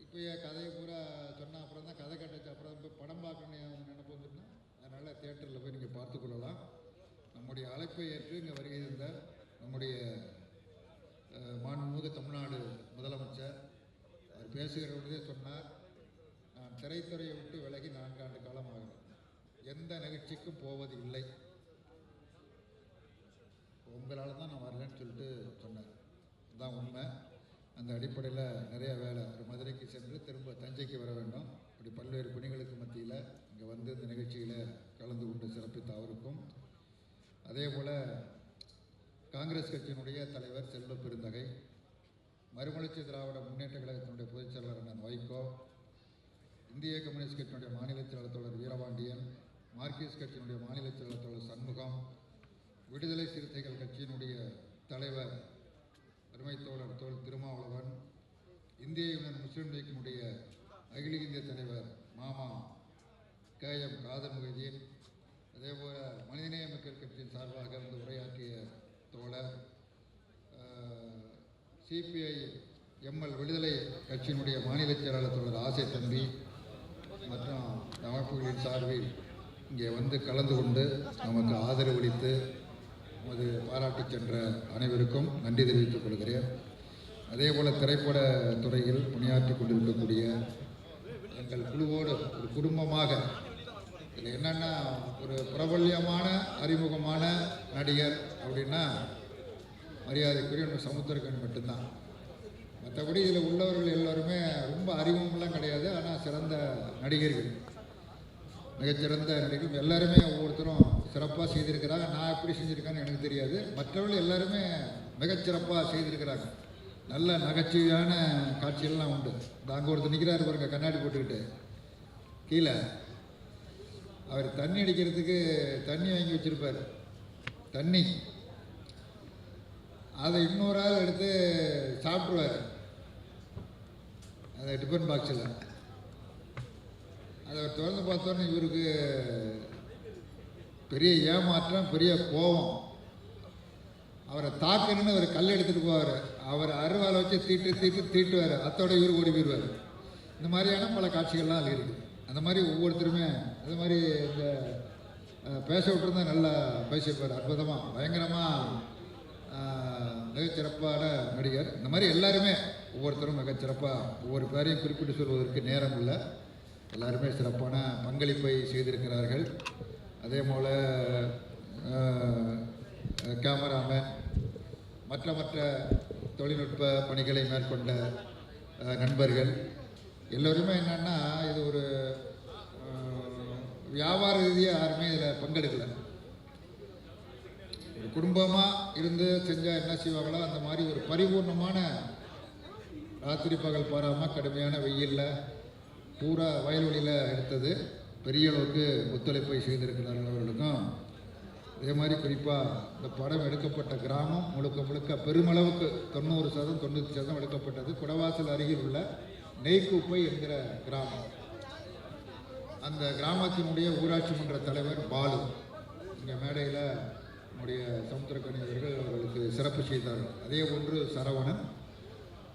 இப்போ கதையை பூரா சொன்னால் அப்புறம் தான் கதை கட்டச்சு, அப்புறம் போய் படம் பார்க்கணும் நினைப்பு வந்துட்டுனா, அதனால் தியேட்டரில் போய் நீங்கள் பார்த்து கொள்ளலாம். நம்முடைய அழைப்பை ஏற்று இங்கே வருகை இருந்த நம்முடைய மாண்புமிகு தமிழ்நாடு முதலமைச்சர் அவர் பேசுகிற பொழுதே சொன்னார், நான் திரைத்துறையை விட்டு விலகி 4 ஆண்டு காலம் ஆகும், எந்த நிகழ்ச்சிக்கும் போவது இல்லை, உங்களால் தான் நான் வரலன்னு சொல்லிட்டு சொன்னார். அதுதான் உண்மை. அந்த அடிப்படையில் நிறைய வேலை, ஒரு மதுரைக்கு சென்று திரும்ப தஞ்சைக்கு வர வேண்டும், இப்படி பல்வேறு பணிகளுக்கு மத்தியில் இங்கே வந்து இந்த நிகழ்ச்சியில் கலந்து கொண்டு சிறப்பித்த அவருக்கும், அதே போல் காங்கிரஸ் கட்சியினுடைய தலைவர் செல்வ பெருந்தகை, மறுமலர்ச்சி திராவிட முன்னேற்ற கழகத்தினுடைய பொதுச் செயலாளர் அண்ணன் வைகோ, இந்திய கம்யூனிஸ்ட் கட்சியினுடைய மாநில செயலாளர் தோழர் வீரபாண்டியன், மார்க்சிஸ்ட் கட்சியினுடைய மாநில செயலாளர் தோழர் சண்முகம், விடுதலை சிறுத்தைகள் கட்சியினுடைய தலைவர் அருமை தோழர் திருமாவளவன், இந்திய யூனியன் முஸ்லீம் லீக்கினுடைய அகில இந்திய தலைவர் மாமா KM காதர் முகைதீன், அதேபோல் மனிதநேய மக்கள் கட்சியின் சார்பாக இருந்து உரையாற்றிய தோழர் CPI ML விடுதலை கட்சியினுடைய மாநில செயலாளர் தோழர் ஆசை தம்பி மற்றும் அமைப்புகளின் சார்பில் இங்கே வந்து கலந்து கொண்டு நமக்கு ஆதரவளித்து நமது பாராட்டி சென்ற அனைவருக்கும் நன்றி தெரிவித்துக் கொள்கிறேன். அதே போல் திரைப்பட துறையில் பணியாற்றி கொண்டிருக்கக்கூடிய எங்கள் குழுவோடு ஒரு குடும்பமாக, இதில் என்னென்னா ஒரு பிரபல்யமான அறிமுகமான நடிகர் அப்படின்னா மரியாதைக்குரிய சமுத்திரக்கனி மட்டும்தான். மற்றபடி இதில் உள்ளவர்கள் எல்லோருமே ரொம்ப அறிமுகமெல்லாம் கிடையாது, ஆனால் சிறந்த நடிகர்கள், மிகச்சிறந்த நடிகர்கள் எல்லாருமே ஒவ்வொருத்தரும் சிறப்பாக செய்திருக்கிறாங்க. நான் எப்படி செஞ்சுருக்கேன்னு எனக்கு தெரியாது, மற்றவர்கள் எல்லாருமே மிகச்சிறப்பாக செய்திருக்கிறாங்க. நல்ல நகைச்சுவையான காட்சிகள்லாம் உண்டு. அங்கே ஒருத்தர் நிற்கிறாரு பாருங்க, கண்ணாடி போட்டுக்கிட்டு கீழே. அவர் தண்ணி அடிக்கிறதுக்கு தண்ணி வாங்கி வச்சுருப்பார், தண்ணி. அதை இன்னொரு ஆள் எடுத்து சாப்பிட்ருவார் அந்த டிஃபன் பாக்ஸில். அதை திறந்து பார்த்தோன்னே இவருக்கு பெரிய ஏமாற்றம், பெரிய கோபம். அவரை தாக்கணுன்னு அவர் கல் எடுத்துகிட்டு போவார். அவர் அருவாலை வச்சு தீட்டுவார். அத்தோட இவர் ஓடி போயிடுவார். இந்த மாதிரியான பல காட்சிகள்லாம் அதில் இருக்குது. அந்த மாதிரி ஒவ்வொருத்தருமே அது மாதிரி இந்த பேச விட்டுருந்தா நல்லா பேசியிருப்பார். அற்புதமாக, பயங்கரமாக, மிகச்சிறப்பான நடிகர். இந்த மாதிரி எல்லாருமே ஒவ்வொருத்தரும் மிகச்சிறப்பாக, ஒவ்வொரு பேரையும் குறிப்பிட்டு சொல்வதற்கு நேரம் இல்லை. எல்லாருமே சிறப்பான பங்களிப்பை செய்திருக்கிறார்கள். அதே போல் கேமராமேன், மற்ற தொழில்நுட்ப பணிகளை மேற்கொண்ட நண்பர்கள் எல்லோருமே என்னென்னா, இது ஒரு வியாபார ரீதியாக யாருமே இதில் பங்கெடுக்கலை. ஒரு குடும்பமாக இருந்து செஞ்சால் என்ன செய்வாங்களோ அந்த மாதிரி ஒரு பரிபூர்ணமான, ராத்திரி பகல் பாராமல் கடுமையான வெயிலில் பூரா வயல்வெளியில் எடுத்தது. பெரிய அளவுக்கு ஒத்துழைப்பை செய்திருக்கிறார்கள் அவர்களுக்கும். அதே மாதிரி குறிப்பாக இந்த படம் எடுக்கப்பட்ட கிராமம் முழுக்க பெருமளவுக்கு 90% 90% எடுக்கப்பட்டது குடவாசல் அருகில் உள்ள நெய்க்குப்பை என்கிற கிராமம். அந்த கிராமத்தினுடைய ஊராட்சி மன்ற தலைவர் பாலு இங்கே மேடையில் நம்முடைய சமுத்திரக்கனி அவர்கள் அவர்களுக்கு சிறப்பு செய்தார்கள். அதே போன்று சரவணன்,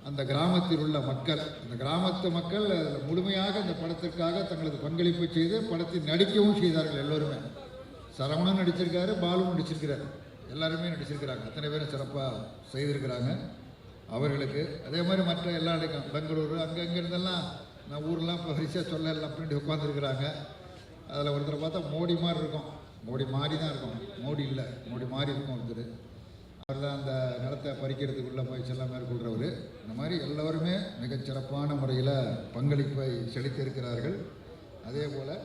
அந்த கிராமத்தில் உள்ள மக்கள், அந்த கிராமத்து மக்கள் முழுமையாக இந்த படத்திற்காக தங்களது பங்களிப்பை செய்து படத்தில் நடிக்கவும் செய்தார்கள். எல்லோருமே, சரவணன் நடிச்சிருக்காரு, பாலும் நடிச்சிருக்கிறார், எல்லாருமே நடிச்சிருக்கிறாங்க. அத்தனை பேரும் சிறப்பாக செய்திருக்கிறாங்க அவர்களுக்கு. அதே மாதிரி மற்ற எல்லா இடங்களும் பெங்களூரு அங்கங்கிருந்தெல்லாம் நான் ஊரெலாம் இப்போ வரிசையாக சொல்ல எல்லாம் பின்னாடி உட்காந்துருக்குறாங்க. அதில் ஒருத்தரை பார்த்தா மோடி மாதிரி இருக்கும், மோடி மாதிரி தான் இருக்கும், மோடி இல்லை, மோடி மாதிரி இருக்கும் ஒருத்தர். அவர் தான் அந்த நிலத்தை பறிக்கிறதுக்குள்ள முயற்சி எல்லாம் மேற்கொள்கிறவர். இந்த மாதிரி எல்லோருமே மிகச்சிறப்பான முறையில் பங்களிப்பை செலுத்தியிருக்கிறார்கள். அதே போல்